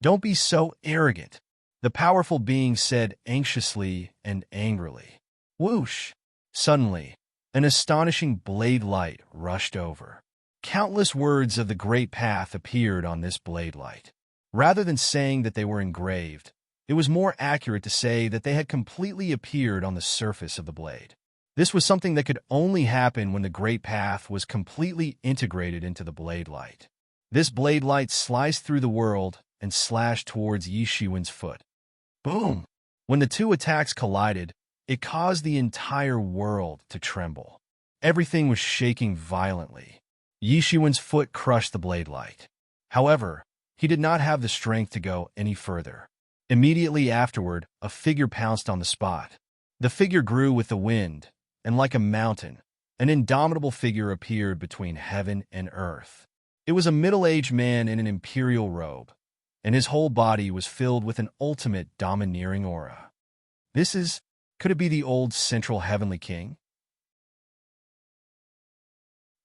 Don't be so arrogant, the powerful being said anxiously and angrily. Whoosh! Suddenly, an astonishing blade light rushed over. Countless words of the Great Path appeared on this blade light. Rather than saying that they were engraved, it was more accurate to say that they had completely appeared on the surface of the blade. This was something that could only happen when the Great Path was completely integrated into the blade light. This blade light sliced through the world and slashed towards Yi Shiwen's foot. Boom! When the two attacks collided, it caused the entire world to tremble. Everything was shaking violently. Yi Shiwen's foot crushed the blade light. However, he did not have the strength to go any further. Immediately afterward, a figure pounced on the spot. The figure grew with the wind, and like a mountain, an indomitable figure appeared between heaven and earth. It was a middle-aged man in an imperial robe, and his whole body was filled with an ultimate domineering aura. Could it be the old central heavenly king?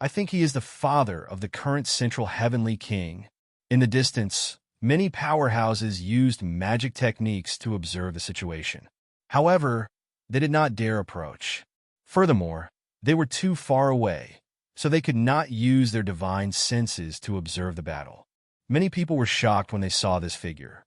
I think he is the father of the current central heavenly king. In the distance, many powerhouses used magic techniques to observe the situation. However, they did not dare approach. Furthermore, they were too far away, so they could not use their divine senses to observe the battle. Many people were shocked when they saw this figure.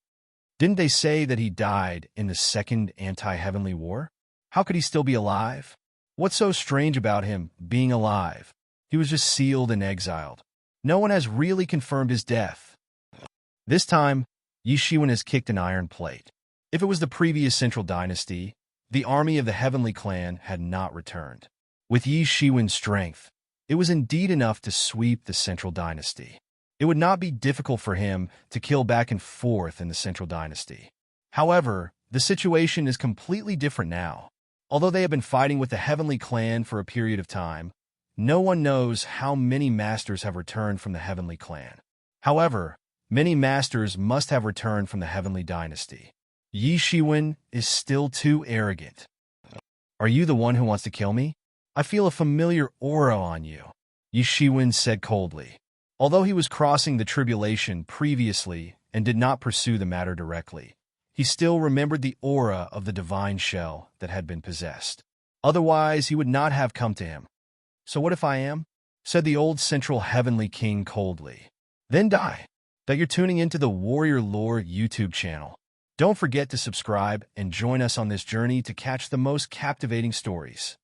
Didn't they say that he died in the Second Anti-Heavenly War? How could he still be alive? What's so strange about him being alive? He was just sealed and exiled. No one has really confirmed his death. This time, Yi Shiwen has kicked an iron plate. If it was the previous central dynasty, the army of the Heavenly Clan had not returned. With Yi Shiwen's strength, it was indeed enough to sweep the Central Dynasty. It would not be difficult for him to kill back and forth in the Central Dynasty. However, the situation is completely different now. Although they have been fighting with the Heavenly Clan for a period of time, no one knows how many masters have returned from the Heavenly Clan. However, many masters must have returned from the Heavenly Dynasty. Yi Shiwen is still too arrogant. Are you the one who wants to kill me? I feel a familiar aura on you, Yi Shiwen said coldly. Although he was crossing the tribulation previously and did not pursue the matter directly, he still remembered the aura of the divine shell that had been possessed. Otherwise, he would not have come to him. So what if I am? Said the old Central Heavenly King coldly. Then die. That you're tuning into the Warrior Lore YouTube channel. Don't forget to subscribe and join us on this journey to catch the most captivating stories.